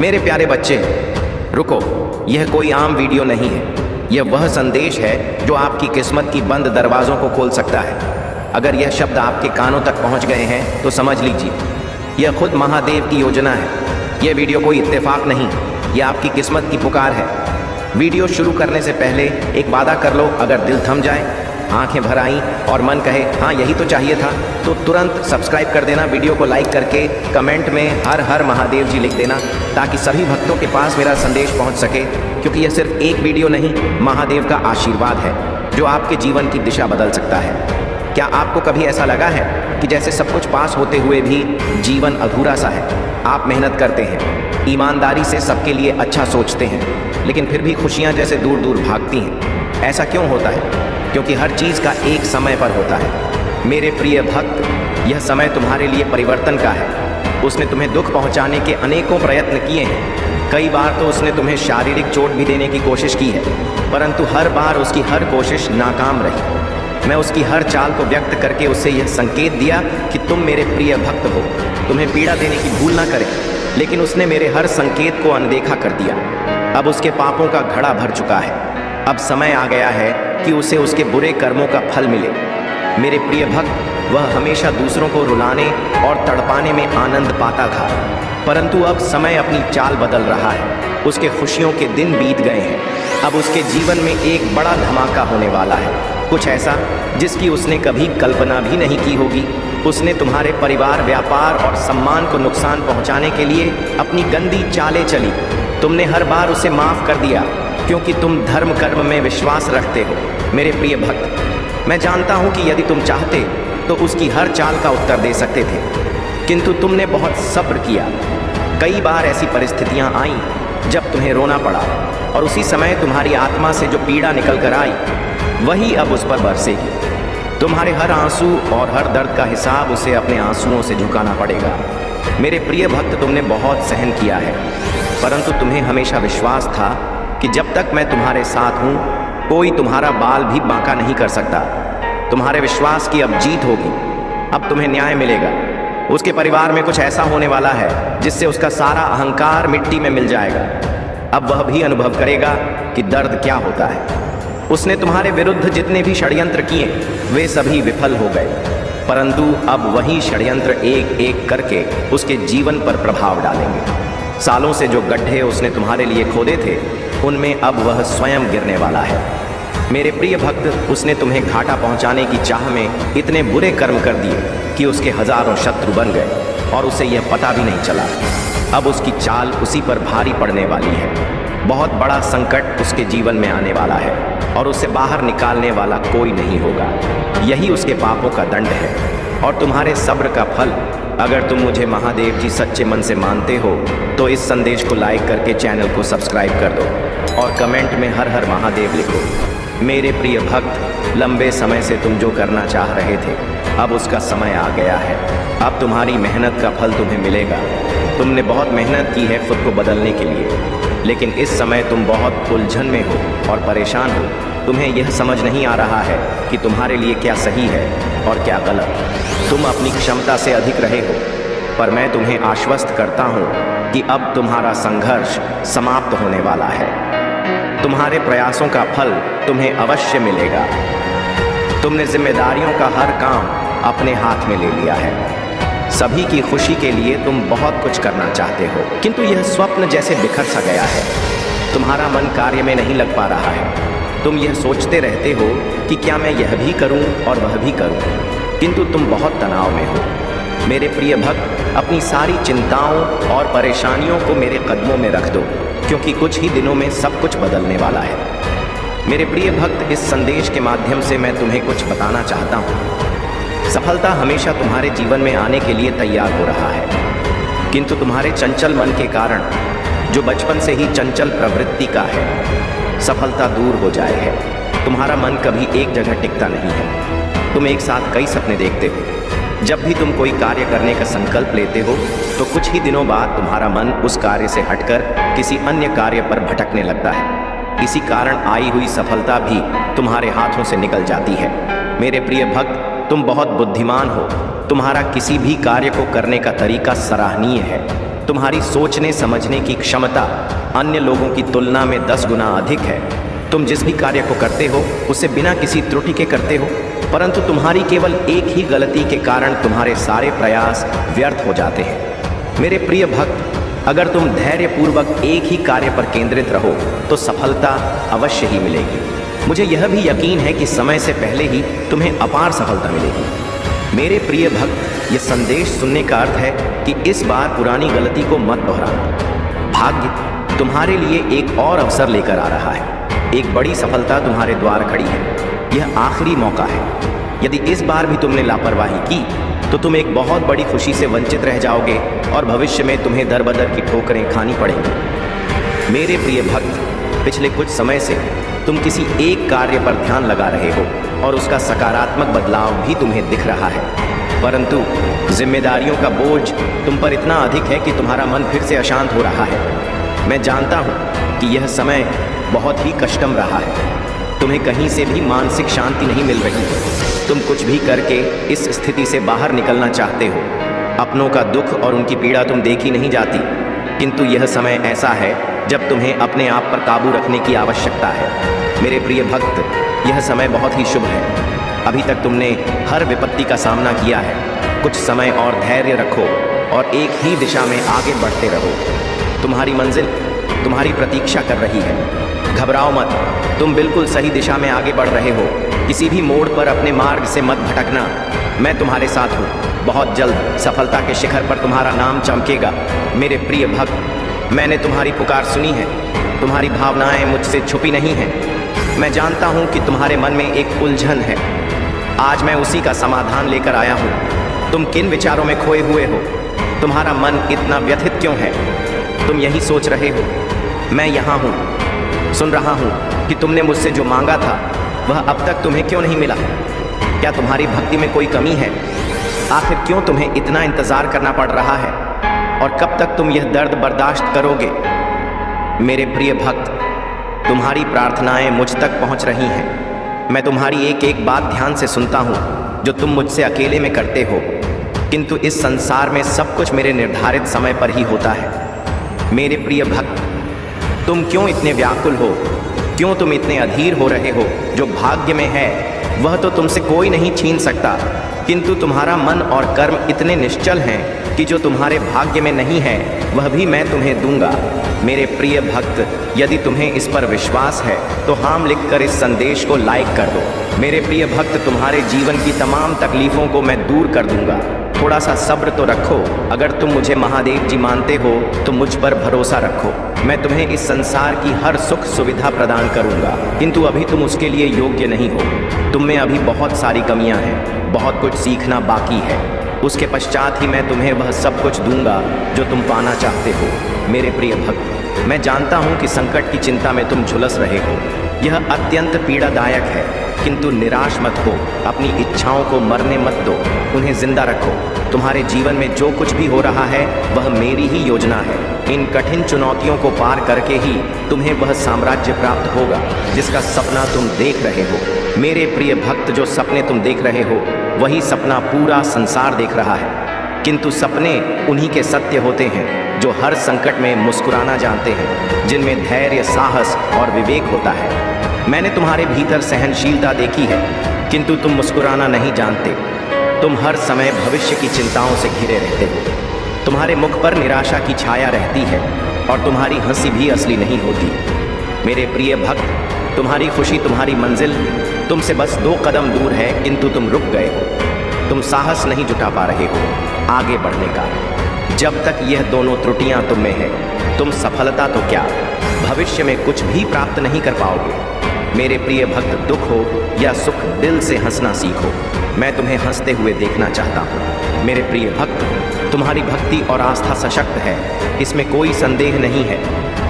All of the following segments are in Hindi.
मेरे प्यारे बच्चे, रुको, यह कोई आम वीडियो नहीं है। यह वह संदेश है जो आपकी किस्मत की बंद दरवाज़ों को खोल सकता है। अगर यह शब्द आपके कानों तक पहुंच गए हैं तो समझ लीजिए, यह खुद महादेव की योजना है। यह वीडियो कोई इत्तेफाक नहीं, यह आपकी किस्मत की पुकार है। वीडियो शुरू करने से पहले एक वादा कर लो, अगर दिल थम जाए, आंखें भर आईं और मन कहे हाँ यही तो चाहिए था, तो तुरंत सब्सक्राइब कर देना। वीडियो को लाइक करके कमेंट में हर हर महादेव जी लिख देना, ताकि सभी भक्तों के पास मेरा संदेश पहुंच सके। क्योंकि यह सिर्फ एक वीडियो नहीं, महादेव का आशीर्वाद है जो आपके जीवन की दिशा बदल सकता है। क्या आपको कभी ऐसा लगा है कि जैसे सब कुछ पास होते हुए भी जीवन अधूरा सा है? आप मेहनत करते हैं, ईमानदारी से सबके लिए अच्छा सोचते हैं, लेकिन फिर भी खुशियां जैसे दूर दूर भागती हैं। ऐसा क्यों होता है? क्योंकि हर चीज़ का एक समय पर होता है। मेरे प्रिय भक्त, यह समय तुम्हारे लिए परिवर्तन का है। उसने तुम्हें दुख पहुंचाने के अनेकों प्रयत्न किए हैं। कई बार तो उसने तुम्हें शारीरिक चोट भी देने की कोशिश की है, परंतु हर बार उसकी हर कोशिश नाकाम रही। मैं उसकी हर चाल को व्यक्त करके उससे यह संकेत दिया कि तुम मेरे प्रिय भक्त हो, तुम्हें पीड़ा देने की भूल ना करें, लेकिन उसने मेरे हर संकेत को अनदेखा कर दिया। अब उसके पापों का घड़ा भर चुका है। अब समय आ गया है कि उसे उसके बुरे कर्मों का फल मिले। मेरे प्रिय भक्त, वह हमेशा दूसरों को रुलाने और तड़पाने में आनंद पाता था, परंतु अब समय अपनी चाल बदल रहा है। उसके खुशियों के दिन बीत गए हैं। अब उसके जीवन में एक बड़ा धमाका होने वाला है, कुछ ऐसा जिसकी उसने कभी कल्पना भी नहीं की होगी। उसने तुम्हारे परिवार, व्यापार और सम्मान को नुकसान पहुंचाने के लिए अपनी गंदी चालें चली। तुमने हर बार उसे माफ़ कर दिया, क्योंकि तुम धर्म कर्म में विश्वास रखते हो। मेरे प्रिय भक्त, मैं जानता हूं कि यदि तुम चाहते तो उसकी हर चाल का उत्तर दे सकते थे, किंतु तुमने बहुत सब्र किया। कई बार ऐसी परिस्थितियां आईं जब तुम्हें रोना पड़ा, और उसी समय तुम्हारी आत्मा से जो पीड़ा निकल कर आई, वही अब उस पर बरसेगी। तुम्हारे हर आंसू और हर दर्द का हिसाब उसे अपने आंसुओं से झुकाना पड़ेगा। मेरे प्रिय भक्त, तुमने बहुत सहन किया है, परंतु तुम्हें हमेशा विश्वास था कि जब तक मैं तुम्हारे साथ हूँ, कोई तुम्हारा बाल भी बांका नहीं कर सकता। तुम्हारे विश्वास की अब जीत होगी। अब तुम्हें न्याय मिलेगा। उसके परिवार में कुछ ऐसा होने वाला है जिससे उसका सारा अहंकार मिट्टी में मिल जाएगा। अब वह भी अनुभव करेगा कि दर्द क्या होता है। उसने तुम्हारे विरुद्ध जितने भी षड्यंत्र किए, वे सभी विफल हो गए, परंतु अब वही षड्यंत्र एक एक करके उसके जीवन पर प्रभाव डालेंगे। सालों से जो गड्ढे उसने तुम्हारे लिए खोदे थे, उनमें अब वह स्वयं गिरने वाला है। मेरे प्रिय भक्त, उसने तुम्हें घाटा पहुंचाने की चाह में इतने बुरे कर्म कर दिए कि उसके हजारों शत्रु बन गए और उसे यह पता भी नहीं चला। अब उसकी चाल उसी पर भारी पड़ने वाली है। बहुत बड़ा संकट उसके जीवन में आने वाला है और उसे बाहर निकालने वाला कोई नहीं होगा। यही उसके पापों का दंड है और तुम्हारे सब्र का फल। अगर तुम मुझे महादेव जी सच्चे मन से मानते हो तो इस संदेश को लाइक करके चैनल को सब्सक्राइब कर दो और कमेंट में हर हर महादेव लिखो। मेरे प्रिय भक्त, लंबे समय से तुम जो करना चाह रहे थे, अब उसका समय आ गया है। अब तुम्हारी मेहनत का फल तुम्हें मिलेगा। तुमने बहुत मेहनत की है खुद को बदलने के लिए, लेकिन इस समय तुम बहुत उलझन में हो और परेशान हो। तुम्हें यह समझ नहीं आ रहा है कि तुम्हारे लिए क्या सही है और क्या गलत। तुम अपनी क्षमता से अधिक रहे हो, पर मैं तुम्हें आश्वस्त करता हूँ कि अब तुम्हारा संघर्ष समाप्त होने वाला है। तुम्हारे प्रयासों का फल तुम्हें अवश्य मिलेगा। तुमने जिम्मेदारियों का हर काम अपने हाथ में ले लिया है। सभी की खुशी के लिए तुम बहुत कुछ करना चाहते हो, किंतु यह स्वप्न जैसे बिखर सा गया है। तुम्हारा मन कार्य में नहीं लग पा रहा है। तुम यह सोचते रहते हो कि क्या मैं यह भी करूं और वह भी करूं, किंतु तुम बहुत तनाव में हो। मेरे प्रिय भक्त, अपनी सारी चिंताओं और परेशानियों को मेरे कदमों में रख दो, क्योंकि कुछ ही दिनों में सब कुछ बदलने वाला है। मेरे प्रिय भक्त, इस संदेश के माध्यम से मैं तुम्हें कुछ बताना चाहता हूँ। सफलता हमेशा तुम्हारे जीवन में आने के लिए तैयार हो रहा है, किंतु तुम्हारे चंचल मन के कारण, जो बचपन से ही चंचल प्रवृत्ति का है, सफलता दूर हो जाए है। तुम्हारा मन कभी एक जगह टिकता नहीं है। तुम एक साथ कई सपने देखते हो। जब भी तुम कोई कार्य करने का संकल्प लेते हो, तो कुछ ही दिनों बाद तुम्हारा मन उस कार्य से हटकर किसी अन्य कार्य पर भटकने लगता है। इसी कारण आई हुई सफलता भी तुम्हारे हाथों से निकल जाती है। मेरे प्रिय भक्त, तुम बहुत बुद्धिमान हो। तुम्हारा किसी भी कार्य को करने का तरीका सराहनीय है। तुम्हारी सोचने समझने की क्षमता अन्य लोगों की तुलना में 10 गुना अधिक है। तुम जिस भी कार्य को करते हो उसे बिना किसी त्रुटि के करते हो, परंतु तुम्हारी केवल एक ही गलती के कारण तुम्हारे सारे प्रयास व्यर्थ हो जाते हैं। मेरे प्रिय भक्त, अगर तुम धैर्यपूर्वक एक ही कार्य पर केंद्रित रहो तो सफलता अवश्य ही मिलेगी। मुझे यह भी यकीन है कि समय से पहले ही तुम्हें अपार सफलता मिलेगी। मेरे प्रिय भक्त, यह संदेश सुनने का अर्थ है कि इस बार पुरानी गलती को मत दोहराना। भाग्य तुम्हारे लिए एक और अवसर लेकर आ रहा है। एक बड़ी सफलता तुम्हारे द्वार खड़ी है। यह आखिरी मौका है। यदि इस बार भी तुमने लापरवाही की तो तुम एक बहुत बड़ी खुशी से वंचित रह जाओगे और भविष्य में तुम्हें दर बदर की ठोकरें खानी पड़ेंगी। मेरे प्रिय भक्त, पिछले कुछ समय से तुम किसी एक कार्य पर ध्यान लगा रहे हो और उसका सकारात्मक बदलाव भी तुम्हें दिख रहा है, परंतु जिम्मेदारियों का बोझ तुम पर इतना अधिक है कि तुम्हारा मन फिर से अशांत हो रहा है। मैं जानता हूँ कि यह समय बहुत ही कष्टम रहा है। तुम्हें कहीं से भी मानसिक शांति नहीं मिल रही। तुम कुछ भी करके इस स्थिति से बाहर निकलना चाहते हो। अपनों का दुख और उनकी पीड़ा तुम देखी नहीं जाती, किंतु यह समय ऐसा है जब तुम्हें अपने आप पर काबू रखने की आवश्यकता है। मेरे प्रिय भक्त, यह समय बहुत ही शुभ है। अभी तक तुमने हर विपत्ति का सामना किया है। कुछ समय और धैर्य रखो और एक ही दिशा में आगे बढ़ते रहो। तुम्हारी मंजिल तुम्हारी प्रतीक्षा कर रही है। घबराओ मत, तुम बिल्कुल सही दिशा में आगे बढ़ रहे हो। किसी भी मोड़ पर अपने मार्ग से मत भटकना। मैं तुम्हारे साथ हूँ। बहुत जल्द सफलता के शिखर पर तुम्हारा नाम चमकेगा। मेरे प्रिय भक्त, मैंने तुम्हारी पुकार सुनी है। तुम्हारी भावनाएं मुझसे छुपी नहीं हैं। मैं जानता हूँ कि तुम्हारे मन में एक उलझन है। आज मैं उसी का समाधान लेकर आया हूँ। तुम किन विचारों में खोए हुए हो? तुम्हारा मन इतना व्यथित क्यों है? तुम यही सोच रहे हो। मैं यहाँ हूँ, सुन रहा हूँ कि तुमने मुझसे जो मांगा था वह अब तक तुम्हें क्यों नहीं मिला। क्या तुम्हारी भक्ति में कोई कमी है? आखिर क्यों तुम्हें इतना इंतजार करना पड़ रहा है? और कब तक तुम यह दर्द बर्दाश्त करोगे? मेरे प्रिय भक्त, तुम्हारी प्रार्थनाएं मुझ तक पहुंच रही हैं। मैं तुम्हारी एक एक बात ध्यान से सुनता हूं जो तुम मुझसे अकेले में करते हो, किंतु इस संसार में सब कुछ मेरे निर्धारित समय पर ही होता है। मेरे प्रिय भक्त, तुम क्यों इतने व्याकुल हो? क्यों तुम इतने अधीर हो रहे हो? जो भाग्य में है वह तो तुमसे कोई नहीं छीन सकता, किंतु तुम्हारा मन और कर्म इतने निश्चल हैं कि जो तुम्हारे भाग्य में नहीं है वह भी मैं तुम्हें दूंगा। मेरे प्रिय भक्त, यदि तुम्हें इस पर विश्वास है तो हाम लिखकर इस संदेश को लाइक कर दो। मेरे प्रिय भक्त, तुम्हारे जीवन की तमाम तकलीफों को मैं दूर कर दूंगा। थोड़ा सा सब्र तो रखो। अगर तुम मुझे महादेव जी मानते हो तो मुझ पर भरोसा रखो। मैं तुम्हें इस संसार की हर सुख सुविधा प्रदान करूंगा, किंतु अभी तुम उसके लिए योग्य नहीं हो। तुम में अभी बहुत सारी कमियां हैं, बहुत कुछ सीखना बाकी है। उसके पश्चात ही मैं तुम्हें वह सब कुछ दूंगा जो तुम पाना चाहते हो। मेरे प्रिय भक्त, मैं जानता हूँ कि संकट की चिंता में तुम झुलस रहे हो। यह अत्यंत पीड़ादायक है, किंतु निराश मत हो। अपनी इच्छाओं को मरने मत दो, उन्हें जिंदा रखो। तुम्हारे जीवन में जो कुछ भी हो रहा है वह मेरी ही योजना है। इन कठिन चुनौतियों को पार करके ही तुम्हें वह साम्राज्य प्राप्त होगा जिसका सपना तुम देख रहे हो। मेरे प्रिय भक्त, जो सपने तुम देख रहे हो वही सपना पूरा संसार देख रहा है, किंतु सपने उन्हीं के सत्य होते हैं जो हर संकट में मुस्कुराना जानते हैं, जिनमें धैर्य, साहस और विवेक होता है। मैंने तुम्हारे भीतर सहनशीलता देखी है, किंतु तुम मुस्कुराना नहीं जानते। तुम हर समय भविष्य की चिंताओं से घिरे रहते हो। तुम्हारे मुख पर निराशा की छाया रहती है और तुम्हारी हंसी भी असली नहीं होती। मेरे प्रिय भक्त, तुम्हारी खुशी, तुम्हारी मंजिल तुमसे बस 2 कदम दूर है, किंतु तुम रुक गए हो। तुम साहस नहीं जुटा पा रहे हो आगे बढ़ने का। जब तक यह दोनों त्रुटियां तुम में है, तुम सफलता तो क्या, भविष्य में कुछ भी प्राप्त नहीं कर पाओगे। मेरे प्रिय भक्त, दुख हो या सुख, दिल से हंसना सीखो। मैं तुम्हें हंसते हुए देखना चाहता हूँ। मेरे प्रिय भक्त, तुम्हारी भक्ति और आस्था सशक्त है, इसमें कोई संदेह नहीं है,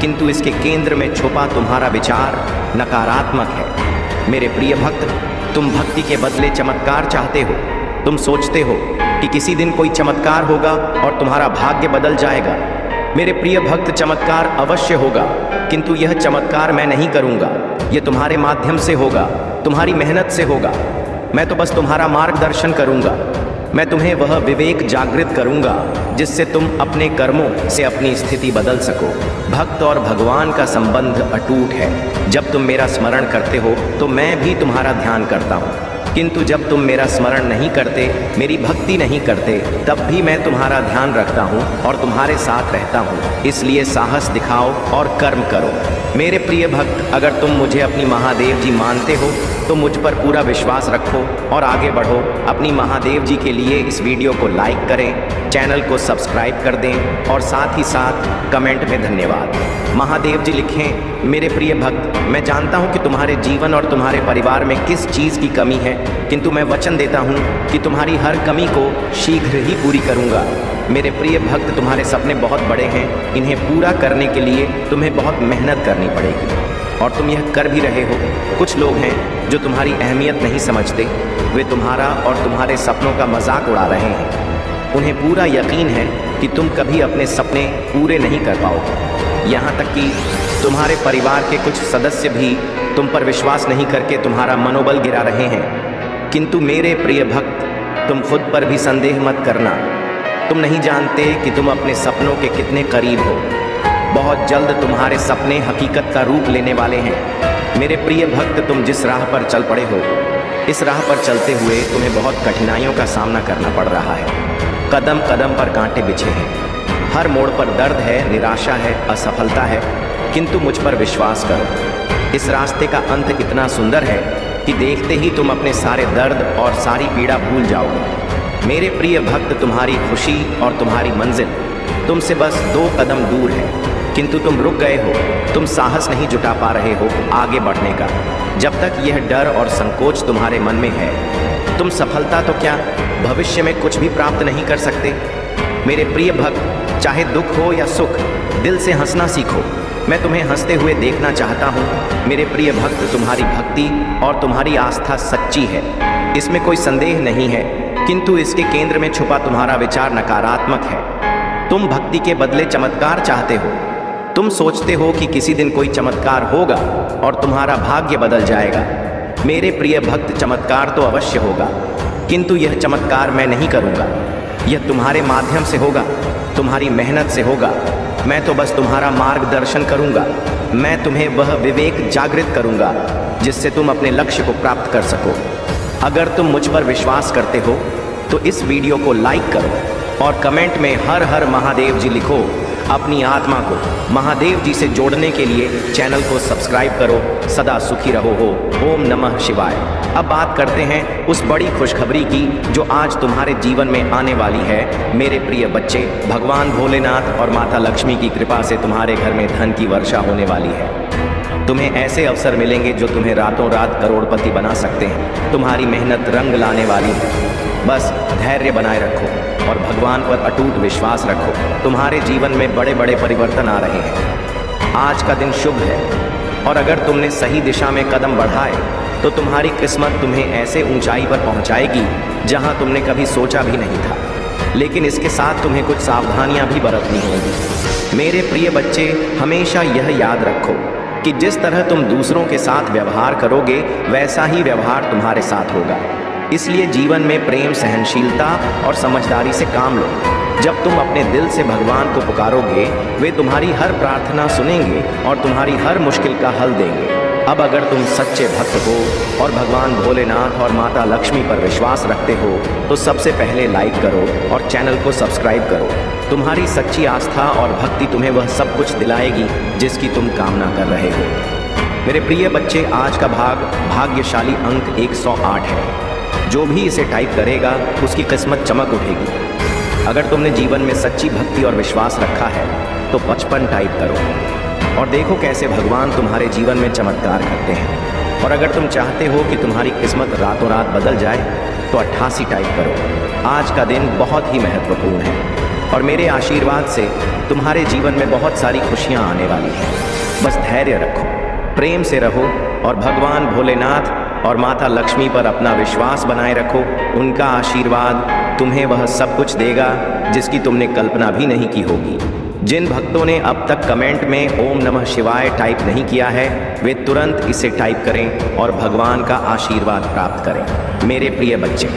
किंतु इसके केंद्र में छुपा तुम्हारा विचार नकारात्मक है। मेरे प्रिय भक्त, तुम भक्ति के बदले चमत्कार चाहते हो। तुम सोचते हो कि किसी दिन कोई चमत्कार होगा और तुम्हारा भाग्य बदल जाएगा। मेरे प्रिय भक्त, चमत्कार अवश्य होगा, किंतु यह चमत्कार मैं नहीं करूँगा। यह तुम्हारे माध्यम से होगा, तुम्हारी मेहनत से होगा। मैं तो बस तुम्हारा मार्गदर्शन करूँगा। मैं तुम्हें वह विवेक जागृत करूंगा जिससे तुम अपने कर्मों से अपनी स्थिति बदल सको। भक्त और भगवान का संबंध अटूट है। जब तुम मेरा स्मरण करते हो तो मैं भी तुम्हारा ध्यान करता हूँ, किंतु जब तुम मेरा स्मरण नहीं करते, मेरी भक्ति नहीं करते, तब भी मैं तुम्हारा ध्यान रखता हूँ और तुम्हारे साथ रहता हूँ। इसलिए साहस दिखाओ और कर्म करो। मेरे प्रिय भक्त, अगर तुम मुझे अपनी महादेव जी मानते हो तो मुझ पर पूरा विश्वास रखो और आगे बढ़ो। अपनी महादेव जी के लिए इस वीडियो को लाइक करें, चैनल को सब्सक्राइब कर दें और साथ ही साथ कमेंट में धन्यवाद महादेव जी लिखें। मेरे प्रिय भक्त, मैं जानता हूं कि तुम्हारे जीवन और तुम्हारे परिवार में किस चीज़ की कमी है, किंतु मैं वचन देता हूं कि तुम्हारी हर कमी को शीघ्र ही पूरी करूंगा। मेरे प्रिय भक्त, तुम्हारे सपने बहुत बड़े हैं। इन्हें पूरा करने के लिए तुम्हें बहुत मेहनत करनी पड़ेगी और तुम यह कर भी रहे हो। कुछ लोग हैं जो तुम्हारी अहमियत नहीं समझते। वे तुम्हारा और तुम्हारे सपनों का मजाक उड़ा रहे हैं। उन्हें पूरा यकीन है कि तुम कभी अपने सपने पूरे नहीं कर पाओगे। यहाँ तक कि तुम्हारे परिवार के कुछ सदस्य भी तुम पर विश्वास नहीं करके तुम्हारा मनोबल गिरा रहे हैं। किंतु मेरे प्रिय भक्त, तुम खुद पर भी संदेह मत करना। तुम नहीं जानते कि तुम अपने सपनों के कितने करीब हो। बहुत जल्द तुम्हारे सपने हकीकत का रूप लेने वाले हैं। मेरे प्रिय भक्त, तुम जिस राह पर चल पड़े हो, इस राह पर चलते हुए तुम्हें बहुत कठिनाइयों का सामना करना पड़ रहा है। कदम कदम पर कांटे बिछे हैं, हर मोड़ पर दर्द है, निराशा है, असफलता है, किंतु मुझ पर विश्वास करो। इस रास्ते का अंत इतना सुंदर है कि देखते ही तुम अपने सारे दर्द और सारी पीड़ा भूल जाओगे। मेरे प्रिय भक्त, तुम्हारी खुशी और तुम्हारी मंजिल तुमसे बस 2 कदम दूर है, किंतु तुम रुक गए हो। तुम साहस नहीं जुटा पा रहे हो आगे बढ़ने का। जब तक यह डर और संकोच तुम्हारे मन में है, तुम सफलता तो क्या, भविष्य में कुछ भी प्राप्त नहीं कर सकते। मेरे प्रिय भक्त, चाहे दुख हो या सुख, दिल से हंसना सीखो। मैं तुम्हें हंसते हुए देखना चाहता हूँ। मेरे प्रिय भक्त, तुम्हारी भक्ति और तुम्हारी आस्था सच्ची है, इसमें कोई संदेह नहीं है, किंतु इसके केंद्र में छुपा तुम्हारा विचार नकारात्मक है। तुम भक्ति के बदले चमत्कार चाहते हो। तुम सोचते हो कि किसी दिन कोई चमत्कार होगा और तुम्हारा भाग्य बदल जाएगा। मेरे प्रिय भक्त, चमत्कार तो अवश्य होगा, किंतु यह चमत्कार मैं नहीं करूँगा। यह तुम्हारे माध्यम से होगा, तुम्हारी मेहनत से होगा। मैं तो बस तुम्हारा मार्गदर्शन करूँगा। मैं तुम्हें वह विवेक जागृत करूँगा जिससे तुम अपने लक्ष्य को प्राप्त कर सको। अगर तुम मुझ पर विश्वास करते हो तो इस वीडियो को लाइक करो और कमेंट में हर हर महादेव जी लिखो। अपनी आत्मा को महादेव जी से जोड़ने के लिए चैनल को सब्सक्राइब करो। सदा सुखी रहो हो। ओम नमः शिवाय। अब बात करते हैं उस बड़ी खुशखबरी की जो आज तुम्हारे जीवन में आने वाली है। मेरे प्रिय बच्चे, भगवान भोलेनाथ और माता लक्ष्मी की कृपा से तुम्हारे घर में धन की वर्षा होने वाली है। तुम्हें ऐसे अवसर मिलेंगे जो तुम्हें रातों रात करोड़पति बना सकते हैं। तुम्हारी मेहनत रंग लाने वाली है। बस धैर्य बनाए रखो और भगवान पर अटूट विश्वास रखो। तुम्हारे जीवन में बड़े बड़े परिवर्तन आ रहे हैं। आज का दिन शुभ है और अगर तुमने सही दिशा में कदम बढ़ाए तो तुम्हारी किस्मत तुम्हें ऐसे ऊंचाई पर पहुंचाएगी जहां तुमने कभी सोचा भी नहीं था। लेकिन इसके साथ तुम्हें कुछ सावधानियां भी बरतनी होंगी। मेरे प्रिय बच्चे, हमेशा यह याद रखो कि जिस तरह तुम दूसरों के साथ व्यवहार करोगे, वैसा ही व्यवहार तुम्हारे साथ होगा। इसलिए जीवन में प्रेम, सहनशीलता और समझदारी से काम लो। जब तुम अपने दिल से भगवान को पुकारोगे, वे तुम्हारी हर प्रार्थना सुनेंगे और तुम्हारी हर मुश्किल का हल देंगे। अब अगर तुम सच्चे भक्त हो और भगवान भोलेनाथ और माता लक्ष्मी पर विश्वास रखते हो तो सबसे पहले लाइक करो और चैनल को सब्सक्राइब करो। तुम्हारी सच्ची आस्था और भक्ति तुम्हें वह सब कुछ दिलाएगी जिसकी तुम कामना कर रहे हो। मेरे प्रिय बच्चे, आज का भाग्यशाली अंक 108 है। जो भी इसे टाइप करेगा उसकी किस्मत चमक उठेगी। अगर तुमने जीवन में सच्ची भक्ति और विश्वास रखा है तो 55 टाइप करो और देखो कैसे भगवान तुम्हारे जीवन में चमत्कार करते हैं। और अगर तुम चाहते हो कि तुम्हारी किस्मत रातों रात बदल जाए तो 88 टाइप करो। आज का दिन बहुत ही महत्वपूर्ण है और मेरे आशीर्वाद से तुम्हारे जीवन में बहुत सारी खुशियाँ आने वाली हैं। बस धैर्य रखो, प्रेम से रहो और भगवान भोलेनाथ और माता लक्ष्मी पर अपना विश्वास बनाए रखो। उनका आशीर्वाद तुम्हें वह सब कुछ देगा जिसकी तुमने कल्पना भी नहीं की होगी। जिन भक्तों ने अब तक कमेंट में ओम नमः शिवाय टाइप नहीं किया है, वे तुरंत इसे टाइप करें और भगवान का आशीर्वाद प्राप्त करें। मेरे प्रिय बच्चे,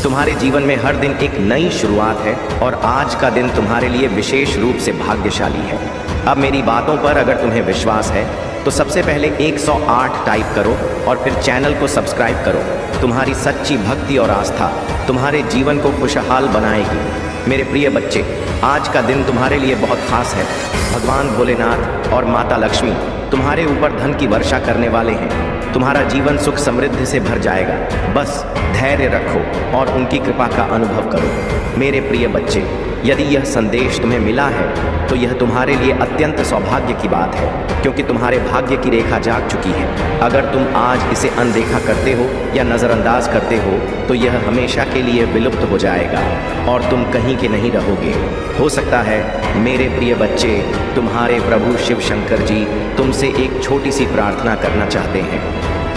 तुम्हारे जीवन में हर दिन एक नई शुरुआत है और आज का दिन तुम्हारे लिए विशेष रूप से भाग्यशाली है। अब मेरी बातों पर अगर तुम्हें विश्वास है तो सबसे पहले 108 टाइप करो और फिर चैनल को सब्सक्राइब करो। तुम्हारी सच्ची भक्ति और आस्था तुम्हारे जीवन को खुशहाल बनाएगी। मेरे प्रिय बच्चे, आज का दिन तुम्हारे लिए बहुत खास है। भगवान भोलेनाथ और माता लक्ष्मी तुम्हारे ऊपर धन की वर्षा करने वाले हैं। तुम्हारा जीवन सुख समृद्धि से भर जाएगा। बस धैर्य रखो और उनकी कृपा का अनुभव करो। मेरे प्रिय बच्चे, यदि यह संदेश तुम्हें मिला है तो यह तुम्हारे लिए अत्यंत सौभाग्य की बात है, क्योंकि तुम्हारे भाग्य की रेखा जाग चुकी है। अगर तुम आज इसे अनदेखा करते हो या नज़रअंदाज करते हो तो यह हमेशा के लिए विलुप्त हो जाएगा और तुम कहीं के नहीं रहोगे। हो सकता है मेरे प्रिय बच्चे, तुम्हारे प्रभु शिव शंकर जी तुमसे एक छोटी सी प्रार्थना करना चाहते हैं।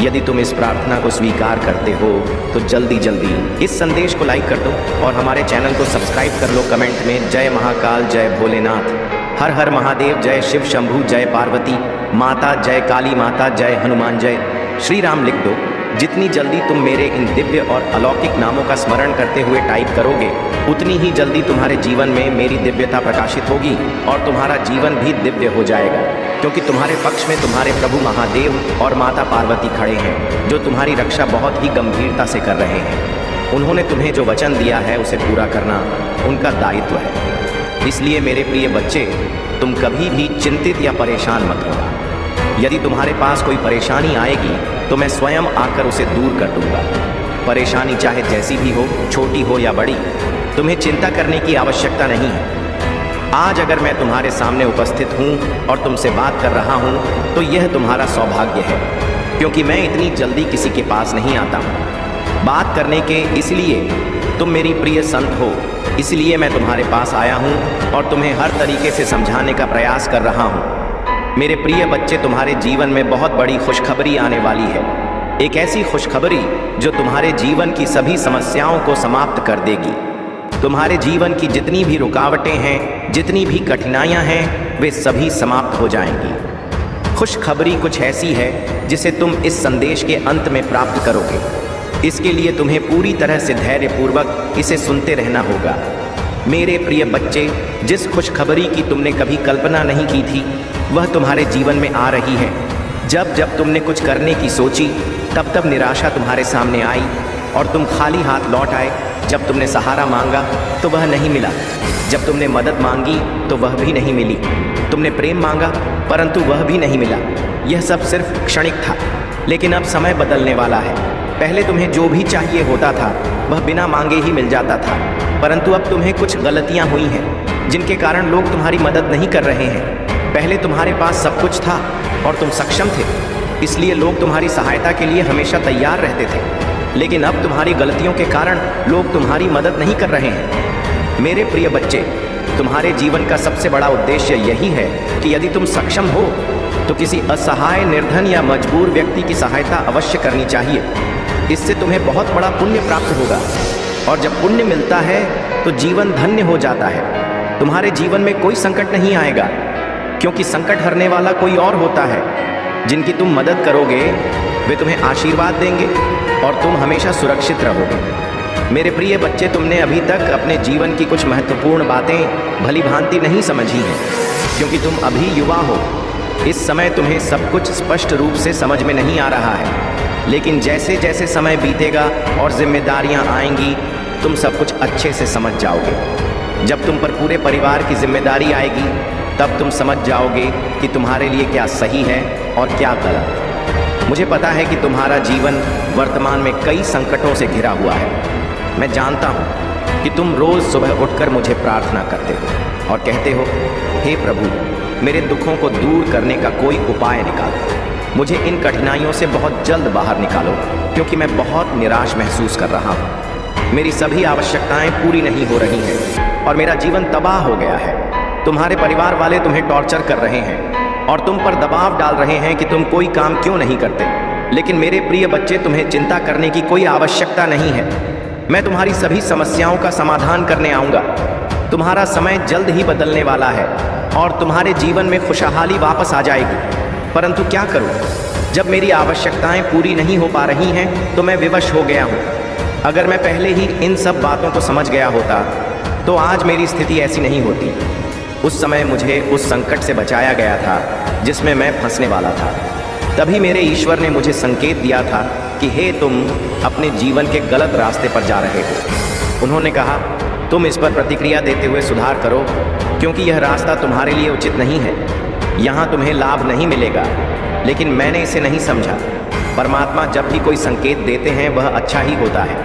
यदि तुम इस प्रार्थना को स्वीकार करते हो तो जल्दी जल्दी इस संदेश को लाइक कर दो और हमारे चैनल को सब्सक्राइब कर लो। कमेंट में जय महाकाल, जय भोलेनाथ, हर हर महादेव, जय शिव शंभू, जय पार्वती माता, जय काली माता, जय हनुमान, जय श्री राम लिख दो। जितनी जल्दी तुम मेरे इन दिव्य और अलौकिक नामों का स्मरण करते हुए टाइप करोगे, उतनी ही जल्दी तुम्हारे जीवन में मेरी दिव्यता प्रकाशित होगी और तुम्हारा जीवन भी दिव्य हो जाएगा, क्योंकि तुम्हारे पक्ष में तुम्हारे प्रभु महादेव और माता पार्वती खड़े हैं, जो तुम्हारी रक्षा बहुत ही गंभीरता से कर रहे हैं। उन्होंने तुम्हें जो वचन दिया है उसे पूरा करना उनका दायित्व है। इसलिए मेरे प्रिय बच्चे, तुम कभी भी चिंतित या परेशान मत होना। यदि तुम्हारे पास कोई परेशानी आएगी तो मैं स्वयं आकर उसे दूर कर दूंगा। परेशानी चाहे जैसी भी हो, छोटी हो या बड़ी, तुम्हें चिंता करने की आवश्यकता नहीं है। आज अगर मैं तुम्हारे सामने उपस्थित हूँ और तुमसे बात कर रहा हूँ तो यह तुम्हारा सौभाग्य है, क्योंकि मैं इतनी जल्दी किसी के पास नहीं आता हूँ बात करने के। इसलिए तुम मेरी प्रिय संत हो, इसलिए मैं तुम्हारे पास आया हूँ और तुम्हें हर तरीके से समझाने का प्रयास कर रहा हूँ। मेरे प्रिय बच्चे, तुम्हारे जीवन में बहुत बड़ी खुशखबरी आने वाली है। एक ऐसी खुशखबरी जो तुम्हारे जीवन की सभी समस्याओं को समाप्त कर देगी। तुम्हारे जीवन की जितनी भी रुकावटें हैं, जितनी भी कठिनाइयां हैं, वे सभी समाप्त हो जाएंगी। खुशखबरी कुछ ऐसी है जिसे तुम इस संदेश के अंत में प्राप्त करोगे। इसके लिए तुम्हें पूरी तरह से धैर्यपूर्वक इसे सुनते रहना होगा। मेरे प्रिय बच्चे, जिस खुशखबरी की तुमने कभी कल्पना नहीं की थी वह तुम्हारे जीवन में आ रही है। जब जब तुमने कुछ करने की सोची तब तब निराशा तुम्हारे सामने आई और तुम खाली हाथ लौट आए। जब तुमने सहारा मांगा तो वह नहीं मिला, जब तुमने मदद मांगी तो वह भी नहीं मिली, तुमने प्रेम मांगा परंतु वह भी नहीं मिला। यह सब सिर्फ क्षणिक था, लेकिन अब समय बदलने वाला है। पहले तुम्हें जो भी चाहिए होता था वह बिना मांगे ही मिल जाता था, परंतु अब तुम्हें कुछ गलतियां हुई हैं जिनके कारण लोग तुम्हारी मदद नहीं कर रहे हैं। पहले तुम्हारे पास सब कुछ था और तुम सक्षम थे, इसलिए लोग तुम्हारी सहायता के लिए हमेशा तैयार रहते थे, लेकिन अब तुम्हारी गलतियों के कारण लोग तुम्हारी मदद नहीं कर रहे हैं। मेरे प्रिय बच्चे, तुम्हारे जीवन का सबसे बड़ा उद्देश्य यही है कि यदि तुम सक्षम हो तो किसी असहाय, निर्धन या मजबूर व्यक्ति की सहायता अवश्य करनी चाहिए। इससे तुम्हें बहुत बड़ा पुण्य प्राप्त होगा और जब पुण्य मिलता है तो जीवन धन्य हो जाता है। तुम्हारे जीवन में कोई संकट नहीं आएगा, क्योंकि संकट हरने वाला कोई और होता है। जिनकी तुम मदद करोगे वे तुम्हें आशीर्वाद देंगे और तुम हमेशा सुरक्षित रहोगे। मेरे प्रिय बच्चे, तुमने अभी तक अपने जीवन की कुछ महत्वपूर्ण बातें भली भांति नहीं समझी हैं, क्योंकि तुम अभी युवा हो। इस समय तुम्हें सब कुछ स्पष्ट रूप से समझ में नहीं आ रहा है, लेकिन जैसे जैसे समय बीतेगा और जिम्मेदारियां आएंगी तुम सब कुछ अच्छे से समझ जाओगे। जब तुम पर पूरे परिवार की जिम्मेदारी आएगी तब तुम समझ जाओगे कि तुम्हारे लिए क्या सही है और क्या गलत। मुझे पता है कि तुम्हारा जीवन वर्तमान में कई संकटों से घिरा हुआ है। मैं जानता हूँ कि तुम रोज़ सुबह उठकर मुझे प्रार्थना करते हो और कहते हो, हे प्रभु, मेरे दुखों को दूर करने का कोई उपाय निकालो। मुझे इन कठिनाइयों से बहुत जल्द बाहर निकालो, क्योंकि मैं बहुत निराश महसूस कर रहा हूँ। मेरी सभी आवश्यकताएं पूरी नहीं हो रही हैं और मेरा जीवन तबाह हो गया है। तुम्हारे परिवार वाले तुम्हें टॉर्चर कर रहे हैं और तुम पर दबाव डाल रहे हैं कि तुम कोई काम क्यों नहीं करते। लेकिन मेरे प्रिय बच्चे, तुम्हें चिंता करने की कोई आवश्यकता नहीं है। मैं तुम्हारी सभी समस्याओं का समाधान करने आऊँगा। तुम्हारा समय जल्द ही बदलने वाला है और तुम्हारे जीवन में खुशहाली वापस आ जाएगी। परंतु क्या करूं, जब मेरी आवश्यकताएं पूरी नहीं हो पा रही हैं तो मैं विवश हो गया हूं। अगर मैं पहले ही इन सब बातों को समझ गया होता तो आज मेरी स्थिति ऐसी नहीं होती। उस समय मुझे उस संकट से बचाया गया था जिसमें मैं फंसने वाला था। तभी मेरे ईश्वर ने मुझे संकेत दिया था कि हे तुम अपने जीवन के गलत रास्ते पर जा रहे हो। उन्होंने कहा तुम इस पर प्रतिक्रिया देते हुए सुधार करो, क्योंकि यह रास्ता तुम्हारे लिए उचित नहीं है। यहाँ तुम्हें लाभ नहीं मिलेगा। लेकिन मैंने इसे नहीं समझा। परमात्मा जब भी कोई संकेत देते हैं वह अच्छा ही होता है,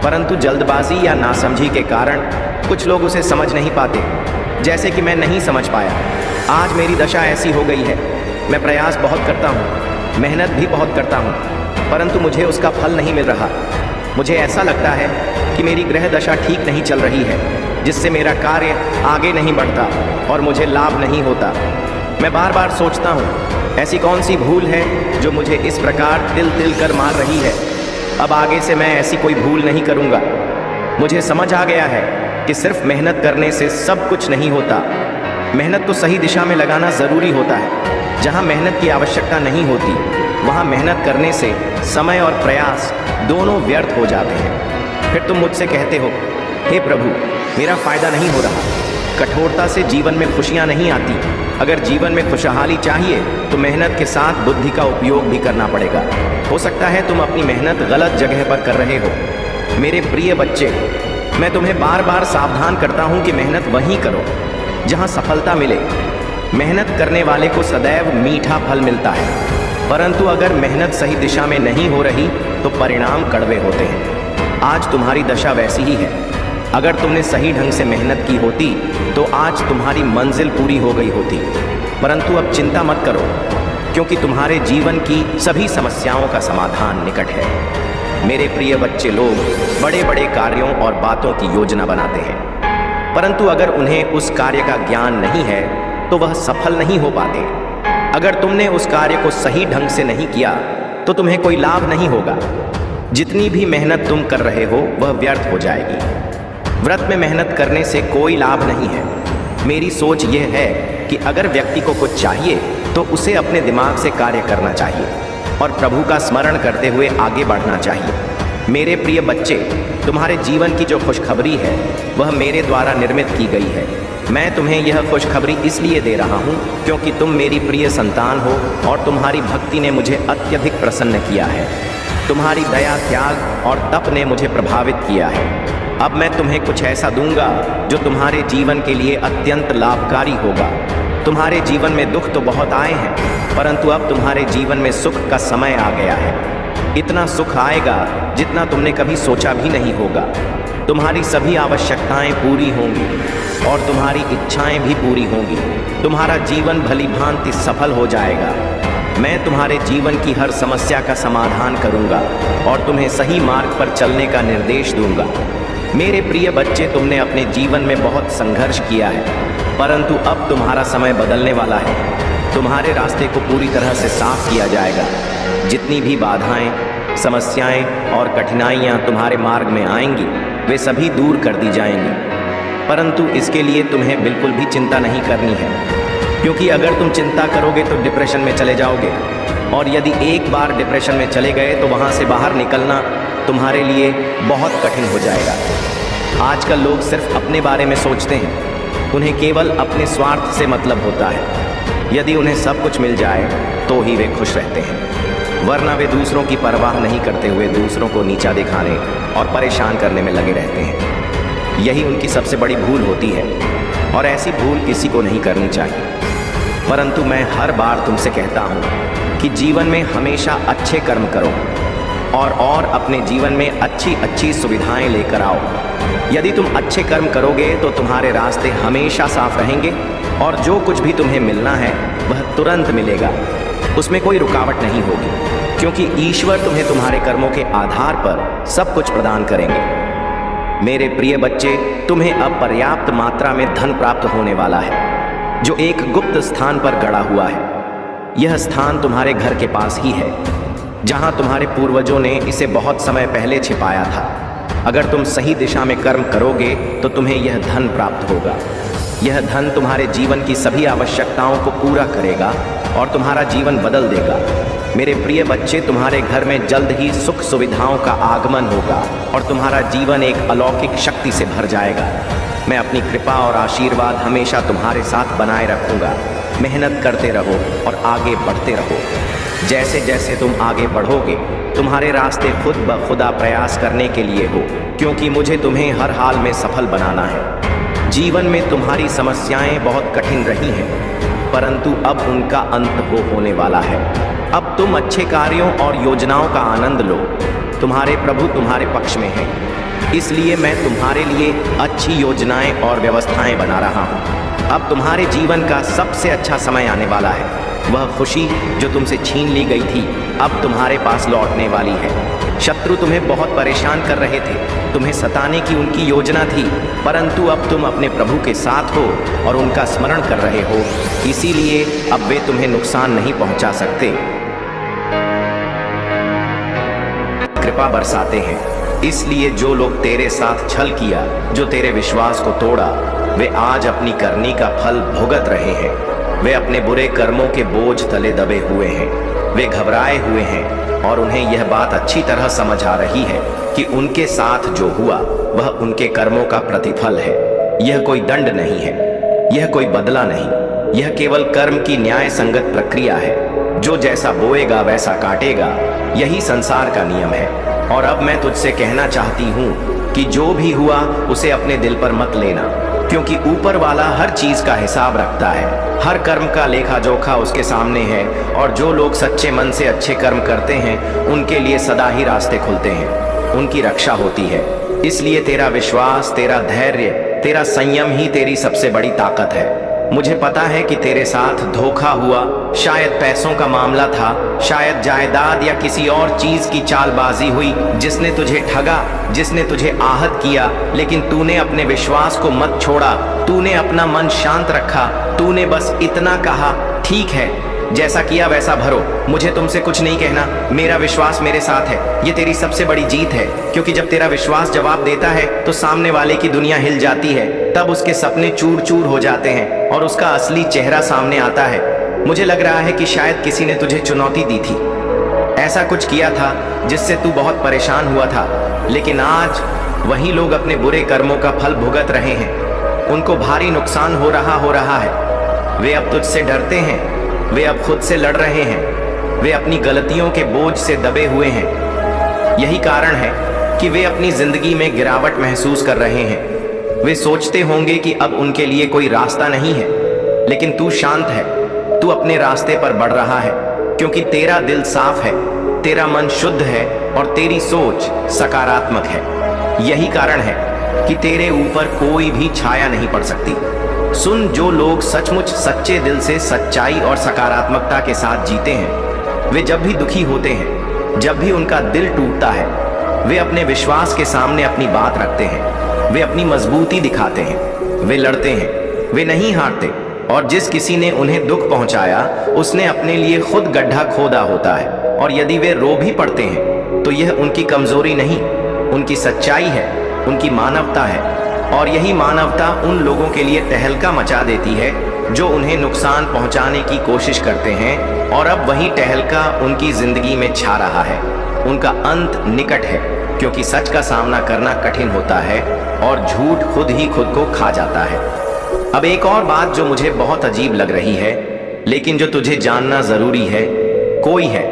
परंतु जल्दबाजी या नासमझी के कारण कुछ लोग उसे समझ नहीं पाते, जैसे कि मैं नहीं समझ पाया। आज मेरी दशा ऐसी हो गई है। मैं प्रयास बहुत करता हूँ, मेहनत भी बहुत करता हूँ, परंतु मुझे उसका फल नहीं मिल रहा। मुझे ऐसा लगता है कि मेरी ग्रह दशा ठीक नहीं चल रही है, जिससे मेरा कार्य आगे नहीं बढ़ता और मुझे लाभ नहीं होता। मैं बार बार सोचता हूँ ऐसी कौन सी भूल है जो मुझे इस प्रकार तिल तिल कर मार रही है। अब आगे से मैं ऐसी कोई भूल नहीं करूँगा। मुझे समझ आ गया है कि सिर्फ मेहनत करने से सब कुछ नहीं होता। मेहनत को सही दिशा में लगाना ज़रूरी होता है। जहाँ मेहनत की आवश्यकता नहीं होती वहाँ मेहनत करने से समय और प्रयास दोनों व्यर्थ हो जाते हैं। फिर तुम मुझसे कहते हो हे प्रभु, मेरा फ़ायदा नहीं हो रहा। कठोरता से जीवन में खुशियाँ नहीं आती। अगर जीवन में खुशहाली चाहिए तो मेहनत के साथ बुद्धि का उपयोग भी करना पड़ेगा। हो सकता है तुम अपनी मेहनत गलत जगह पर कर रहे हो। मेरे प्रिय बच्चे, मैं तुम्हें बार बार सावधान करता हूँ कि मेहनत वहीं करो जहाँ सफलता मिले। मेहनत करने वाले को सदैव मीठा फल मिलता है, परंतु अगर मेहनत सही दिशा में नहीं हो रही तो परिणाम कड़वे होते हैं। आज तुम्हारी दशा वैसी ही है। अगर तुमने सही ढंग से मेहनत की होती तो आज तुम्हारी मंजिल पूरी हो गई होती। परंतु अब चिंता मत करो, क्योंकि तुम्हारे जीवन की सभी समस्याओं का समाधान निकट है। मेरे प्रिय बच्चे, लोग बड़े बड़े कार्यों और बातों की योजना बनाते हैं, परंतु अगर उन्हें उस कार्य का ज्ञान नहीं है तो वह सफल नहीं हो पाते। अगर तुमने उस कार्य को सही ढंग से नहीं किया तो तुम्हें कोई लाभ नहीं होगा। जितनी भी मेहनत तुम कर रहे हो वह व्यर्थ हो जाएगी। व्रत में मेहनत करने से कोई लाभ नहीं है। मेरी सोच यह है कि अगर व्यक्ति को कुछ चाहिए तो उसे अपने दिमाग से कार्य करना चाहिए और प्रभु का स्मरण करते हुए आगे बढ़ना चाहिए। मेरे प्रिय बच्चे, तुम्हारे जीवन की जो खुशखबरी है वह मेरे द्वारा निर्मित की गई है। मैं तुम्हें यह खुशखबरी इसलिए दे रहा हूँ क्योंकि तुम मेरी प्रिय संतान हो और तुम्हारी भक्ति ने मुझे अत्यधिक प्रसन्न किया है। तुम्हारी दया, त्याग और तप ने मुझे प्रभावित किया है। अब मैं तुम्हें कुछ ऐसा दूंगा जो तुम्हारे जीवन के लिए अत्यंत लाभकारी होगा। तुम्हारे जीवन में दुख तो बहुत आए हैं, परंतु अब तुम्हारे जीवन में सुख का समय आ गया है। इतना सुख आएगा जितना तुमने कभी सोचा भी नहीं होगा। तुम्हारी सभी आवश्यकताएं पूरी होंगी और तुम्हारी इच्छाएं भी पूरी होंगी। तुम्हारा जीवन भली भांति सफल हो जाएगा। मैं तुम्हारे जीवन की हर समस्या का समाधान करूंगा और तुम्हें सही मार्ग पर चलने का निर्देश दूंगा। मेरे प्रिय बच्चे, तुमने अपने जीवन में बहुत संघर्ष किया है, परंतु अब तुम्हारा समय बदलने वाला है। तुम्हारे रास्ते को पूरी तरह से साफ किया जाएगा। जितनी भी बाधाएं, समस्याएं और कठिनाइयां तुम्हारे मार्ग में आएंगी वे सभी दूर कर दी जाएंगी। परंतु इसके लिए तुम्हें बिल्कुल भी चिंता नहीं करनी है, क्योंकि अगर तुम चिंता करोगे तो डिप्रेशन में चले जाओगे, और यदि एक बार डिप्रेशन में चले गए तो वहाँ से बाहर निकलना तुम्हारे लिए बहुत कठिन हो जाएगा। आजकल लोग सिर्फ अपने बारे में सोचते हैं। उन्हें केवल अपने स्वार्थ से मतलब होता है। यदि उन्हें सब कुछ मिल जाए तो ही वे खुश रहते हैं, वरना वे दूसरों की परवाह नहीं करते हुए दूसरों को नीचा दिखाने और परेशान करने में लगे रहते हैं। यही उनकी सबसे बड़ी भूल होती है और ऐसी भूल किसी को नहीं करनी चाहिए। परंतु मैं हर बार तुमसे कहता हूँ कि जीवन में हमेशा अच्छे कर्म करो और अपने जीवन में अच्छी सुविधाएं लेकर आओ। यदि तुम अच्छे कर्म करोगे तो तुम्हारे रास्ते हमेशा साफ रहेंगे और जो कुछ भी तुम्हें मिलना है वह तुरंत मिलेगा। उसमें कोई रुकावट नहीं होगी, क्योंकि ईश्वर तुम्हें तुम्हारे कर्मों के आधार पर सब कुछ प्रदान करेंगे। मेरे प्रिय बच्चे, तुम्हें अब पर्याप्त मात्रा में धन प्राप्त होने वाला है, जो एक गुप्त स्थान पर गड़ा हुआ है। यह स्थान तुम्हारे घर के पास ही है, जहां तुम्हारे पूर्वजों ने इसे बहुत समय पहले छिपाया था। अगर तुम सही दिशा में कर्म करोगे तो तुम्हें यह धन प्राप्त होगा। यह धन तुम्हारे जीवन की सभी आवश्यकताओं को पूरा करेगा और तुम्हारा जीवन बदल देगा। मेरे प्रिय बच्चे, तुम्हारे घर में जल्द ही सुख सुविधाओं का आगमन होगा और तुम्हारा जीवन एक अलौकिक शक्ति से भर जाएगा। मैं अपनी कृपा और आशीर्वाद हमेशा तुम्हारे साथ बनाए रखूंगा। मेहनत करते रहो और आगे बढ़ते रहो। जैसे जैसे तुम आगे बढ़ोगे, तुम्हारे रास्ते खुद ब खुदा प्रयास करने के लिए हो, क्योंकि मुझे तुम्हें हर हाल में सफल बनाना है। जीवन में तुम्हारी समस्याएं बहुत कठिन रही हैं, परंतु अब उनका अंत होने वाला है। अब तुम अच्छे कार्यों और योजनाओं का आनंद लो। तुम्हारे प्रभु तुम्हारे पक्ष में हैं, इसलिए मैं तुम्हारे लिए अच्छी योजनाएं और व्यवस्थाएं बना रहा हूं। अब तुम्हारे जीवन का सबसे अच्छा समय आने वाला है। वह खुशी जो तुमसे छीन ली गई थी, अब तुम्हारे पास लौटने वाली है। शत्रु तुम्हें बहुत परेशान कर रहे थे, तुम्हें सताने की उनकी योजना थी, परंतु अब तुम अपने प्रभु के साथ हो और उनका स्मरण कर रहे हो, इसीलिए अब वे तुम्हें नुकसान नहीं पहुंचा सकते। कृपा बरसाते हैं, इसलिए जो लोग तेरे साथ छल किया, जो तेरे विश्वास को तोड़ा, वे आज अपनी करनी का फल भुगत रहे हैं। वे अपने बुरे कर्मों के बोझ तले दबे हुए हैं। वे घबराए हुए हैं और उन्हें यह बात अच्छी तरह समझ आ रही है कि उनके साथ जो हुआ वह उनके कर्मों का प्रतिफल है। यह कोई दंड नहीं है, यह कोई बदला नहीं, यह केवल कर्म की न्याय संगत प्रक्रिया है। जो जैसा बोएगा वैसा काटेगा, यही संसार का नियम है। और अब मैं तुझसे कहना चाहती हूँ कि जो भी हुआ उसे अपने दिल पर मत लेना, क्योंकि ऊपर वाला हर चीज का हिसाब रखता है। हर कर्म का लेखा जोखा उसके सामने है, और जो लोग सच्चे मन से अच्छे कर्म करते हैं उनके लिए सदा ही रास्ते खुलते हैं, उनकी रक्षा होती है। इसलिए तेरा विश्वास, तेरा धैर्य, तेरा संयम ही तेरी सबसे बड़ी ताकत है। मुझे पता है कि तेरे साथ धोखा हुआ, शायद पैसों का मामला था, शायद जायदाद या किसी और चीज की चालबाजी हुई जिसने तुझे ठगा, जिसने तुझे आहत किया, लेकिन तूने अपने विश्वास को मत छोड़ा। तूने अपना मन शांत रखा। तूने बस इतना कहा, ठीक है, जैसा किया वैसा भरो, मुझे तुमसे कुछ नहीं कहना, मेरा विश्वास मेरे साथ है। ये तेरी सबसे बड़ी जीत है, क्योंकि जब तेरा विश्वास जवाब देता है तो सामने वाले की दुनिया हिल जाती है। तब उसके सपने चूर चूर हो जाते हैं और उसका असली चेहरा सामने आता है। मुझे लग रहा है कि शायद किसी ने तुझे चुनौती दी थी, ऐसा कुछ किया था जिससे तू बहुत परेशान हुआ था, लेकिन आज वही लोग अपने बुरे कर्मों का फल भुगत रहे हैं। उनको भारी नुकसान हो रहा है। वे अब तुझसे डरते हैं, वे अब खुद से लड़ रहे हैं, वे अपनी गलतियों के बोझ से दबे हुए हैं। यही कारण है कि वे अपनी जिंदगी में गिरावट महसूस कर रहे हैं। वे सोचते होंगे कि अब उनके लिए कोई रास्ता नहीं है, लेकिन तू शांत है, तू अपने रास्ते पर बढ़ रहा है, क्योंकि तेरा दिल साफ है, तेरा मन शुद्ध है और तेरी सोच सकारात्मक है। यही कारण है कि तेरे ऊपर कोई भी छाया नहीं पड़ सकती। सुन, जो लोग सचमुच सच्चे दिल से सच्चाई और सकारात्मकता के साथ जीते हैं, वे जब भी दुखी होते हैं, जब भी उनका दिल टूटता है, वे अपने विश्वास के सामने अपनी बात रखते हैं। वे अपनी मजबूती दिखाते हैं, वे लड़ते हैं, वे नहीं हारते। और जिस किसी ने उन्हें दुख पहुंचाया, उसने अपने लिए खुद गड्ढा खोदा होता है। और यदि वे रो भी पड़ते हैं तो यह उनकी कमजोरी नहीं, उनकी सच्चाई है, उनकी मानवता है। और यही मानवता उन लोगों के लिए तहलका मचा देती है जो उन्हें नुकसान पहुंचाने की कोशिश करते हैं, और अब वही तहलका उनकी जिंदगी में छा रहा है। उनका अंत निकट है, क्योंकि सच का सामना करना कठिन होता है और झूठ खुद ही खुद को खा जाता है। अब एक और बात जो मुझे बहुत अजीब लग रही है, लेकिन जो तुझे जानना जरूरी है, कोई है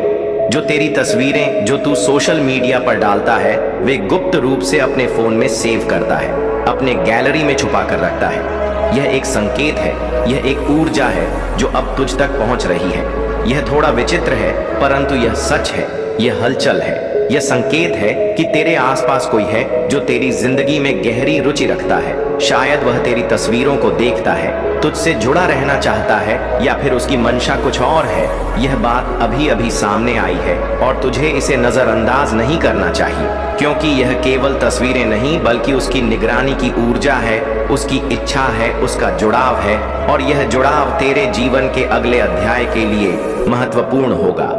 जो तेरी तस्वीरें जो तू सोशल मीडिया पर डालता है, वे गुप्त रूप से अपने फोन में सेव करता है, अपने गैलरी में छुपा कर रखता है। यह एक संकेत है, यह एक ऊर्जा है जो अब तुझ तक पहुंच रही है। यह थोड़ा विचित्र है, परंतु यह सच है, यह हलचल है। यह संकेत है कि तेरे आसपास कोई है जो तेरी जिंदगी में गहरी रुचि रखता है। शायद वह तेरी तस्वीरों को देखता है, तुझसे जुड़ा रहना चाहता है, या फिर उसकी मंशा कुछ और है। यह बात अभी अभी सामने आई है और तुझे इसे नजरअंदाज नहीं करना चाहिए, क्योंकि यह केवल तस्वीरें नहीं बल्कि उसकी निगरानी की ऊर्जा है, उसकी इच्छा है, उसका जुड़ाव है। और यह जुड़ाव तेरे जीवन के अगले अध्याय के लिए महत्वपूर्ण होगा।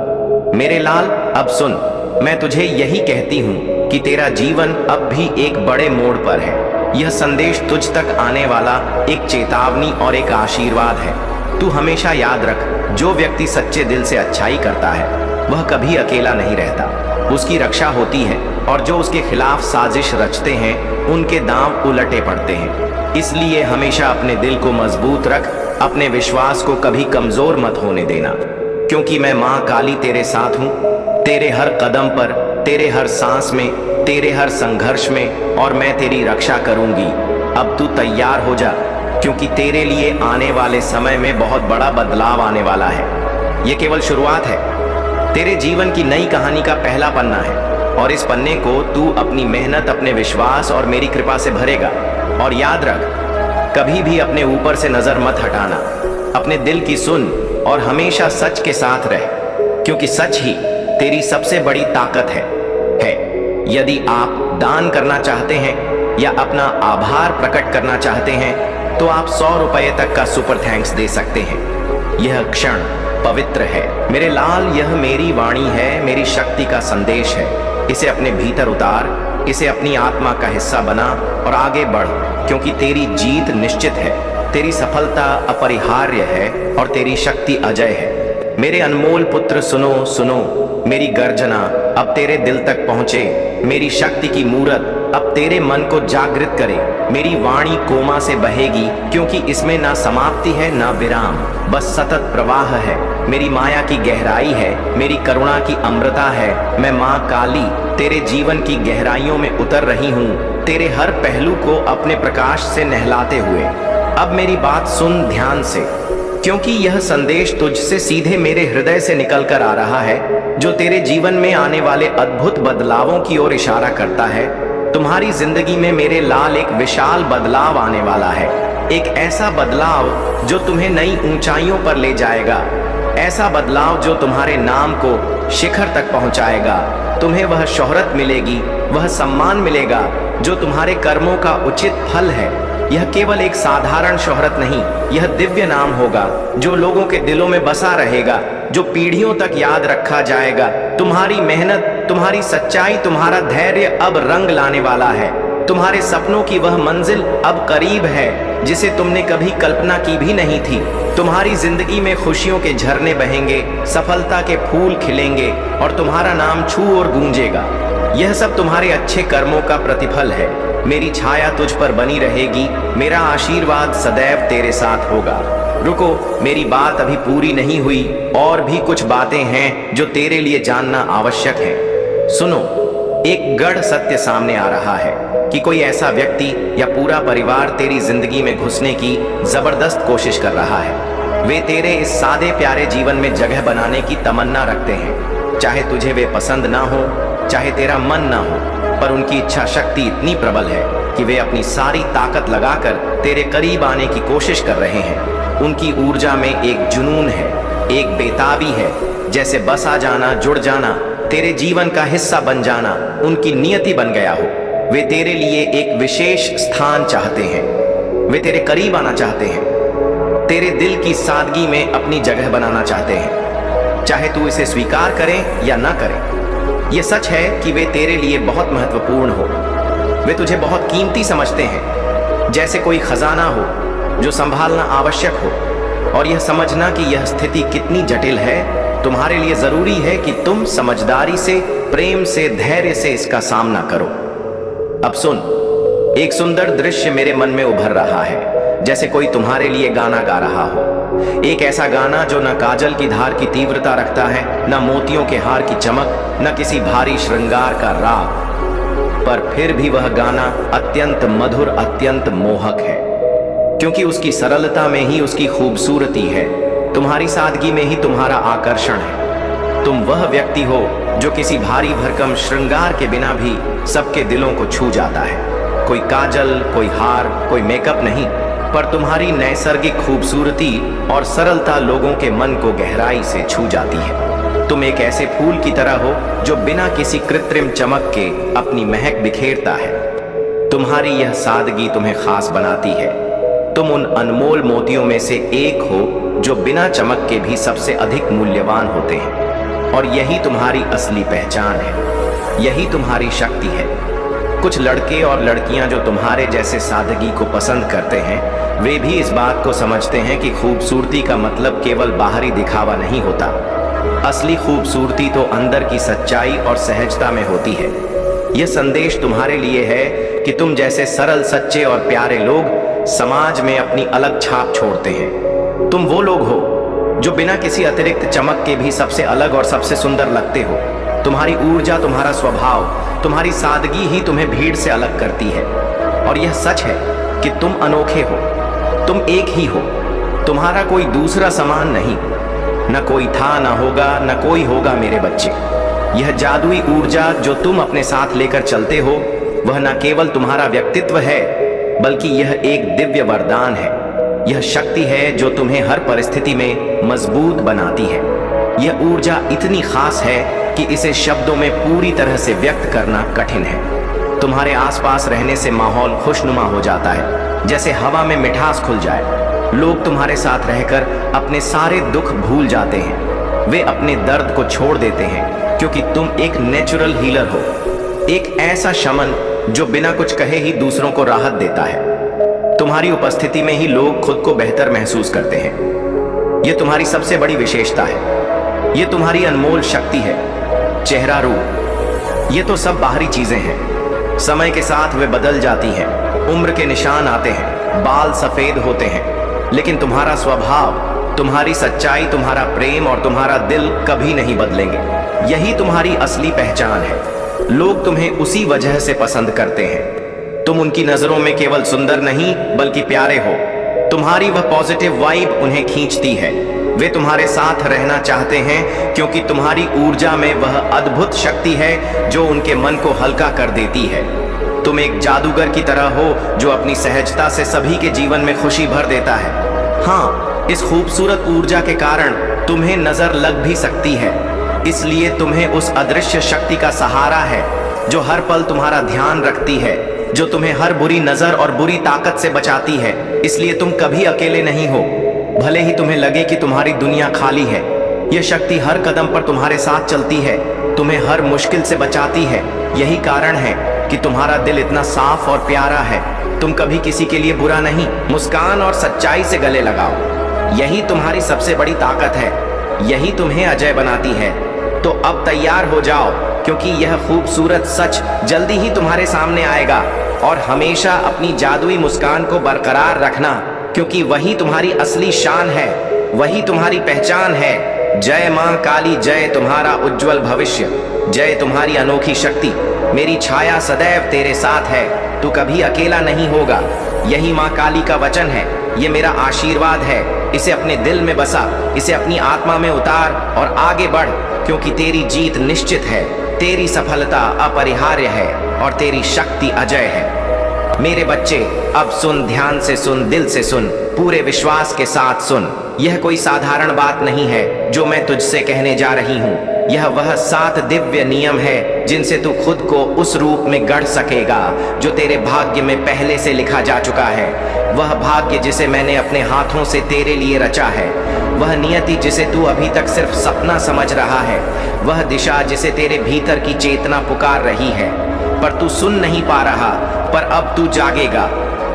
मेरे लाल, अब सुन, मैं तुझे यही कहती हूँ कि तेरा जीवन अब भी एक बड़े मोड़ पर है। यह संदेश तुझ तक आने वाला एक चेतावनी और एक आशीर्वाद है। तू हमेशा याद रख, जो व्यक्ति सच्चे दिल से अच्छाई करता है वह कभी अकेला नहीं रहता, उसकी रक्षा होती है और जो उसके खिलाफ साजिश रचते हैं उनके दांव उलटे पड़ते हैं। इसलिए हमेशा अपने दिल को मजबूत रख, अपने विश्वास को कभी कमजोर मत होने देना, क्योंकि मैं मां काली तेरे साथ हूं, तेरे हर कदम पर, तेरे हर सांस में, तेरे हर संघर्ष में, और मैं तेरी रक्षा करूंगी। अब तू तैयार हो जा, क्योंकि तेरे लिए आने वाले समय में बहुत बड़ा बदलाव आने वाला है। यह केवल शुरुआत है, तेरे जीवन की नई कहानी का पहला पन्ना है, और इस पन्ने को तू अपनी मेहनत, अपने विश्वास और मेरी कृपा से भरेगा। और याद रख, कभी भी अपने ऊपर से नजर मत हटाना, अपने दिल की सुन और हमेशा सच के साथ रह, क्योंकि सच ही तेरी सबसे बड़ी ताकत है। यदि आप दान करना चाहते हैं या अपना आभार प्रकट करना चाहते हैं तो आप 100 रुपये तक का सुपर थैंक्स दे सकते हैं। यह क्षण पवित्र है मेरे लाल, यह मेरी वाणी है, मेरी शक्ति का संदेश है। इसे अपने भीतर उतार, इसे अपनी आत्मा का हिस्सा बना और आगे बढ़, क्योंकि तेरी जीत निश्चित है, तेरी सफलता अपरिहार्य है और तेरी शक्ति अजय है। मेरे अनमोल पुत्र, सुनो सुनो, मेरी गर्जना अब तेरे दिल तक पहुंचे, मेरी शक्ति की मूरत अब तेरे मन को जागृत करे। मेरी वाणी कोमा से बहेगी, क्योंकि इसमें ना समाप्ति है ना विराम, बस सतत प्रवाह है। मेरी माया की गहराई है, मेरी करुणा की अमृता है। मैं मां काली तेरे जीवन की गहराइयों में उतर रही हूँ, तेरे हर पहलू को अपने प्रकाश से नहलाते हुए। अब मेरी बात सुन ध्यान से, क्योंकि यह संदेश तुझसे सीधे मेरे हृदय से निकल कर आ रहा है, जो तेरे जीवन में आने वाले अद्भुत बदलावों की ओर इशारा करता है। तुम्हारी जिंदगी में मेरे लाल एक विशाल बदलाव आने वाला है, एक ऐसा बदलाव जो तुम्हें नई ऊंचाइयों पर ले जाएगा, ऐसा बदलाव जो तुम्हारे नाम को शिखर तक पहुंचाएगा। तुम्हें वह शोहरत मिलेगी, वह सम्मान मिलेगा जो तुम्हारे कर्मों का उचित फल है। यह केवल एक साधारण शोहरत नहीं, यह दिव्य नाम होगा जो लोगों के दिलों में बसा रहेगा, जो पीढ़ियों तक याद रखा जाएगा। तुम्हारी मेहनत, तुम्हारी सच्चाई, तुम्हारा धैर्य अब रंग लाने वाला है। तुम्हारे सपनों की वह मंजिल अब करीब है जिसे तुमने कभी कल्पना की भी नहीं थी। तुम्हारी जिंदगी में खुशियों के झरने बहेंगे, सफलता के फूल खिलेंगे और तुम्हारा नाम छू और गूंजेगा। यह सब तुम्हारे अच्छे कर्मों का प्रतिफल है। मेरी छाया तुझ पर बनी रहेगी, मेरा आशीर्वाद सदैव तेरे साथ होगा। रुको, मेरी बात अभी पूरी नहीं हुई, और भी कुछ बातें हैं जो तेरे लिए जानना आवश्यक है। सुनो, एक गढ़ सत्य सामने आ रहा है कि कोई ऐसा व्यक्ति या पूरा परिवार तेरी जिंदगी में घुसने की जबरदस्त कोशिश कर रहा है। वे तेरे इस सादे प्यारे जीवन में जगह बनाने की तमन्ना रखते हैं, चाहे तुझे वे पसंद ना हो, चाहे तेरा मन ना हो, पर उनकी इच्छा शक्ति इतनी प्रबल है कि वे अपनी सारी ताकत लगाकर तेरे करीब आने की कोशिश कर रहे हैं। उनकी ऊर्जा में एक जुनून है, एक बेताबी है, जैसे बस आ जाना, जुड़ जाना, तेरे जीवन का हिस्सा बन जाना उनकी नियति बन गया हो। वे तेरे लिए एक विशेष स्थान चाहते हैं, वे तेरे करीब आना चाहते हैं, तेरे दिल की सादगी में अपनी जगह बनाना चाहते हैं, चाहे तू इसे स्वीकार करें या ना करें। ये सच है कि वे तेरे लिए बहुत महत्वपूर्ण हो, वे तुझे बहुत कीमती समझते हैं, जैसे कोई खजाना हो जो संभालना आवश्यक हो। और यह समझना कि यह स्थिति कितनी जटिल है, तुम्हारे लिए जरूरी है कि तुम समझदारी से, प्रेम से, धैर्य से इसका सामना करो। अब सुन, एक सुंदर दृश्य मेरे मन में उभर रहा है, जैसे कोई तुम्हारे लिए गाना गा रहा हो। एक ऐसा गाना जो न काजल की धार की तीव्रता रखता है, न मोतियों के हार की चमक, न किसी भारी श्रृंगार का राग, पर फिर भी वह गाना अत्यंत मधुर, अत्यंत मोहक है, क्योंकि उसकी सरलता में ही उसकी खूबसूरती है, तुम्हारी सादगी में ही तुम्हारा आकर्षण है। तुम वह व्यक्ति हो जो किसी भारी भरकम श्रृंगार के बिना भी सबके दिलों को छू जाता है। कोई काजल, कोई हार, कोई मेकअप नहीं, पर तुम्हारी नैसर्गिक खूबसूरती और सरलता लोगों के मन को गहराई से छू जाती है। तुम एक ऐसे फूल की तरह हो जो बिना किसी कृत्रिम चमक के अपनी महक बिखेरता है। तुम्हारी यह सादगी तुम्हें खास बनाती है। तुम उन अनमोल मोतियों में से एक हो जो बिना चमक के भी सबसे अधिक मूल्यवान होते हैं, और यही तुम्हारी असली पहचान है, यही तुम्हारी शक्ति है। कुछ लड़के और लड़कियां जो तुम्हारे जैसे सादगी को पसंद करते हैं, वे भी इस बात को समझते हैं कि खूबसूरती का मतलब केवल बाहरी दिखावा नहीं होता, असली खूबसूरती तो अंदर की सच्चाई और सहजता में होती है। यह संदेश तुम्हारे लिए है कि तुम जैसे सरल, सच्चे और प्यारे लोग समाज में अपनी अलग छाप छोड़ते हैं। तुम वो लोग हो जो बिना किसी अतिरिक्त चमक के भी सबसे अलग और सबसे सुंदर लगते हो। तुम्हारी ऊर्जा, तुम्हारा स्वभाव, तुम्हारी सादगी ही तुम्हें भीड़ से अलग करती है। और यह सच है कि तुम अनोखे हो, तुम एक ही हो, तुम्हारा कोई दूसरा समान नहीं। न कोई था, न होगा, न कोई होगा मेरे बच्चे। यह जादुई ऊर्जा जो तुम अपने साथ लेकर चलते हो, वह न केवल तुम्हारा व्यक्तित्व है, बल्कि यह एक दिव्य वरदान है। यह शक्ति है जो तुम्हें हर परिस्थिति में मजबूत बनाती है। यह ऊर्जा इतनी खास है कि इसे शब्दों में पूरी तरह से व्यक्त करना कठिन है। तुम्हारे आसपास रहने से माहौल खुशनुमा हो जाता है, जैसे हवा में मिठास खुल जाए। लोग तुम्हारे साथ रहकर अपने सारे दुख भूल जाते हैं। वे अपने दर्द को छोड़ देते हैं, क्योंकि तुम एक नेचुरल हीलर हो, एक ऐसा शमन जो बिना कुछ कहे ही दूसरों को राहत देता है। तुम्हारी उपस्थिति में ही लोग खुद को बेहतर महसूस करते हैं। यह तुम्हारी सबसे बड़ी विशेषता है। यह तुम्हारी अनमोल शक्ति है। चेहरा, रूप, ये तो सब बाहरी चीजें हैं। समय के साथ वे बदल जाती हैं। उम्र के निशान आते हैं, बाल सफेद होते हैं, लेकिन तुम्हारा स्वभाव, तुम्हारी सच्चाई, तुम्हारा प्रेम और तुम्हारा दिल कभी नहीं बदलेंगे। यही तुम्हारी असली पहचान है। लोग तुम्हें उसी वजह से पसंद करते हैं। तुम उनकी नजरों में केवल सुंदर नहीं, बल्कि प्यारे हो। तुम्हारी वह पॉजिटिव वाइब उन्हें खींचती है। वे तुम्हारे साथ रहना चाहते हैं, क्योंकि तुम्हारी ऊर्जा में वह अद्भुत शक्ति है जो उनके मन को हल्का कर देती है। तुम एक जादूगर की तरह हो जो अपनी सहजता से सभी के जीवन में खुशी भर देता है। हाँ, इस खूबसूरत ऊर्जा के कारण तुम्हें नजर लग भी सकती है, इसलिए तुम्हें उस अदृश्य शक्ति का सहारा है जो हर पल तुम्हारा ध्यान रखती है, जो तुम्हें हर बुरी नजर और बुरी ताकत से बचाती है। इसलिए तुम कभी अकेले नहीं हो, भले ही तुम्हें लगे कि तुम्हारी दुनिया खाली है। यह शक्ति हर कदम पर तुम्हारे साथ चलती है, तुम्हें हर मुश्किल से बचाती है। यही कारण है कि तुम्हारा दिल इतना साफ और प्यारा है। तुम कभी किसी के लिए बुरा नहीं, मुस्कान और सच्चाई से गले लगाओ। यही तुम्हारी सबसे बड़ी ताकत है, यही तुम्हें अजय बनाती है। तो अब तैयार हो जाओ, क्योंकि यह खूबसूरत सच जल्दी ही तुम्हारे सामने आएगा। और हमेशा अपनी जादुई मुस्कान को बरकरार रखना, क्योंकि वही तुम्हारी असली शान है, वही तुम्हारी पहचान है। जय मां काली, जय तुम्हारा उज्जवल भविष्य, जय तुम्हारी अनोखी शक्ति। मेरी छाया सदैव तेरे साथ है, तू कभी अकेला नहीं होगा। यही मां काली का वचन है, ये मेरा आशीर्वाद है। इसे अपने दिल में बसा, इसे अपनी आत्मा में उतार और आगे बढ़, क्योंकि तेरी जीत निश्चित है, तेरी सफलता अपरिहार्य है और तेरी शक्ति अजय है। मेरे बच्चे, अब सुन, ध्यान से सुन, दिल से सुन, पूरे विश्वास के साथ सुन। यह कोई साधारण बात नहीं है जो मैं तुझसे कहने जा रही हूँ। यह वह 7 दिव्य नियम है जिनसे तू खुद को उस रूप में गढ़ सकेगा जो तेरे भाग्य में पहले से लिखा जा चुका है। वह भाग्य जिसे मैंने अपने हाथों से तेरे लिए रचा है, वह नियति जिसे तू अभी तक सिर्फ सपना समझ रहा है, वह दिशा जिसे तेरे भीतर की चेतना पुकार रही है, पर तू सुन नहीं पा रहा। पर अब तू जागेगा,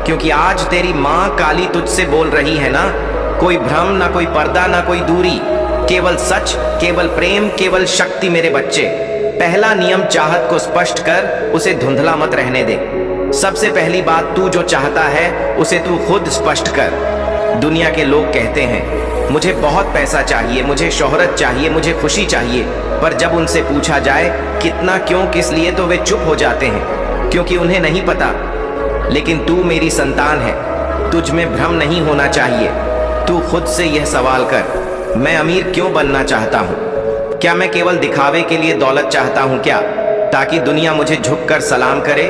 क्योंकि आज तेरी माँ काली तुझसे बोल रही है ना। कोई भ्रम, ना कोई पर्दा, ना कोई दूरी, केवल सच, केवल प्रेम, केवल शक्ति। मेरे बच्चे, पहला नियम, चाहत को स्पष्ट कर, उसे धुंधला मत रहने दे। सबसे पहली बात, तू जो चाहता है उसे तू खुद स्पष्ट कर। दुनिया के लोग कहते हैं मुझे बहुत पैसा चाहिए, मुझे शोहरत चाहिए, मुझे खुशी चाहिए, पर जब उनसे पूछा जाए कितना, क्यों, किस लिए, तो वे चुप हो जाते हैं, क्योंकि उन्हें नहीं पता। लेकिन तू मेरी संतान है, तुझ में भ्रम नहीं होना चाहिए। तू खुद से यह सवाल कर, मैं अमीर क्यों बनना चाहता हूँ? क्या मैं केवल दिखावे के लिए दौलत चाहता हूँ क्या, ताकि दुनिया मुझे झुककर सलाम करे,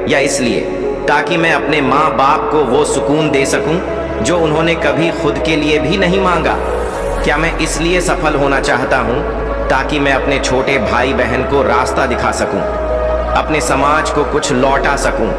या इसलिए ताकि मैं अपने माँ बाप को वो सुकून दे सकूं जो उन्होंने कभी खुद के लिए भी नहीं मांगा? क्या मैं इसलिए सफल होना चाहता हूँ ताकि मैं अपने छोटे भाई बहन को रास्ता दिखा सकूं, अपने समाज को कुछ लौटा सकूं,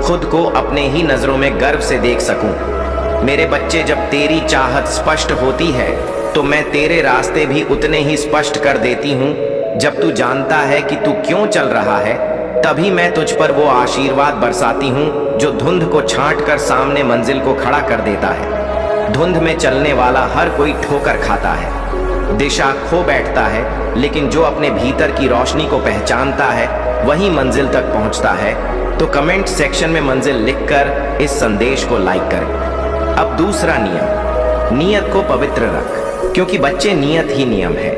खुद को अपने ही नजरों में गर्व से देख सकूं? मेरे बच्चे, जब तेरी चाहत स्पष्ट होती है तो मैं तेरे रास्ते भी उतने ही स्पष्ट कर देती हूँ। जब तू जानता है कि तू क्यों चल रहा है, तभी मैं तुझ पर वो आशीर्वाद बरसाती हूँ जो धुंध को छांट कर सामने मंजिल को खड़ा कर देता है। धुंध में चलने वाला हर कोई ठोकर खाता है, दिशा खो बैठता है, लेकिन जो अपने भीतर की रोशनी को पहचानता है वही मंजिल तक पहुंचता है। तो कमेंट सेक्शन में मंजिल लिखकर इस संदेश को लाइक करें। अब दूसरा नियम, नियत को पवित्र रख, क्योंकि बच्चे नियत ही नियम है।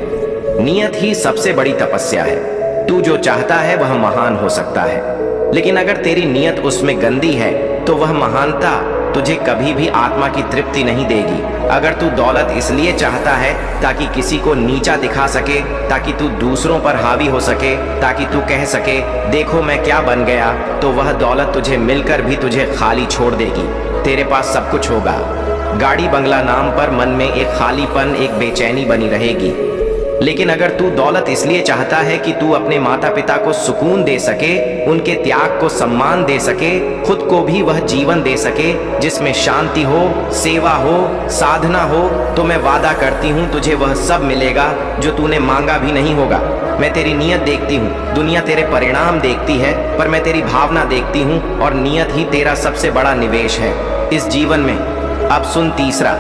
नियत ही सबसे बड़ी तपस्या है। तू जो चाहता है वह महान हो सकता है, लेकिन अगर तेरी नियत उसमें गंदी है तो वह महानता तुझे कभी भी आत्मा की तृप्ति नहीं देगी। अगर तू दौलत इसलिए चाहता है ताकि किसी को नीचा दिखा सके, ताकि तू दूसरों पर हावी हो सके, ताकि तू कह सके देखो मैं क्या बन गया, तो वह दौलत तुझे मिलकर भी तुझे खाली छोड़ देगी। तेरे पास सब कुछ होगा, गाड़ी बंगला नाम पर मन में एक खालीपन, एक बेचैनी बनी रहेगी। लेकिन अगर तू दौलत इसलिए चाहता है कि तू अपने माता पिता को सुकून दे सके, उनके त्याग को सम्मान दे सके, खुद को भी वह जीवन दे सके जिसमें शांति हो, सेवा हो, साधना हो, तो मैं वादा करती हूँ तुझे वह सब मिलेगा जो तूने मांगा भी नहीं होगा। मैं तेरी नियत देखती हूँ, दुनिया तेरे परिणाम देखती है, पर मैं तेरी भावना देखती हूँ, और नियत ही तेरा सबसे बड़ा निवेश है इस जीवन में। अब सुन तीसरा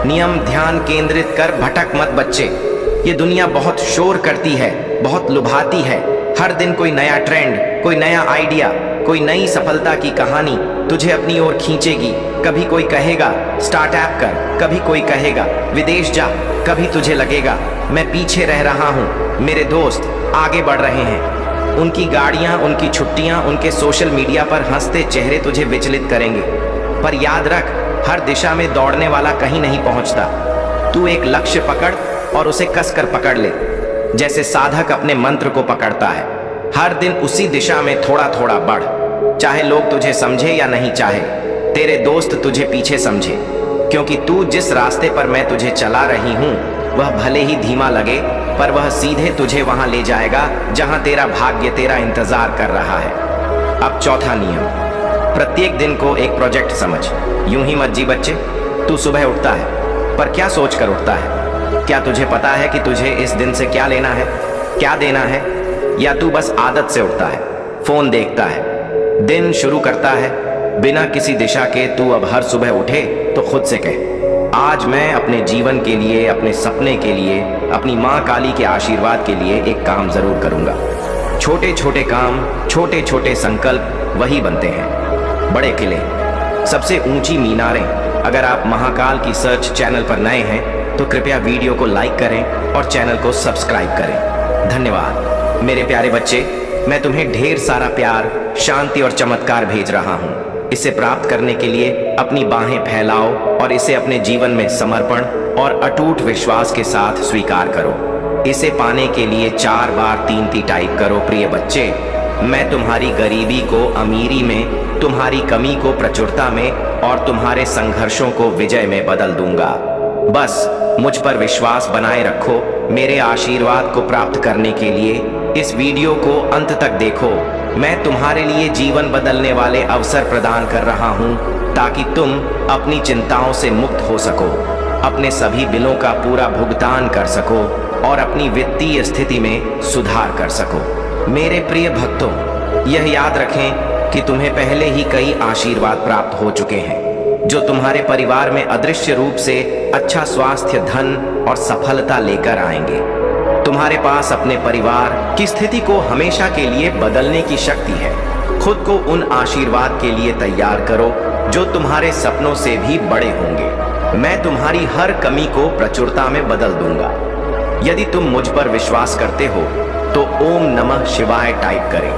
नियम, ध्यान केंद्रित कर, भटक मत बच्चे। ये दुनिया बहुत शोर करती है, बहुत लुभाती है। हर दिन कोई नया ट्रेंड, कोई नया आइडिया, कोई नई सफलता की कहानी तुझे अपनी ओर खींचेगी। कभी कोई कहेगा स्टार्टअप कर, कभी कोई कहेगा विदेश जा, कभी तुझे लगेगा मैं पीछे रह रहा हूँ, मेरे दोस्त आगे बढ़ रहे हैं। उनकी गाड़ियाँ, उनकी छुट्टियाँ, उनके सोशल मीडिया पर हंसते चेहरे तुझे विचलित करेंगे। पर याद रख, हर दिशा में दौड़ने वाला कहीं नहीं पहुँचता। तू एक लक्ष्य पकड़ और उसे कसकर पकड़ ले, जैसे साधक अपने मंत्र को पकड़ता है। हर दिन उसी दिशा में थोड़ा थोड़ा बढ़, चाहे लोग तुझे समझे या नहीं चाहे, तेरे दोस्त तुझे पीछे समझे, क्योंकि तू जिस रास्ते पर मैं तुझे चला रही हूँ वह भले ही धीमा लगे, पर वह सीधे तुझे वहां ले जाएगा जहां तेरा भाग्य तेरा इंतजार कर रहा है। अब चौथा नियम, प्रत्येक दिन को एक प्रोजेक्ट समझ। यूं ही मत जी बच्चे। तू सुबह उठता है, पर क्या सोच कर उठता है? क्या तुझे पता है कि तुझे इस दिन से क्या लेना है, क्या देना है? या तू बस आदत से उठता है, फोन देखता है, दिन शुरू करता है बिना किसी दिशा के? तू अब हर सुबह उठे तो खुद से कहे आज मैं अपने जीवन के लिए, अपने सपने के लिए, अपनी माँ काली के आशीर्वाद के लिए एक काम जरूर करूंगा। छोटे छोटे काम, छोटे छोटे संकल्प वही बनते हैं बड़े किले, सबसे ऊंची मीनारें। अगर आप महाकाल की सर्च चैनल पर नए हैं तो कृपया वीडियो को लाइक करें और चैनल को सब्सक्राइब करें। धन्यवाद मेरे प्यारे बच्चे। मैं तुम्हें ढेर सारा प्यार, शांति और चमत्कार भेज रहा हूँ। इसे प्राप्त करने के लिए अपनी बाहें फैलाओ और इसे अपने जीवन में समर्पण और अटूट विश्वास के साथ स्वीकार करो। इसे पाने के लिए 4 बार 3 टाइप करो, प्रिय बच्चे मैं तुम्हारी गरीबी को अमीरी में, तुम्हारी कमी को प्रचुरता में और तुम्हारे संघर्षों को विजय में बदल दूंगा। बस मुझ पर विश्वास बनाए रखो। मेरे आशीर्वाद को प्राप्त करने के लिए इस वीडियो को अंत तक देखो। मैं तुम्हारे लिए जीवन बदलने वाले अवसर प्रदान कर रहा हूं, ताकि तुम अपनी चिंताओं से मुक्त हो सको, अपने सभी बिलों का पूरा भुगतान कर सको और अपनी वित्तीय स्थिति में सुधार कर सको। मेरे प्रिय भक्तों, यह याद रखें कि तुम्हें पहले ही कई आशीर्वाद प्राप्त हो चुके हैं जो तुम्हारे परिवार में अदृश्य रूप से अच्छा स्वास्थ्य, धन और सफलता लेकर आएंगे। तुम्हारे पास अपने परिवार की स्थिति को हमेशा के लिए बदलने की शक्ति है। खुद को उन आशीर्वाद के लिए तैयार करो जो तुम्हारे सपनों से भी बड़े होंगे। मैं तुम्हारी हर कमी को प्रचुरता में बदल दूंगा। यदि तुम मुझ पर विश्वास करते हो तो ओम नमः शिवाय टाइप करें।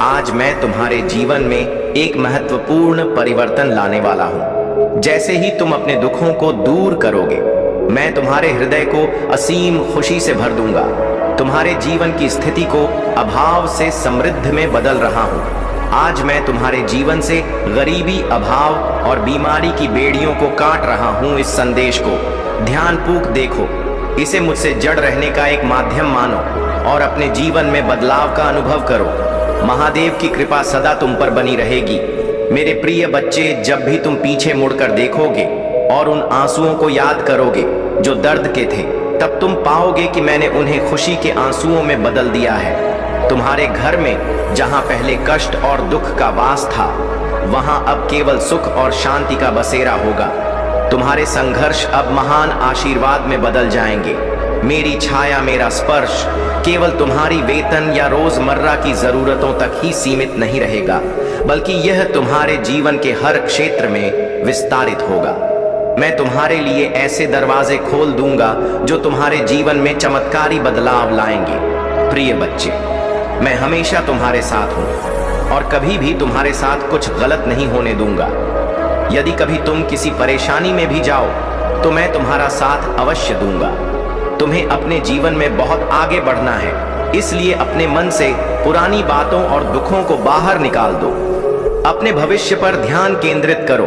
आज मैं तुम्हारे जीवन में एक महत्वपूर्ण परिवर्तन लाने वाला हूं। जैसे ही तुम अपने दुखों को दूर करोगे, मैं तुम्हारे हृदय को असीम खुशी से भर दूंगा। तुम्हारे जीवन की स्थिति को अभाव से समृद्ध में बदल रहा हूं। आज मैं तुम्हारे जीवन से गरीबी, अभाव और बीमारी की बेड़ियों को काट रहा हूं। इस संदेश को ध्यानपूर्वक देखो, इसे मुझसे जड़ रहने का एक माध्यम मानो और अपने जीवन में बदलाव का अनुभव करो। महादेव की कृपा सदा तुम पर बनी रहेगी। मेरे प्रिय बच्चे, जब भी तुम पीछे मुड़कर देखोगे और उन आंसुओं को याद करोगे जो दर्द के थे, तब तुम पाओगे कि मैंने उन्हें खुशी के आंसुओं में बदल दिया है। तुम्हारे घर में जहां पहले कष्ट और दुख का वास था, वहां अब केवल सुख और शांति का बसेरा होगा। तुम्हारे संघर्ष अब महान आशीर्वाद में बदल जाएंगे। मेरी छाया, मेरा स्पर्श केवल तुम्हारी वेतन या रोजमर्रा की जरूरतों तक ही सीमित नहीं रहेगा, बल्कि यह तुम्हारे जीवन के हर क्षेत्र में विस्तारित होगा। मैं तुम्हारे लिए ऐसे दरवाजे खोल दूंगा जो तुम्हारे जीवन में चमत्कारी बदलाव लाएंगे। प्रिय बच्चे, मैं हमेशा तुम्हारे साथ हूं और कभी भी तुम्हारे साथ कुछ गलत नहीं होने दूंगा। यदि कभी तुम किसी परेशानी में भी जाओ तो मैं तुम्हारा साथ अवश्य दूंगा। तुम्हें अपने जीवन में बहुत आगे बढ़ना है, इसलिए अपने मन से पुरानी बातों और दुखों को बाहर निकाल दो। अपने भविष्य पर ध्यान केंद्रित करो।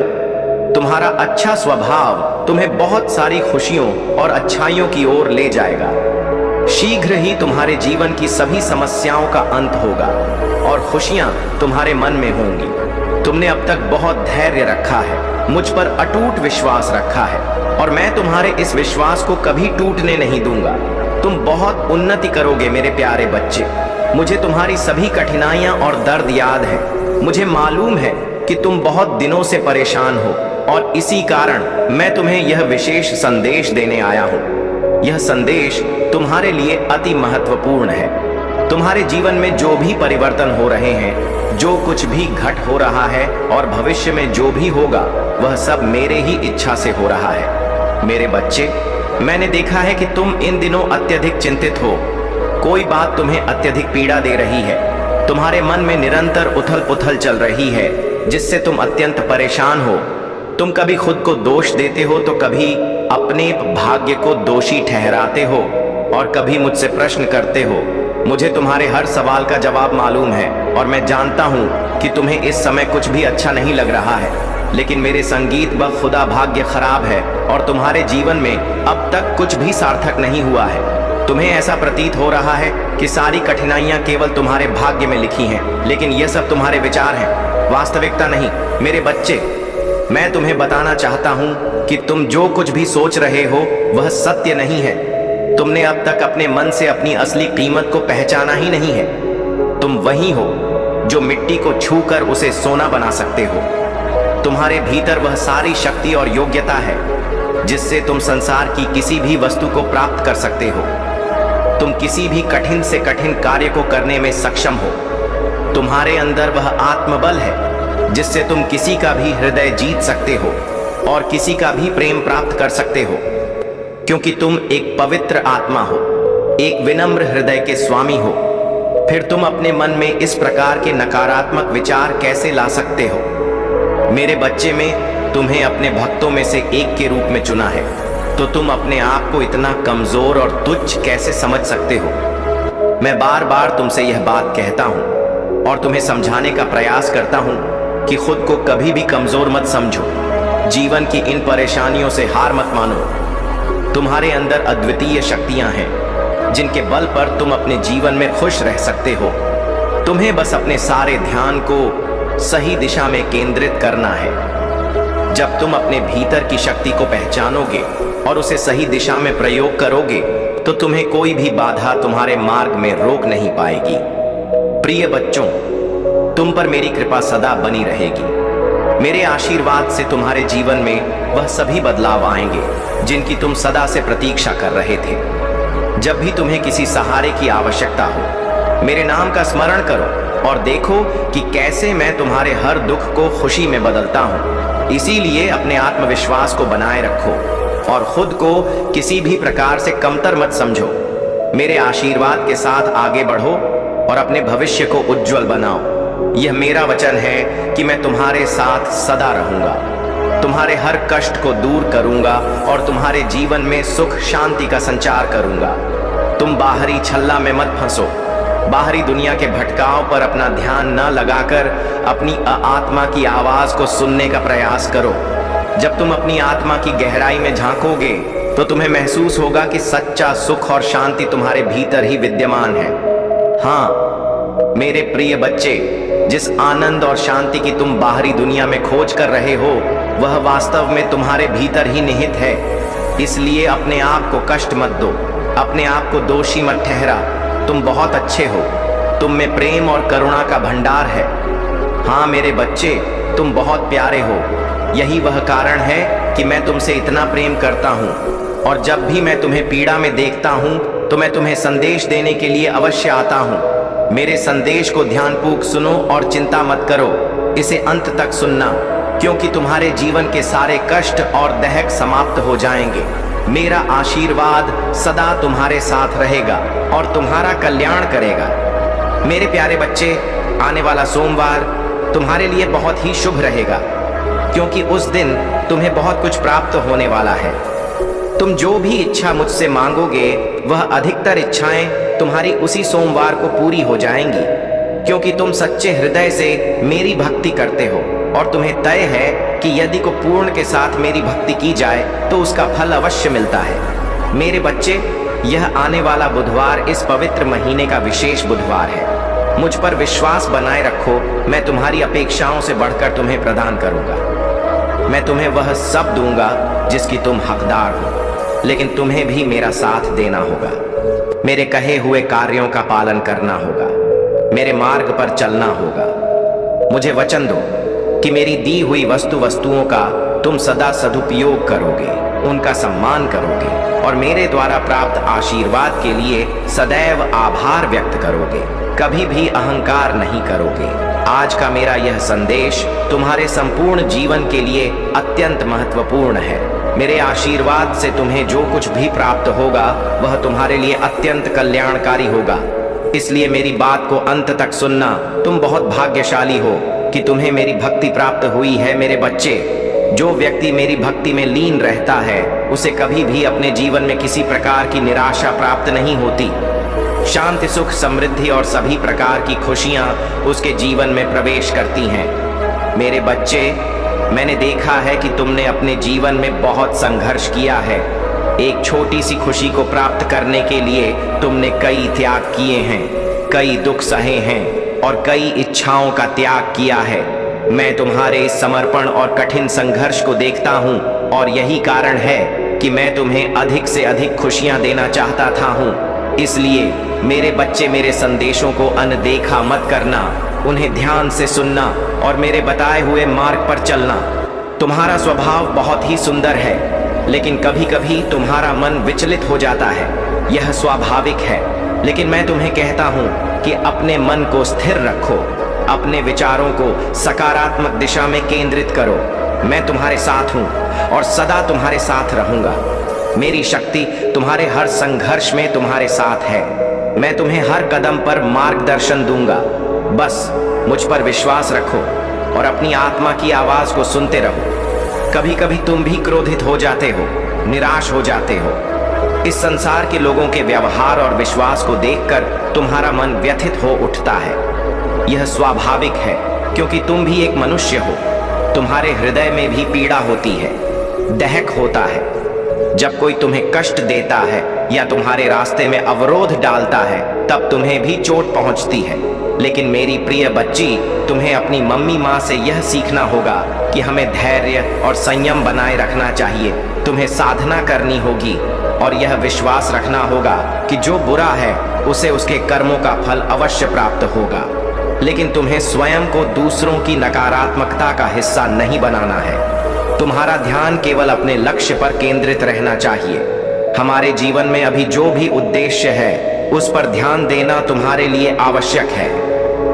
तुम्हारा अच्छा स्वभाव तुम्हें बहुत सारी खुशियों और अच्छाइयों की ओर ले जाएगा। शीघ्र ही तुम्हारे जीवन की सभी समस्याओं का अंत होगा और खुशियां तुम्हारे मन में होंगी। तुमने अब तक बहुत धैर्य रखा है, मुझ पर अटूट विश्वास रखा है और मैं तुम्हारे इस विश्वास को कभी टूटने नहीं दूंगा। तुम बहुत उन्नति करोगे मेरे प्यारे बच्चे। मुझे तुम्हारी सभी कठिनाइयां और दर्द याद है। मुझे मालूम है कि तुम बहुत दिनों से परेशान हो और इसी कारण मैं तुम्हें यह विशेष संदेश देने आया हूं। यह संदेश तुम्हारे लिए अति महत्वपूर्ण है। तुम्हारे जीवन में जो भी परिवर्तन हो रहे हैं, जो कुछ भी घट हो रहा है और भविष्य में जो भी होगा, वह सब मेरे ही इच्छा से हो रहा है। मेरे बच्चे, मैंने देखा है कि तुम इन दिनों अत्यधिक चिंतित हो। कोई बात तुम्हें अत्यधिक पीड़ा दे रही है। तुम्हारे मन में निरंतर उथल पुथल चल रही है, जिससे तुम अत्यंत परेशान हो। तुम कभी खुद को दोष देते हो तो कभी अपने भाग्य को दोषी ठहराते हो और कभी मुझसे प्रश्न करते हो। मुझे तुम्हारे हर सवाल का जवाब मालूम है और मैं जानता हूँ कि तुम्हें इस समय कुछ भी अच्छा नहीं लग रहा है, लेकिन मेरे संगीत ब खुदा भाग्य खराब है और तुम्हारे जीवन में अब तक कुछ भी सार्थक नहीं हुआ है। तुम्हें ऐसा प्रतीत हो रहा है कि सारी कठिनाइयां केवल तुम्हारे भाग्य में लिखी हैं, लेकिन यह सब तुम्हारे विचार हैं, वास्तविकता नहीं। मेरे बच्चे, मैं तुम्हें बताना चाहता हूं कि तुम जो कुछ भी सोच रहे हो वह सत्य नहीं है। तुमने अब तक अपने मन से अपनी असली कीमत को पहचाना ही नहीं है। तुम वही हो जो मिट्टी को छूकर उसे सोना बना सकते हो। तुम्हारे भीतर वह सारी शक्ति और योग्यता है जिससे तुम संसार की किसी भी वस्तु को प्राप्त कर सकते हो। तुम किसी भी कठिन से कठिन कार्य को करने में सक्षम हो। तुम्हारे अंदर वह आत्मबल है जिससे तुम किसी का भी हृदय जीत सकते हो और किसी का भी प्रेम प्राप्त कर सकते हो, क्योंकि तुम एक पवित्र आत्मा हो, एक विनम्र हृदय के स्वामी हो। फिर तुम अपने मन में इस प्रकार के नकारात्मक विचार कैसे ला सकते हो? मेरे बच्चे, में तुम्हें अपने भक्तों में से एक के रूप में चुना है, तो तुम अपने आप को इतना कमजोर और तुच्छ कैसे समझ सकते हो? मैं बार बार तुमसे यह बात कहता हूं और तुम्हें समझाने का प्रयास करता हूं कि खुद को कभी भी कमजोर मत समझो। जीवन की इन परेशानियों से हार मत मानो। तुम्हारे अंदर अद्वितीय शक्तियां हैं जिनके बल पर तुम अपने जीवन में खुश रह सकते हो। तुम्हें बस अपने सारे ध्यान को सही दिशा में केंद्रित करना है। जब तुम अपने भीतर की शक्ति को पहचानोगे और उसे सही दिशा में प्रयोग करोगे तो तुम्हें कोई भी बाधा तुम्हारे मार्ग में रोक नहीं पाएगी। प्रिय बच्चों, तुम पर मेरी कृपा सदा बनी रहेगी। मेरे आशीर्वाद से तुम्हारे जीवन में वह सभी बदलाव आएंगे जिनकी तुम सदा से प्रतीक्षा कर रहे थे। जब भी तुम्हें किसी सहारे की आवश्यकता हो, मेरे नाम का स्मरण करो और देखो कि कैसे मैं तुम्हारे हर दुख को खुशी में बदलता हूँ। इसीलिए अपने आत्मविश्वास को बनाए रखो और खुद को किसी भी प्रकार से कमतर मत समझो। मेरे आशीर्वाद के साथ आगे बढ़ो और अपने भविष्य को उज्जवल बनाओ। यह मेरा वचन है कि मैं तुम्हारे साथ सदा रहूंगा, तुम्हारे हर कष्ट को दूर करूंगा और तुम्हारे जीवन में सुख शांति का संचार करूंगा। तुम बाहरी छल्ला में मत फंसो। बाहरी दुनिया के भटकाव पर अपना ध्यान न लगाकर अपनी आत्मा की आवाज को सुनने का प्रयास करो। जब तुम अपनी आत्मा की गहराई में झांकोगे तो तुम्हें महसूस होगा कि सच्चा सुख और शांति तुम्हारे भीतर ही विद्यमान है। हाँ मेरे प्रिय बच्चे, जिस आनंद और शांति की तुम बाहरी दुनिया में खोज कर रहे हो वह वास्तव में तुम्हारे भीतर ही निहित है। इसलिए अपने आप को कष्ट मत दो, अपने आप को दोषी मत ठहरा। तुम बहुत अच्छे हो, तुम में प्रेम और करुणा का भंडार है। हाँ मेरे बच्चे, तुम बहुत प्यारे हो। यही वह कारण है कि मैं तुमसे इतना प्रेम करता हूँ। और जब भी मैं तुम्हें पीड़ा में देखता हूँ तो मैं तुम्हें संदेश देने के लिए अवश्य आता हूँ। मेरे संदेश को ध्यानपूर्वक सुनो और चिंता मत करो, इसे अंत तक सुनना, क्योंकि तुम्हारे जीवन के सारे कष्ट और दहक समाप्त हो जाएंगे। मेरा आशीर्वाद सदा तुम्हारे साथ रहेगा और तुम्हारा कल्याण करेगा। मेरे प्यारे बच्चे, आने वाला सोमवार तुम्हारे लिए बहुत ही शुभ रहेगा, क्योंकि उस दिन तुम्हें बहुत कुछ प्राप्त होने वाला है। तुम जो भी इच्छा मुझसे मांगोगे वह अधिकतर इच्छाएं तुम्हारी उसी सोमवार को पूरी हो जाएंगी, क्योंकि तुम सच्चे हृदय से मेरी भक्ति करते हो और तुम्हें तय है कि यदि को पूर्ण के साथ मेरी भक्ति की जाए तो उसका फल अवश्य मिलता है। मेरे बच्चे, यह आने वाला बुधवार इस पवित्र महीने का विशेष बुधवार है। मुझ पर विश्वास बनाए रखो, मैं तुम्हारी अपेक्षाओं से बढ़कर तुम्हें प्रदान करूंगा। मैं तुम्हें वह सब दूंगा जिसकी तुम हकदार हो, लेकिन तुम्हें भी मेरा साथ देना होगा। मेरे कहे हुए कार्यों का पालन करना होगा, मेरे मार्ग पर चलना होगा। मुझे वचन दो कि मेरी दी हुई वस्तुओं का तुम सदा सदुपयोग करोगे, उनका सम्मान करोगे और मेरे द्वारा प्राप्त आशीर्वाद के लिए सदैव आभार व्यक्त करोगे, कभी भी अहंकार नहीं करोगे। आज का मेरा यह संदेश तुम्हारे संपूर्ण जीवन के लिए अत्यंत महत्वपूर्ण है। मेरे आशीर्वाद से तुम्हें जो कुछ भी प्राप्त होगा वह तुम्हारे लिए अत्यंत कल्याणकारी होगा। इसलिए मेरी बात को अंत तक सुनना। तुम बहुत भाग्यशाली हो कि तुम्हें मेरी भक्ति प्राप्त हुई है। मेरे बच्चे, जो व्यक्ति मेरी भक्ति में लीन रहता है उसे कभी भी अपने जीवन में किसी प्रकार की निराशा प्राप्त नहीं होती। शांति, सुख, समृद्धि और सभी प्रकार की खुशियां उसके जीवन में प्रवेश करती हैं। मेरे बच्चे, मैंने देखा है कि तुमने अपने जीवन में बहुत संघर्ष किया है। एक छोटी सी खुशी को प्राप्त करने के लिए तुमने कई त्याग किए हैं, कई दुख सहे हैं और कई इच्छाओं का त्याग किया है। मैं तुम्हारे इस समर्पण और कठिन संघर्ष को देखता हूँ और यही कारण है कि मैं तुम्हें अधिक से अधिक खुशियाँ देना चाहता था हूँ। इसलिए मेरे बच्चे, मेरे संदेशों को अनदेखा मत करना, उन्हें ध्यान से सुनना और मेरे बताए हुए मार्ग पर चलना। तुम्हारा स्वभाव बहुत ही सुंदर है, लेकिन कभी कभी तुम्हारा मन विचलित हो जाता है। यह स्वाभाविक है, लेकिन मैं तुम्हें कहता हूँ कि अपने मन को स्थिर रखो, अपने विचारों को सकारात्मक दिशा में केंद्रित करो। मैं तुम्हारे साथ हूँ और सदा तुम्हारे साथ रहूँगा। मेरी शक्ति तुम्हारे हर संघर्ष में तुम्हारे साथ है। मैं तुम्हें हर कदम पर मार्गदर्शन दूंगा। बस मुझ पर विश्वास रखो और अपनी आत्मा की आवाज को सुनते रहो। कभी कभी तुम भी क्रोधित हो जाते हो, निराश हो जाते हो। इस संसार के लोगों के व्यवहार और विश्वास को देखकर तुम्हारा मन व्यथित हो उठता है। यह स्वाभाविक है, क्योंकि तुम भी एक मनुष्य हो। तुम्हारे हृदय में भी पीड़ा होती है, दहक होता है। जब कोई तुम्हें कष्ट देता है या तुम्हारे रास्ते में अवरोध डालता है तब तुम्हें भी चोट पहुंचती है। लेकिन मेरी प्रिय बच्ची, तुम्हें अपनी मम्मी माँ से यह सीखना होगा कि हमें धैर्य और संयम बनाए रखना चाहिए। तुम्हें साधना करनी होगी और यह विश्वास रखना होगा कि जो बुरा है उसे उसके कर्मों का फल अवश्य प्राप्त होगा। लेकिन तुम्हें स्वयं को दूसरों की नकारात्मकता का हिस्सा नहीं बनाना है। तुम्हारा ध्यान केवल अपने लक्ष्य पर केंद्रित रहना चाहिए। हमारे जीवन में अभी जो भी उद्देश्य है उस पर ध्यान देना तुम्हारे लिए आवश्यक है।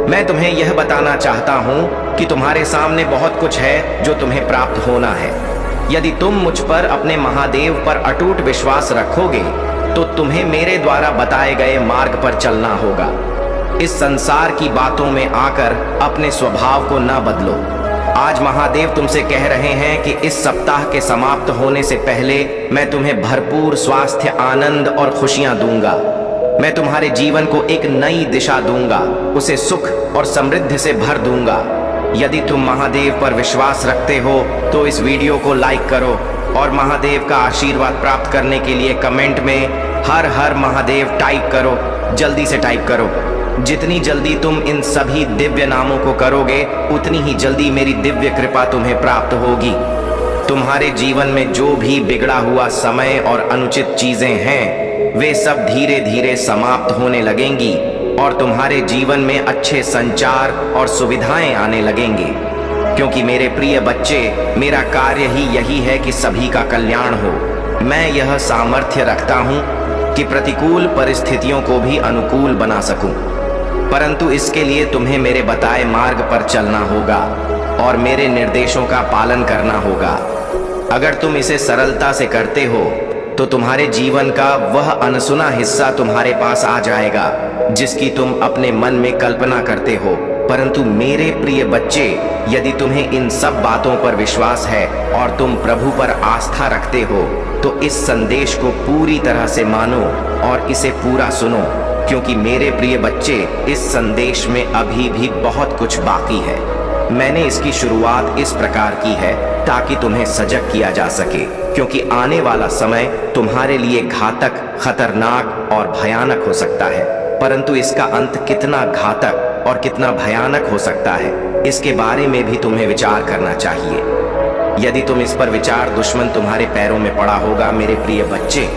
मैं तुम्हें यह बताना चाहता हूँ कि तुम्हारे सामने बहुत कुछ है जो तुम्हें प्राप्त होना है। यदि तुम मुझ पर, अपने महादेव पर अटूट विश्वास रखोगे तो तुम्हें मेरे द्वारा बताए गए मार्ग पर चलना होगा। इस संसार की बातों में आकर अपने स्वभाव को न बदलो। आज महादेव तुमसे कह रहे हैं कि इस सप्ताह के समाप्त होने से पहले मैं तुम्हें भरपूर स्वास्थ्य, आनंद और खुशियां दूंगा। मैं तुम्हारे जीवन को एक नई दिशा दूंगा, उसे सुख और समृद्धि से भर दूंगा। यदि तुम महादेव पर विश्वास रखते हो तो इस वीडियो को लाइक करो और महादेव का आशीर्वाद प्राप्त करने के लिए कमेंट में हर हर महादेव टाइप करो। जल्दी से टाइप करो। जितनी जल्दी तुम इन सभी दिव्य नामों को करोगे उतनी ही जल्दी मेरी दिव्य कृपा तुम्हें प्राप्त होगी। तुम्हारे जीवन में जो भी बिगड़ा हुआ समय और अनुचित चीजें हैं वे सब धीरे धीरे समाप्त होने लगेंगी और तुम्हारे जीवन में अच्छे संचार और सुविधाएं आने लगेंगे। क्योंकि मेरे प्रिय बच्चे, मेरा कार्य ही यही है कि सभी का कल्याण हो। मैं यह सामर्थ्य रखता हूँ कि प्रतिकूल परिस्थितियों को भी अनुकूल बना सकूं, परंतु इसके लिए तुम्हें मेरे बताए मार्ग पर चलना होगा और मेरे निर्देशों का पालन करना होगा। अगर तुम इसे सरलता से करते हो तो तुम्हारे जीवन का वह अनसुना हिस्सा तुम्हारे पास आ जाएगा जिसकी तुम अपने मन में कल्पना करते हो। परंतु मेरे प्रिय बच्चे, यदि तुम्हें इन सब बातों पर विश्वास है और तुम प्रभु पर आस्था रखते हो तो इस संदेश को पूरी तरह से मानो और इसे पूरा सुनो, क्योंकि मेरे प्रिय बच्चे, इस संदेश में अभी भी बहुत कुछ बाकी है। मैंने इसकी शुरुआत इस प्रकार की है ताकि तुम्हें सजग किया जा सके, क्योंकि आने वाला समय तुम्हारे लिए घातक, खतरनाक और भयानक हो सकता है। परंतु इसका अंत कितना घातक और कितना भयानक हो सकता है, इसके बारे में भी तुम्हें विचार करना चाहिए। यदि तुम इस पर विचार, दुश्मन तुम्हारे पैरों में पड़ा होगा मेरे प्रिय बच्चे,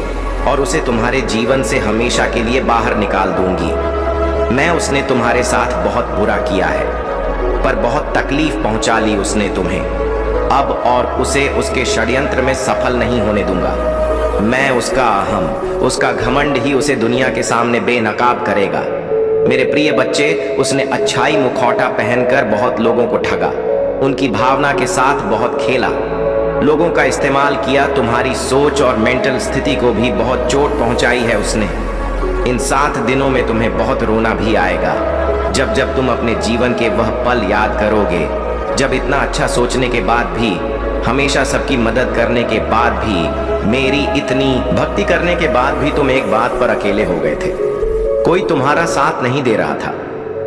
और उसे तुम्हारे जीवन से हमेशा के लिए बाहर निकाल दूंगी। मैं उसने तुम्हारे साथ बहुत बुरा किया है, पर बहुत तकलीफ पहुंचा ली उसने तुम्हें। अब और उसे उसके षड्यंत्र में सफल नहीं होने दूंगा। मैं उसका अहम, उसका घमंड ही उसे दुनिया के सामने बेनकाब करेगा। मेरे प्रिय बच्चे, उसने अच्छाई मुखौटा पहनकर बहुत लोगों को ठगा, उनकी भावना के साथ बहुत खेला, लोगों का इस्तेमाल किया, तुम्हारी सोच और मेंटल स्थिति को भी बहुत चोट पहुंचाई है उसने। इन 7 दिनों में तुम्हें बहुत रोना भी आएगा जब जब तुम अपने जीवन के वह पल याद करोगे जब इतना अच्छा सोचने के बाद भी, हमेशा सबकी मदद करने के बाद भी, मेरी इतनी भक्ति करने के बाद भी तुम एक बात पर अकेले हो गए थे। कोई तुम्हारा साथ नहीं दे रहा था,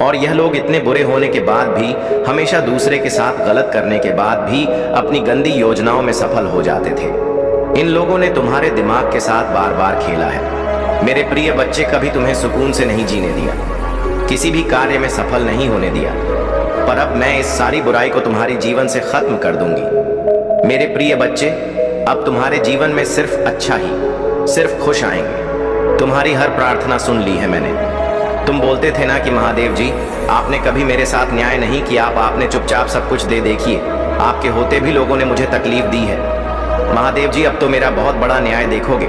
और यह लोग इतने बुरे होने के बाद भी, हमेशा दूसरे के साथ गलत करने के बाद भी अपनी गंदी योजनाओं में सफल हो जाते थे। इन लोगों ने तुम्हारे दिमाग के साथ बार बार खेला है। मेरे प्रिय बच्चे, कभी तुम्हें सुकून से नहीं जीने दिया, किसी भी कार्य में सफल नहीं होने दिया, पर अब मैं इस सारी बुराई को तुम्हारे जीवन से खत्म कर दूंगी। मेरे प्रिय बच्चे, अब तुम्हारे जीवन में सिर्फ अच्छा ही, सिर्फ खुश आएंगे। तुम्हारी हर प्रार्थना सुन ली है मैंने। तुम बोलते थे ना कि महादेव जी, आपने कभी मेरे साथ न्याय नहीं किया, आपने चुपचाप सब कुछ दे देखिए, आपके होते भी लोगों ने मुझे तकलीफ दी है। महादेव जी, अब तो मेरा बहुत बड़ा न्याय देखोगे।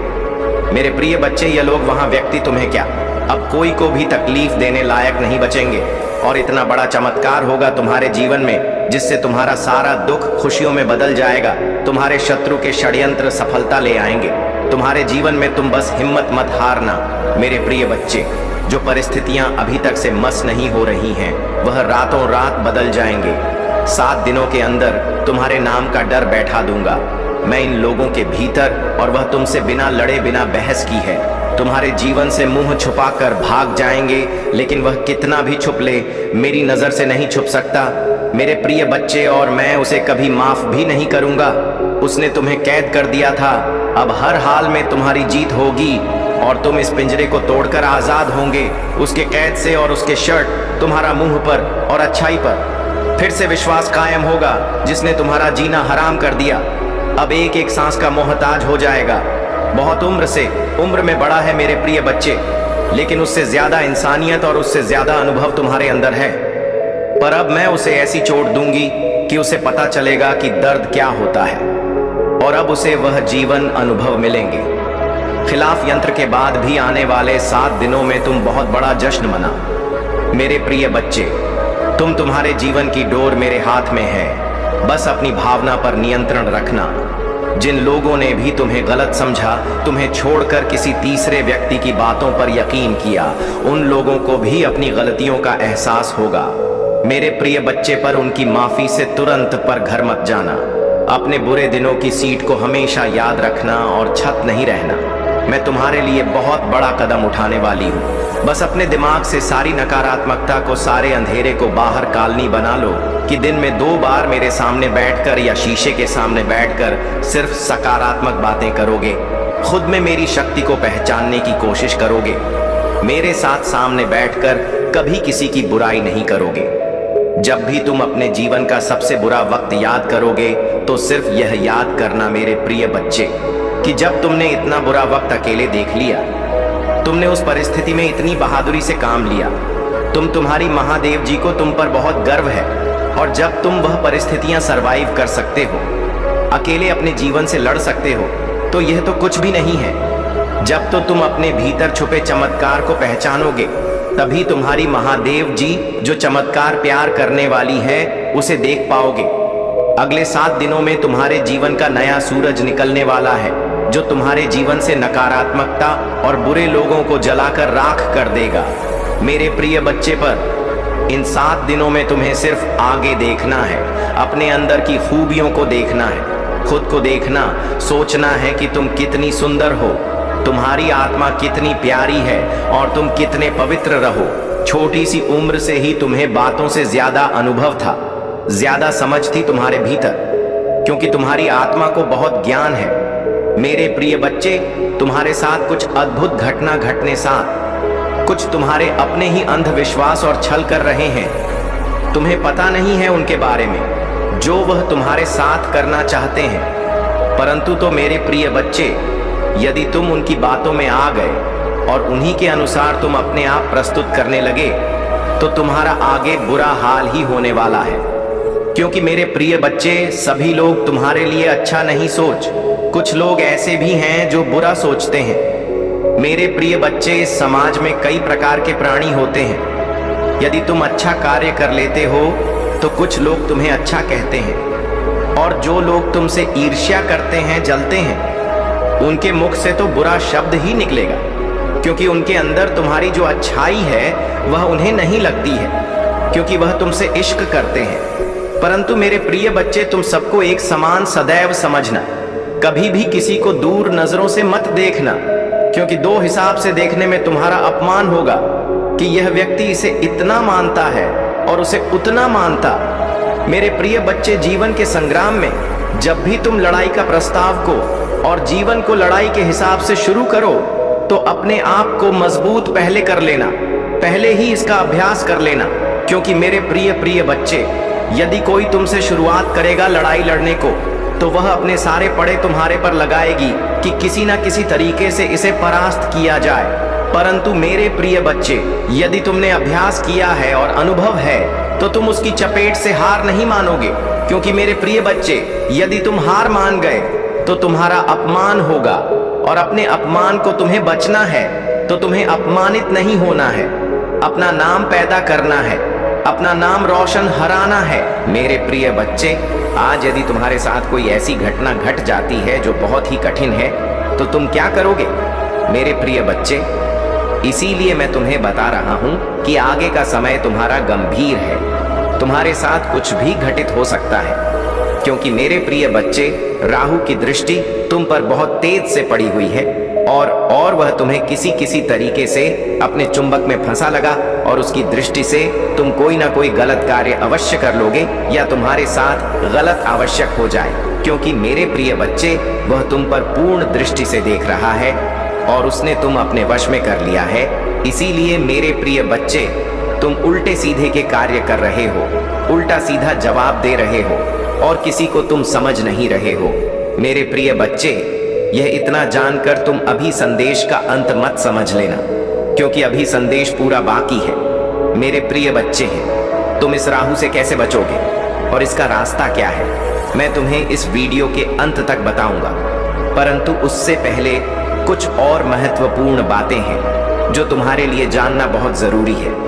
मेरे प्रिय बच्चे, ये लोग वहां व्यक्ति तुम्हें क्या, अब कोई को भी तकलीफ देने लायक नहीं बचेंगे, और इतना बड़ा चमत्कार होगा तुम्हारे जीवन में जिससे तुम्हारा सारा दुख खुशियों में बदल जाएगा। तुम्हारे शत्रु के षड्यंत्र सफलता ले आएंगे तुम्हारे जीवन में। तुम बस हिम्मत मत हारना मेरे प्रिय बच्चे। जो परिस्थितियां अभी तक से मस नहीं हो रही हैं, वह रातों रात बदल जाएंगे। 7 दिनों के अंदर तुम्हारे नाम का डर बैठा दूंगा मैं इन लोगों के भीतर, और वह तुमसे बिना लड़े, बिना बहस की है, तुम्हारे जीवन से मुंह छुपाकर भाग जाएंगे। लेकिन वह कितना भी छुप ले, मेरी नजर से नहीं छुप सकता मेरे प्रिय बच्चे, और मैं उसे कभी माफ भी नहीं करूंगा। उसने तुम्हें कैद कर दिया था, अब हर हाल में तुम्हारी जीत होगी और तुम इस पिंजरे को तोड़कर आजाद होंगे उसके कैद से, और उसके शर्ट तुम्हारा मुंह पर और अच्छाई पर फिर से विश्वास कायम होगा जिसने तुम्हारा जीना हराम कर दिया। अब एक एक सांस का मोहताज हो जाएगा। बहुत उम्र में बड़ा है मेरे प्रिय बच्चे, लेकिन उससे ज्यादा इंसानियत और उससे ज्यादा अनुभव तुम्हारे अंदर है। पर अब मैं उसे ऐसी चोट दूंगी कि उसे पता चलेगा कि दर्द क्या होता है, और अब उसे वह जीवन अनुभव मिलेंगे। खिलाफ यंत्र के बाद भी आने वाले 7 दिनों में तुम बहुत बड़ा जश्न मना मेरे प्रिय बच्चे। तुम्हारे जीवन की डोर मेरे हाथ में है, बस अपनी भावना पर नियंत्रण रखना। जिन लोगों ने भी तुम्हें गलत समझा, तुम्हें छोड़कर किसी तीसरे व्यक्ति की बातों पर यकीन किया, उन लोगों को भी अपनी गलतियों का एहसास होगा मेरे प्रिय बच्चे। पर उनकी माफी से तुरंत पर घर मत जाना। अपने बुरे दिनों की सीट को हमेशा याद रखना और छत नहीं रहना। मैं तुम्हारे लिए बहुत बड़ा कदम उठाने वाली हूँ। बस अपने दिमाग से सारी नकारात्मकता को, सारे अंधेरे को बाहर कॉलोनी बना लो कि दिन में 2 बार मेरे सामने बैठकर या शीशे के सामने बैठकर सिर्फ सकारात्मक बातें करोगे। खुद में मेरी शक्ति को पहचानने की कोशिश करोगे। मेरे साथ सामने बैठकर कभी किसी की बुराई नहीं करोगे। जब भी तुम अपने जीवन का सबसे बुरा वक्त याद करोगे तो सिर्फ यह याद करना मेरे प्रिय बच्चे कि जब तुमने इतना बुरा वक्त अकेले देख लिया, तुमने उस परिस्थिति में इतनी बहादुरी से काम लिया। तुम्हारी महादेव जी को तुम पर बहुत गर्व है, और जब तुम वह परिस्थितियां सरवाइव कर सकते हो, अकेले अपने जीवन से लड़ सकते हो, तो यह तो कुछ भी नहीं है। जब तो तुम अपने भीतर छुपे चमत्कार को पहचानोगे, तभी तुम्हारी महादेव जी जो चमत्कार प्यार करने वाली है उसे देख पाओगे। अगले 7 दिनों में तुम्हारे जीवन का नया सूरज निकलने वाला है, जो तुम्हारे जीवन से नकारात्मकता और बुरे लोगों को जलाकर राख कर देगा। मेरे प्रिय बच्चे, पर इन 7 दिनों में तुम्हें सिर्फ आगे देखना है, अपने अंदर की खूबियों को देखना है, खुद को देखना, सोचना है कि तुम कितनी सुंदर हो, तुम्हारी आत्मा कितनी प्यारी है और तुम कितने पवित्र रहो। छोटी सी उम्र से ही तुम्हें बातों से ज्यादा अनुभव था, ज्यादा समझ थी तुम्हारे भीतर, क्योंकि तुम्हारी आत्मा को बहुत ज्ञान है। मेरे प्रिय बच्चे, तुम्हारे साथ कुछ अद्भुत घटना घटने साथ कुछ तुम्हारे अपने ही अंधविश्वास और छल कर रहे हैं। तुम्हें पता नहीं है उनके बारे में जो वह तुम्हारे साथ करना चाहते हैं। परंतु तो मेरे प्रिय बच्चे, यदि तुम उनकी बातों में आ गए और उन्हीं के अनुसार तुम अपने आप प्रस्तुत करने लगे, तो तुम्हारा आगे बुरा हाल ही होने वाला है। क्योंकि मेरे प्रिय बच्चे, सभी लोग तुम्हारे लिए अच्छा नहीं सोच, कुछ लोग ऐसे भी हैं जो बुरा सोचते हैं। मेरे प्रिय बच्चे, इस समाज में कई प्रकार के प्राणी होते हैं। यदि तुम अच्छा कार्य कर लेते हो तो कुछ लोग तुम्हें अच्छा कहते हैं, और जो लोग तुमसे ईर्ष्या करते हैं, जलते हैं, उनके मुख से तो बुरा शब्द ही निकलेगा, क्योंकि उनके अंदर तुम्हारी जो अच्छाई है वह उन्हें नहीं लगती है, क्योंकि वह तुमसे इश्क करते हैं। परंतु मेरे प्रिय बच्चे, तुम सबको एक समान सदैव समझना, कभी भी किसी को दूर नजरों से मत देखना, क्योंकि 2 हिसाब से देखने में तुम्हारा अपमान होगा कि यह व्यक्ति इसे इतना मानता है और उसे उतना मानता। मेरे प्रिय बच्चे, जीवन के संग्राम में जब भी तुम लड़ाई का प्रस्ताव को और जीवन को लड़ाई के हिसाब से शुरू करो, तो अपने आप को मजबूत पहले कर लेना, पहले ही इसका अभ्यास कर लेना। क्योंकि मेरे प्रिय बच्चे, यदि कोई तुमसे शुरुआत करेगा लड़ाई लड़ने को, तो वह अपने सारे पड़े तुम्हारे पर लगाएगी कि किसी ना किसी तरीके से इसे परास्त किया जाए। परंतु मेरे प्रिय बच्चे, यदि तुमने अभ्यास किया है और अनुभव है, तो तुम उसकी चपेट से हार नहीं मानोगे। क्योंकि मेरे प्रिय बच्चे, यदि तुम हार मान गए तो तुम्हारा अपमान होगा, और अपने अपमान को तुम्हें बचना है, तो तुम्हें अपमानित नहीं होना है, अपना नाम पैदा करना है, अपना नाम रोशन हराना है। मेरे प्रिय बच्चे, आज यदि तुम्हारे साथ कोई ऐसी घटना घट जाती है जो बहुत ही कठिन है, तो तुम क्या करोगे? मेरे प्रिय बच्चे, इसीलिए मैं तुम्हें बता रहा हूं कि आगे का समय तुम्हारा गंभीर है, तुम्हारे साथ कुछ भी घटित हो सकता है। क्योंकि मेरे प्रिय बच्चे, राहु की दृष्टि तुम पर बहुत तेज से पड़ी हुई है, और वह तुम्हें किसी तरीके से अपने चुंबक में फंसा लगा, और उसकी दृष्टि से तुम कोई ना कोई गलत कार्य अवश्य कर लोगे, या तुम्हारे साथ गलत आवश्यक हो जाए। क्योंकि मेरे प्रिय बच्चे, वह तुम पर पूर्ण दृष्टि से देख रहा है और उसने तुम अपने वश में कर लिया है। इसीलिए मेरे प्रिय बच्चे, तुम उल्टे सीधे के कार्य कर रहे हो, उल्टा सीधा जवाब दे रहे हो, और किसी को तुम समझ नहीं रहे हो। मेरे प्रिय बच्चे, यह इतना जानकर तुम अभी संदेश का अंत मत समझ लेना, क्योंकि अभी संदेश पूरा बाकी है। मेरे प्रिय बच्चे हैं, तुम इस राहु से कैसे बचोगे और इसका रास्ता क्या है, मैं तुम्हें इस वीडियो के अंत तक बताऊंगा। परंतु उससे पहले कुछ और महत्वपूर्ण बातें हैं जो तुम्हारे लिए जानना बहुत जरूरी है।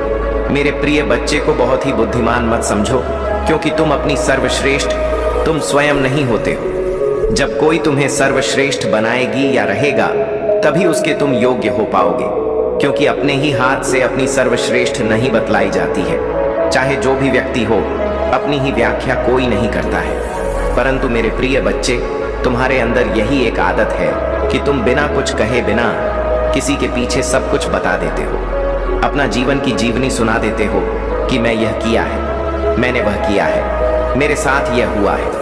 मेरे प्रिय बच्चे को बहुत ही बुद्धिमान मत समझो, क्योंकि तुम अपनी सर्वश्रेष्ठ तुम स्वयं नहीं होते हो। जब कोई तुम्हें सर्वश्रेष्ठ बनाएगी या रहेगा, तभी उसके तुम योग्य हो पाओगे, क्योंकि अपने ही हाथ से अपनी सर्वश्रेष्ठ नहीं बतलाई जाती है। चाहे जो भी व्यक्ति हो, अपनी ही व्याख्या कोई नहीं करता है। परंतु मेरे प्रिय बच्चे, तुम्हारे अंदर यही एक आदत है कि तुम बिना कुछ कहे बिना किसी के पीछे सब कुछ बता देते हो, अपना जीवन की जीवनी सुना देते हो कि मैं यह किया है, मैंने वह किया है, मेरे साथ यह हुआ है,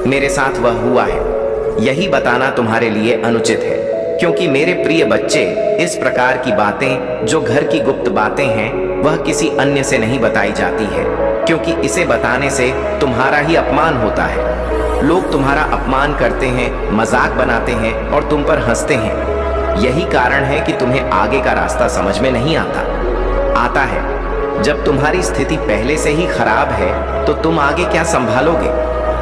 मेरे साथ वह हुआ है। यही बताना तुम्हारे लिए अनुचित है, क्योंकि मेरे प्रिय बच्चे, इस प्रकार की बातें जो घर की गुप्त बातें हैं, वह किसी अन्य से नहीं बताई जाती है, क्योंकि इसे बताने से तुम्हारा ही अपमान होता है। लोग तुम्हारा अपमान करते हैं, मजाक बनाते हैं और तुम पर हंसते हैं। यही कारण है कि तुम्हें आगे का रास्ता समझ में नहीं आता है। जब तुम्हारी स्थिति पहले से ही खराब है, तो तुम आगे क्या संभालोगे?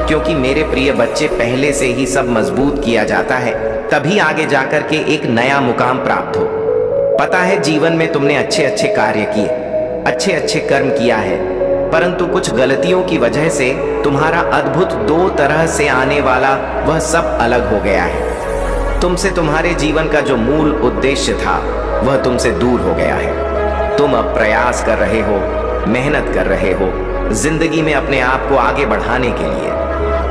क्योंकि मेरे प्रिय बच्चे, पहले से ही सब मजबूत किया जाता है, तभी आगे जाकर के एक नया मुकाम प्राप्त हो। पता है जीवन में तुमने अच्छे अच्छे कार्य किए, अच्छे अच्छे कर्म किया है, परंतु कुछ गलतियों की वजह से तुम्हारा अद्भुत 2 तरह से आने वाला वह सब अलग हो गया है। तुमसे तुम्हारे जीवन का जो मूल उद्देश्य था वह तुमसे दूर हो गया है। तुम अब प्रयास कर रहे हो, मेहनत कर रहे हो जिंदगी में अपने आप को आगे बढ़ाने के लिए,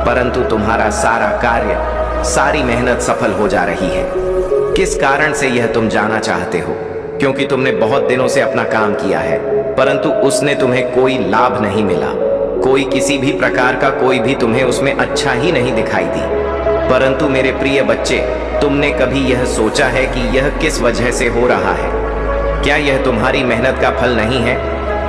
परंतु तुम्हारा सारा कार्य, सारी मेहनत सफल हो जा रही है। किस कारण से यह तुम जाना चाहते हो? क्योंकि तुमने बहुत दिनों से अपना काम किया है, परंतु उसने तुम्हें कोई लाभ नहीं मिला। कोई किसी भी प्रकार का कोई भी तुम्हें उसमें अच्छा ही नहीं दिखाई दी। परंतु मेरे प्रिय बच्चे, तुमने कभी यह सोचा है कि यह किस वजह से हो रहा है? क्या यह तुम्हारी मेहनत का फल नहीं है?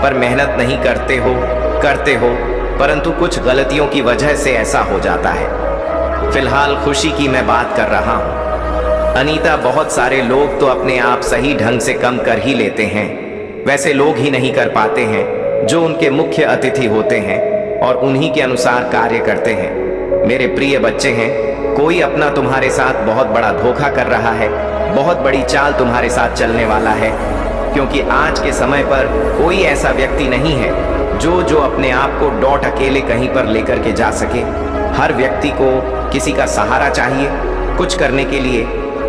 पर मेहनत नहीं करते हो, परंतु कुछ गलतियों की वजह से ऐसा हो जाता है। फिलहाल खुशी की मैं बात कर रहा हूँ। अनीता, बहुत सारे लोग तो अपने आप सही ढंग से कम कर ही लेते हैं। वैसे लोग ही नहीं कर पाते हैं जो उनके मुख्य अतिथि होते हैं और उन्हीं के अनुसार कार्य करते हैं। मेरे प्रिय बच्चे हैं, कोई अपना तुम्हारे साथ बहुत बड़ा धोखा कर रहा है, बहुत बड़ी चाल तुम्हारे साथ चलने वाला है, क्योंकि आज के समय पर कोई ऐसा व्यक्ति नहीं है जो अपने आप को डॉट अकेले कहीं पर लेकर के जा सके। हर व्यक्ति को किसी का सहारा चाहिए कुछ करने के लिए।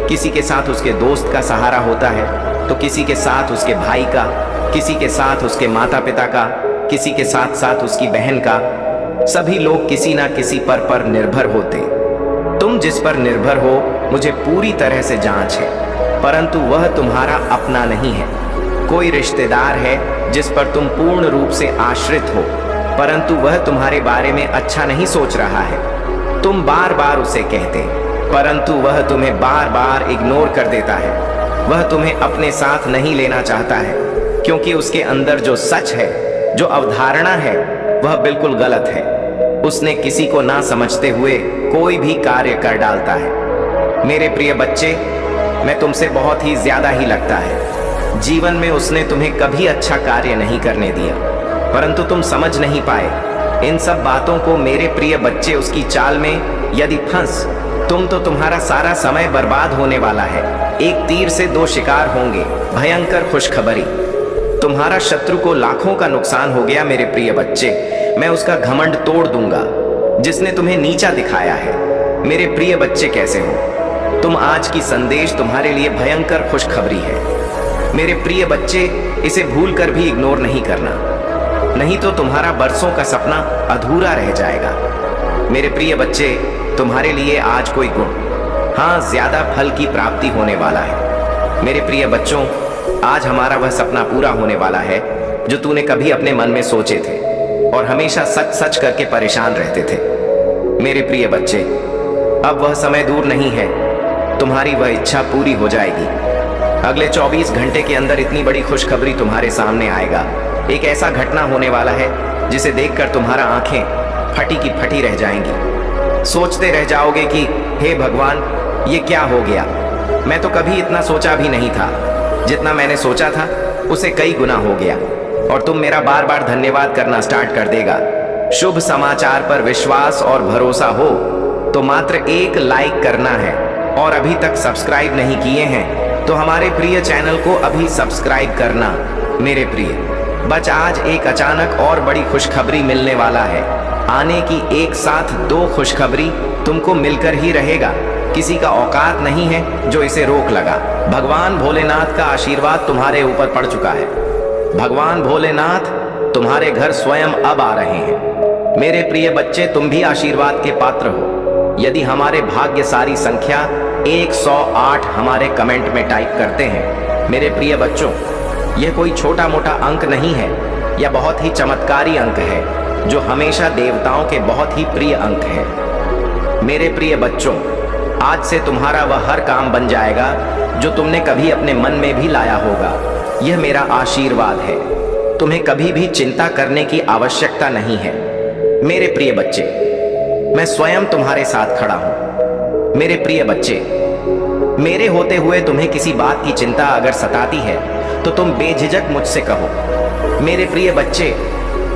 किसी के साथ उसके दोस्त का सहारा होता है, तो किसी के साथ उसके भाई का, किसी के साथ उसके माता पिता का, किसी के साथ साथ उसकी बहन का। सभी लोग किसी ना किसी पर निर्भर होते। तुम जिस पर निर्भर हो मुझे पूरी तरह से जांच है, परंतु वह तुम्हारा अपना नहीं है। कोई रिश्तेदार है जिस पर तुम पूर्ण रूप से आश्रित हो, परंतु वह तुम्हारे बारे में अच्छा नहीं सोच रहा है। तुम बार बार उसे कहते, परंतु वह तुम्हें बार बार इग्नोर कर देता है। वह तुम्हें अपने साथ नहीं लेना चाहता है, क्योंकि उसके अंदर जो सच है, जो अवधारणा है, वह बिल्कुल गलत है। उसने किसी को ना समझते हुए कोई भी कार्य कर डालता है। मेरे प्रिय बच्चे, मैं तुमसे बहुत ही ज्यादा ही लगता है। जीवन में उसने तुम्हें कभी अच्छा कार्य नहीं करने दिया, परंतु तुम समझ नहीं पाए इन सब बातों को। मेरे प्रिय बच्चे, उसकी चाल में यदि फंस तुम तो तुम्हारा सारा समय बर्बाद होने वाला है। एक तीर से 2 शिकार होंगे। भयंकर खुशखबरी, तुम्हारा शत्रु को लाखों का नुकसान हो गया। मेरे प्रिय बच्चे, मैं उसका घमंड तोड़ दूंगा जिसने तुम्हें नीचा दिखाया है। मेरे प्रिय बच्चे, कैसे हो तुम? आज की संदेश तुम्हारे लिए भयंकर खुशखबरी है। मेरे प्रिय बच्चे, इसे भूलकर भी इग्नोर नहीं करना, नहीं तो तुम्हारा बरसों का सपना अधूरा रह जाएगा। मेरे प्रिय बच्चे, तुम्हारे लिए आज कोई गुण, हाँ, ज्यादा फल की प्राप्ति होने वाला है। मेरे प्रिय बच्चों, आज हमारा वह सपना पूरा होने वाला है जो तूने कभी अपने मन में सोचे थे और हमेशा सच सच करके परेशान रहते थे। मेरे प्रिय बच्चे, अब वह समय दूर नहीं है, तुम्हारी वह इच्छा पूरी हो जाएगी। अगले 24 घंटे के अंदर इतनी बड़ी खुशखबरी तुम्हारे सामने आएगा। एक ऐसा घटना होने वाला है जिसे देखकर तुम्हारा आंखें फटी की फटी रह जाएंगी। सोचते रह जाओगे कि हे भगवान, ये क्या हो गया? मैं तो कभी इतना सोचा भी नहीं था। जितना मैंने सोचा था उसे कई गुना हो गया, और तुम मेरा बार बार धन्यवाद करना स्टार्ट कर देगा। शुभ समाचार पर विश्वास और भरोसा हो तो मात्र एक लाइक करना है, और अभी तक सब्सक्राइब नहीं किए हैं तो हमारे प्रिय चैनल को अभी सब्सक्राइब करना। मेरे प्रिय बच, आज एक अचानक और बड़ी खुशखबरी मिलने वाला है। आने की एक साथ 2 खुशखबरी तुमको मिलकर ही रहेगा। किसी का औकात नहीं है जो इसे रोक लगा। भगवान भोलेनाथ का आशीर्वाद तुम्हारे ऊपर पड़ चुका है। भगवान भोलेनाथ तुम्हारे घर स्वयं अब आ रहे हैं। मेरे प्रिय बच्चे, तुम भी आशीर्वाद के पात्र हो यदि हमारे भाग्यशाली संख्या 108 हमारे कमेंट में टाइप करते हैं। मेरे प्रिय बच्चों, यह कोई छोटा मोटा अंक नहीं है, यह बहुत ही चमत्कारी अंक है जो हमेशा देवताओं के बहुत ही प्रिय अंक है। मेरे प्रिय बच्चों, आज से तुम्हारा वह हर काम बन जाएगा जो तुमने कभी अपने मन में भी लाया होगा। यह मेरा आशीर्वाद है। तुम्हें कभी भी चिंता करने की आवश्यकता नहीं है। मेरे प्रिय बच्चे, मैं स्वयं तुम्हारे साथ खड़ा हूं। मेरे प्रिय बच्चे, मेरे होते हुए तुम्हें किसी बात की चिंता अगर सताती है तो तुम बेझिझक मुझसे कहो। मेरे प्रिय बच्चे,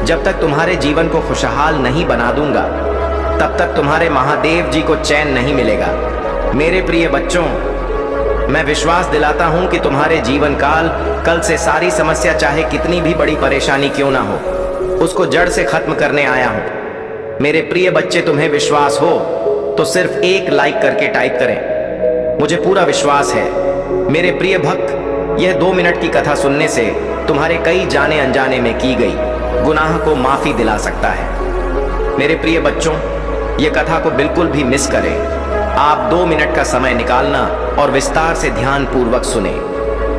जब तक तुम्हारे जीवन को खुशहाल नहीं बना दूंगा तब तक तुम्हारे महादेव जी को चैन नहीं मिलेगा। मेरे प्रिय बच्चों, मैं विश्वास दिलाता हूं कि तुम्हारे जीवन काल कल से सारी समस्या चाहे कितनी भी बड़ी परेशानी क्यों ना हो, उसको जड़ से खत्म करने आया हूं। मेरे प्रिय बच्चे, तुम्हें विश्वास हो तो सिर्फ एक लाइक करके टाइप करें। मुझे पूरा विश्वास है मेरे प्रिय भक्त, यह 2 मिनट की कथा सुनने से तुम्हारे कई जाने अनजाने में की गई गुनाह को माफी दिला सकता है। मेरे प्रिय बच्चों, यह कथा को बिल्कुल भी मिस करें। आप 2 मिनट का समय निकालना और विस्तार से ध्यान पूर्वक सुने।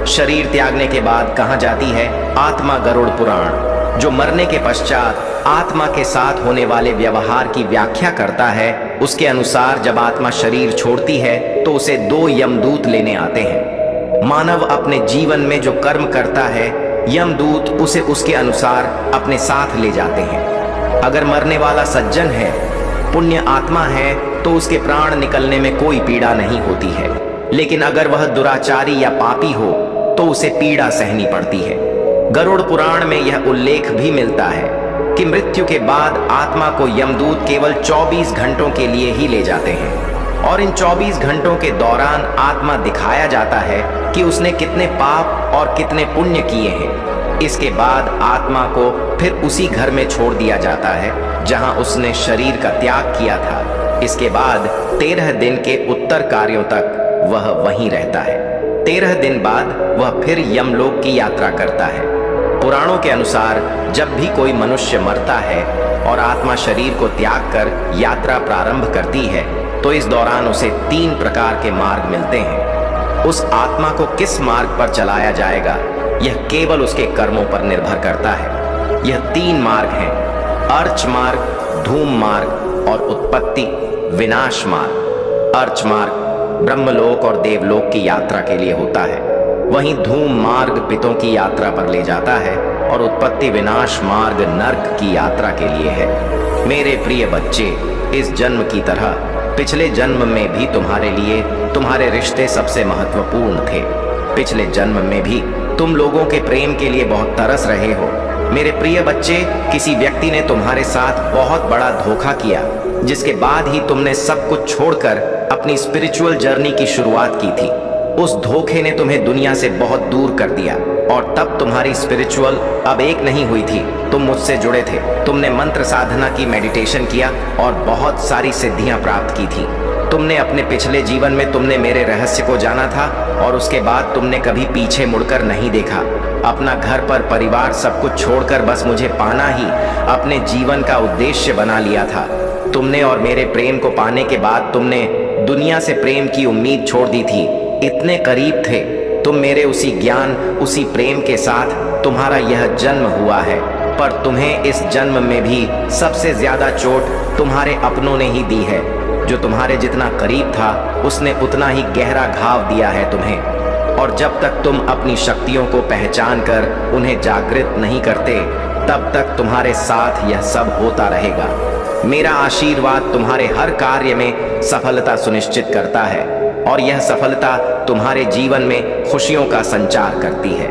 शरीर त्यागने के बाद कहाँ जाती है आत्मा, गरुड़ पुराण, जो मरने के पश्चात आत्मा के साथ होने वाले व्यवहार की व्याख्या करता है। उसके अनुसार जब आत्मा शरीर छोड़ती है तो उसे 2 यमदूत लेने आते हैं। मानव अपने जीवन में जो कर्म करता है, यमदूत उसे उसके अनुसार अपने साथ ले जाते हैं। अगर मरने वाला सज्जन है, पुण्य आत्मा है, तो उसके प्राण निकलने में कोई पीड़ा नहीं होती है। लेकिन अगर वह दुराचारी या पापी हो तो उसे पीड़ा सहनी पड़ती है। गरुड़ पुराण में यह उल्लेख भी मिलता है कि मृत्यु के बाद आत्मा को यमदूत केवल 24 घंटों के लिए ही ले जाते हैं और इन 24 घंटों के दौरान आत्मा दिखाया जाता है कि उसने कितने पाप और कितने पुण्य किए हैं। इसके बाद आत्मा को फिर उसी घर में छोड़ दिया जाता है जहां उसने शरीर का त्याग किया था। इसके बाद 13 दिन के उत्तर कार्यों तक वह वहीं रहता है। 13 दिन बाद वह फिर यमलोक की यात्रा करता है। पुराणों के अनुसार जब भी कोई मनुष्य मरता है और आत्मा शरीर को त्याग कर यात्रा प्रारंभ करती है तो इस दौरान उसे 3 प्रकार के मार्ग मिलते हैं। उस आत्मा को किस मार्ग पर चलाया जाएगा, यह केवल उसके कर्मों पर निर्भर करता है। यह 3 मार्ग हैं: अर्च मार्ग, धूम मार्ग और उत्पत्ति विनाश मार्ग। अर्च मार्ग ब्रह्मलोक और देवलोक की यात्रा के लिए होता है, वहीं धूम मार्ग पितों की यात्रा पर ले जाता है और उत्पत्ति विनाश मार्ग नर्क की यात्रा के लिए है। मेरे प्रिय बच्चे, इस जन्म की तरह पिछले जन्म में भी तुम्हारे लिए तुम्हारे रिश्ते सबसे महत्वपूर्ण थे। पिछले जन्म में भी तुम लोगों के प्रेम के लिए बहुत तरस रहे हो। मेरे प्रिय बच्चे, किसी व्यक्ति ने तुम्हारे साथ बहुत बड़ा धोखा किया, जिसके बाद ही तुमने सब कुछ छोड़कर अपनी स्पिरिचुअल जर्नी की शुरुआत की थी। उस धोखे ने तुम्हें दुनिया से बहुत दूर कर दिया और तब तुम्हारी स्पिरिचुअल अब एक नहीं हुई थी। तुम मुझसे जुड़े थे, तुमने मंत्र साधना की, मेडिटेशन किया और बहुत सारी सिद्धियां प्राप्त की थी। तुमने अपने पिछले जीवन में तुमने मेरे रहस्य को जाना था और उसके बाद तुमने कभी पीछे मुड़कर नहीं देखा। अपना घर पर परिवार सब कुछ छोड़कर बस मुझे पाना ही अपने जीवन का उद्देश्य बना लिया था। तुमने और मेरे प्रेम को पाने के बाद तुमने दुनिया से प्रेम की उम्मीद छोड़ दी थी। इतने करीब थे तुम मेरे उसी ज्ञान, उसी प्रेम के साथ तुम्हारा यह जन्म हुआ है। पर तुम्हें इस जन्म में भी सबसे ज्यादा चोट तुम्हारे अपनों ने ही दी है। जो तुम्हारे जितना करीब था उसने उतना ही गहरा घाव दिया है तुम्हें। और जब तक तुम अपनी शक्तियों को पहचान कर उन्हें जागृत नहीं करते, तब तक तुम्हारे साथ यह सब होता रहेगा। मेरा आशीर्वाद तुम्हारे हर कार्य में सफलता सुनिश्चित करता है और यह सफलता तुम्हारे जीवन में खुशियों का संचार करती है।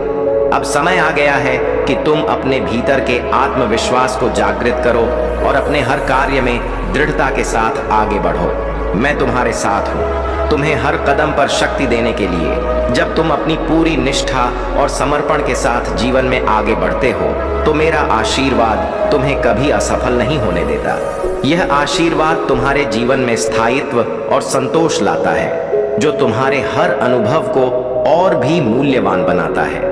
अब समय आ गया है कि तुम अपने भीतर के आत्मविश्वास को जागृत करो और अपने हर कार्य में दृढ़ता के साथ आगे बढ़ो। मैं तुम्हारे साथ हूँ, तुम्हें हर कदम पर शक्ति देने के लिए। जब तुम अपनी पूरी निष्ठा और समर्पण के साथ जीवन में आगे बढ़ते हो तो मेरा आशीर्वाद तुम्हें कभी असफल नहीं होने देता। यह आशीर्वाद तुम्हारे जीवन में स्थायित्व और संतोष लाता है, जो तुम्हारे हर अनुभव को और भी मूल्यवान बनाता है।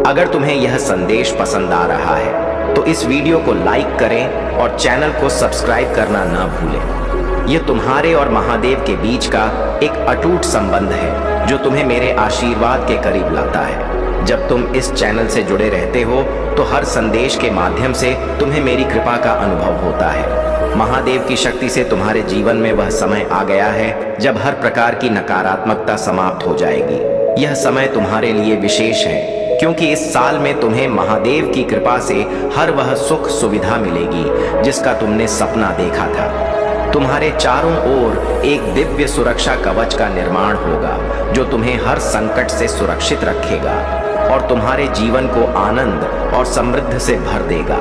अगर तुम्हें यह संदेश पसंद आ रहा है तो इस वीडियो को लाइक करें और चैनल को सब्सक्राइब करना ना भूलें। यह तुम्हारे और महादेव के बीच का एक अटूट संबंध है जो तुम्हें मेरे आशीर्वाद के करीब लाता है। जब तुम इस चैनल से जुड़े रहते हो तो हर संदेश के माध्यम से तुम्हें मेरी कृपा का अनुभव होता है। महादेव की शक्ति से तुम्हारे जीवन में वह समय आ गया है जब हर प्रकार की नकारात्मकता समाप्त हो जाएगी। यह समय तुम्हारे लिए विशेष है क्योंकि इस साल में तुम्हें महादेव की कृपा से हर वह सुख सुविधा मिलेगी जिसका तुमने सपना देखा था। तुम्हारे चारों ओर एक दिव्य सुरक्षा कवच का निर्माण होगा जो तुम्हें हर संकट से सुरक्षित रखेगा और तुम्हारे जीवन को आनंद और समृद्धि से भर देगा।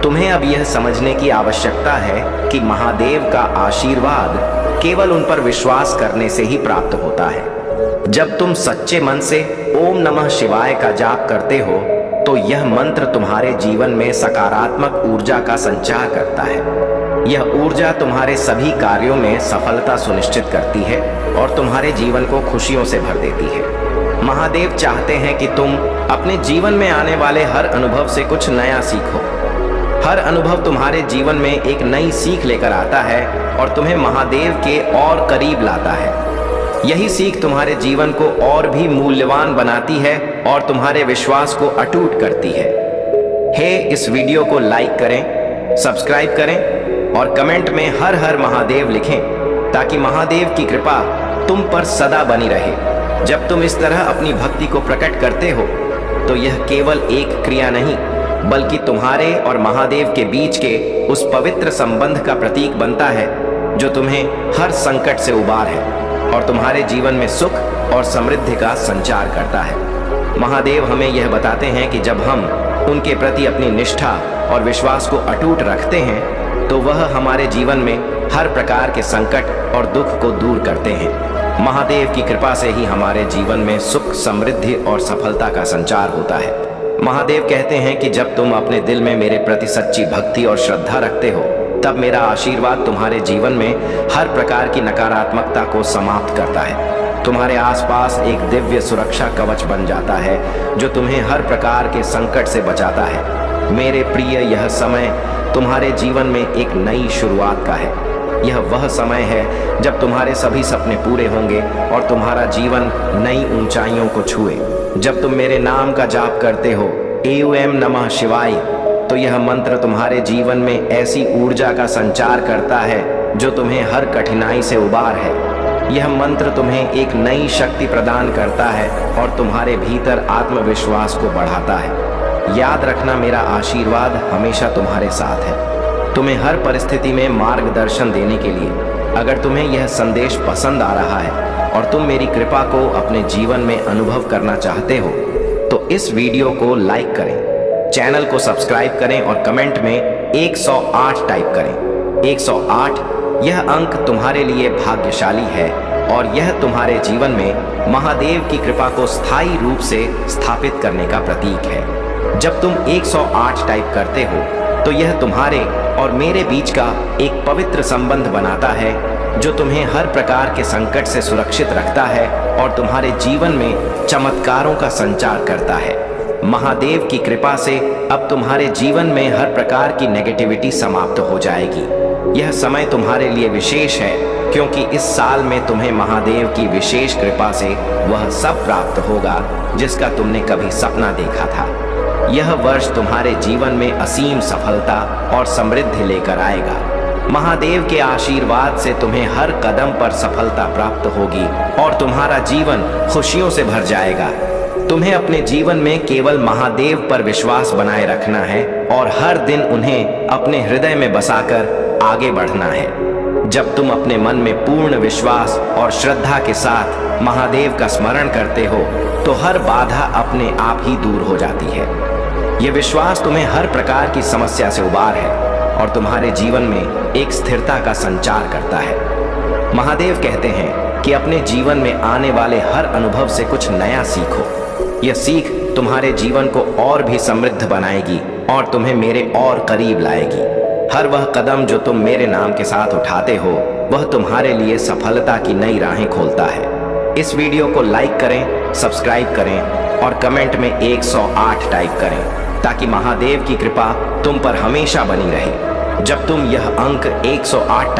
तुम्हें अब यह समझने की आवश्यकता है कि महादेव का आशीर्वाद केवल उन पर विश्वास करने से ही प्राप्त होता है। जब तुम सच्चे मन से ओम नमः शिवाय का जाप करते हो तो यह मंत्र तुम्हारे जीवन में सकारात्मक ऊर्जा का संचार करता है। यह ऊर्जा तुम्हारे सभी कार्यों में सफलता सुनिश्चित करती है और तुम्हारे जीवन को खुशियों से भर देती है। महादेव चाहते हैं कि तुम अपने जीवन में आने वाले हर अनुभव से कुछ नया सीखो। हर अनुभव तुम्हारे जीवन में एक नई सीख लेकर आता है और तुम्हें महादेव के और करीब लाता है। यही सीख तुम्हारे जीवन को और भी मूल्यवान बनाती है और तुम्हारे विश्वास को अटूट करती है। इस वीडियो को लाइक करें, सब्सक्राइब करें और कमेंट में हर हर महादेव लिखें ताकि महादेव की कृपा तुम पर सदा बनी रहे। जब तुम इस तरह अपनी भक्ति को प्रकट करते हो तो यह केवल एक क्रिया नहीं बल्कि तुम्हारे और महादेव के बीच के उस पवित्र संबंध का प्रतीक बनता है जो तुम्हें हर संकट से उबार है और तुम्हारे जीवन में सुख और समृद्धि का संचार करता है। महादेव हमें यह बताते हैं कि जब हम उनके प्रति अपनी निष्ठा और विश्वास को अटूट रखते हैं तो वह हमारे जीवन में हर प्रकार के संकट और दुख को दूर करते हैं। महादेव की कृपा से ही हमारे जीवन में सुख, समृद्धि और सफलता का संचार होता है। महादेव कहते हैं कि जब तुम अपने दिल में मेरे प्रति सच्ची भक्ति और श्रद्धा रखते हो तब मेरा आशीर्वाद तुम्हारे जीवन में हर प्रकार की नकारात्मकता को समाप्त करता है। तुम्हारे आसपास एक दिव्य सुरक्षा कवच बन जाता है जो तुम्हें हर प्रकार के संकट से बचाता है। मेरे प्रिय, यह समय तुम्हारे जीवन में एक नई शुरुआत का है। यह वह समय है जब तुम्हारे सभी सपने पूरे होंगे और तुम्हारा जीवन नई ऊंचाइयों को छुए। जब तुम मेरे नाम का जाप करते हो ओम नमः शिवाय तो यह मंत्र तुम्हारे जीवन में ऐसी ऊर्जा का संचार करता है जो तुम्हें हर कठिनाई से उबार है। यह मंत्र तुम्हें एक नई शक्ति प्रदान करता है और तुम्हारे भीतर आत्मविश्वास को बढ़ाता है। याद रखना, मेरा आशीर्वाद हमेशा तुम्हारे साथ है, तुम्हें हर परिस्थिति में मार्गदर्शन देने के लिए। अगर तुम्हें यह संदेश पसंद आ रहा है और तुम मेरी कृपा को अपने जीवन में अनुभव करना चाहते हो तो इस वीडियो को लाइक करें, चैनल को सब्सक्राइब करें और कमेंट में 108 टाइप करें। 108 यह अंक तुम्हारे लिए भाग्यशाली है और यह तुम्हारे जीवन में महादेव की कृपा को स्थायी रूप से स्थापित करने का प्रतीक है। जब तुम 108 टाइप करते हो तो यह तुम्हारे और मेरे बीच का एक पवित्र संबंध बनाता है जो तुम्हें हर प्रकार के संकट से सुरक्षित रखता है और तुम्हारे जीवन में चमत्कारों का संचार करता है। महादेव की कृपा से अब तुम्हारे जीवन में हर प्रकार की नेगेटिविटी समाप्त हो जाएगी। यह समय तुम्हारे लिए विशेष है क्योंकि इस साल में तुम्हें महादेव की विशेष कृपा से वह सब प्राप्त होगा जिसका तुमने कभी सपना देखा था। यह वर्ष तुम्हारे जीवन में असीम सफलता और समृद्धि लेकर आएगा। महादेव के आशीर्वाद से तुम्हें हर कदम पर सफलता प्राप्त होगी और तुम्हारा जीवन खुशियों से भर जाएगा। तुम्हें अपने जीवन में केवल महादेव पर विश्वास बनाए रखना है और हर दिन उन्हें अपने हृदय में बसाकर आगे बढ़ना है। जब तुम अपने मन में पूर्ण विश्वास और श्रद्धा के साथ महादेव का स्मरण करते हो तो हर बाधा अपने आप ही दूर हो जाती है। यह विश्वास तुम्हें हर प्रकार की समस्या से उबार है और तुम्हारे जीवन में एक स्थिरता का संचार करता है। महादेव कहते हैं कि अपने जीवन में आने वाले हर अनुभव से कुछ नया सीखो। यह सीख तुम्हारे जीवन को और भी समृद्ध बनाएगी और तुम्हें मेरे और करीब लाएगी। हर वह कदम जो तुम मेरे नाम के साथ उठाते हो वह तुम्हारे लिए सफलता की नई राहें खोलता है। इस वीडियो को लाइक करें, सब्सक्राइब करें और कमेंट में 108 टाइप करें ताकि महादेव की कृपा तुम पर हमेशा बनी रहे। जब तुम यह अंक 108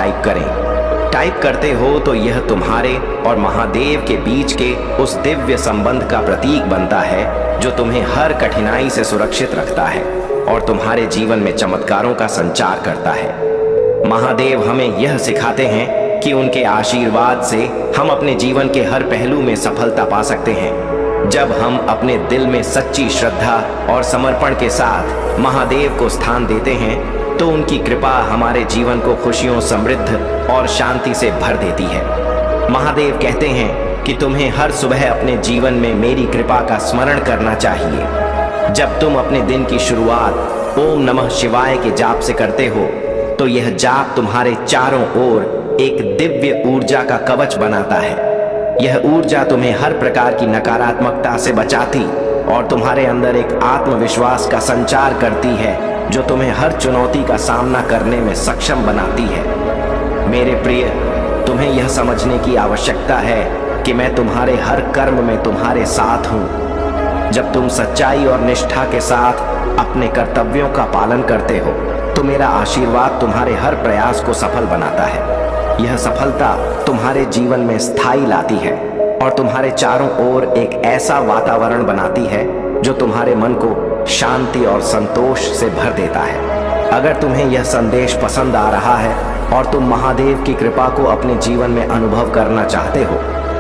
टाइप करते हो तो यह तुम्हारे और महादेव के बीच के उस दिव्य संबंध का प्रतीक बनता है जो तुम्हें हर कठिनाई से सुरक्षित रखता है और तुम्हारे जीवन में चमत्कारों का संचार करता है। महादेव हमें यह सिखाते हैं कि उनके आशीर्वाद से हम अपने जीवन के हर पहलू में सफलता पा सकते हैं। जब हम अपने दिल में सच्ची श्रद्धा और समर्पण के साथ महादेव को स्थान देते हैं तो उनकी कृपा हमारे जीवन को खुशियों, समृद्ध और शांति से भर देती है। महादेव कहते हैं कि तुम्हें हर सुबह अपने जीवन में मेरी कृपा का स्मरण करना चाहिए। जब तुम अपने दिन की शुरुआत ओम नमः शिवाय के जाप से करते हो तो यह जाप तुम्हारे चारों ओर एक दिव्य ऊर्जा का कवच बनाता है। यह ऊर्जा तुम्हें हर प्रकार की नकारात्मकता से बचाती और तुम्हारे अंदर एक आत्मविश्वास का संचार करती है जो तुम्हें हर चुनौती का सामना करने में सक्षम बनाती है। मेरे प्रिय, तुम्हें यह समझने की आवश्यकता है कि मैं तुम्हारे हर कर्म में तुम्हारे साथ हूँ। जब तुम सच्चाई और निष्ठा के साथ अपने कर्तव्यों का पालन करते हो तो मेरा आशीर्वाद तुम्हारे हर प्रयास को सफल बनाता है। यह सफलता तुम्हारे जीवन में स्थायी लाती है और तुम्हारे चारों ओर एक ऐसा वातावरण बनाती है जो तुम्हारे मन को शांति और संतोष से भर देता है। अगर तुम्हें यह संदेश पसंद आ रहा है और तुम महादेव की कृपा को अपने जीवन में अनुभव करना चाहते हो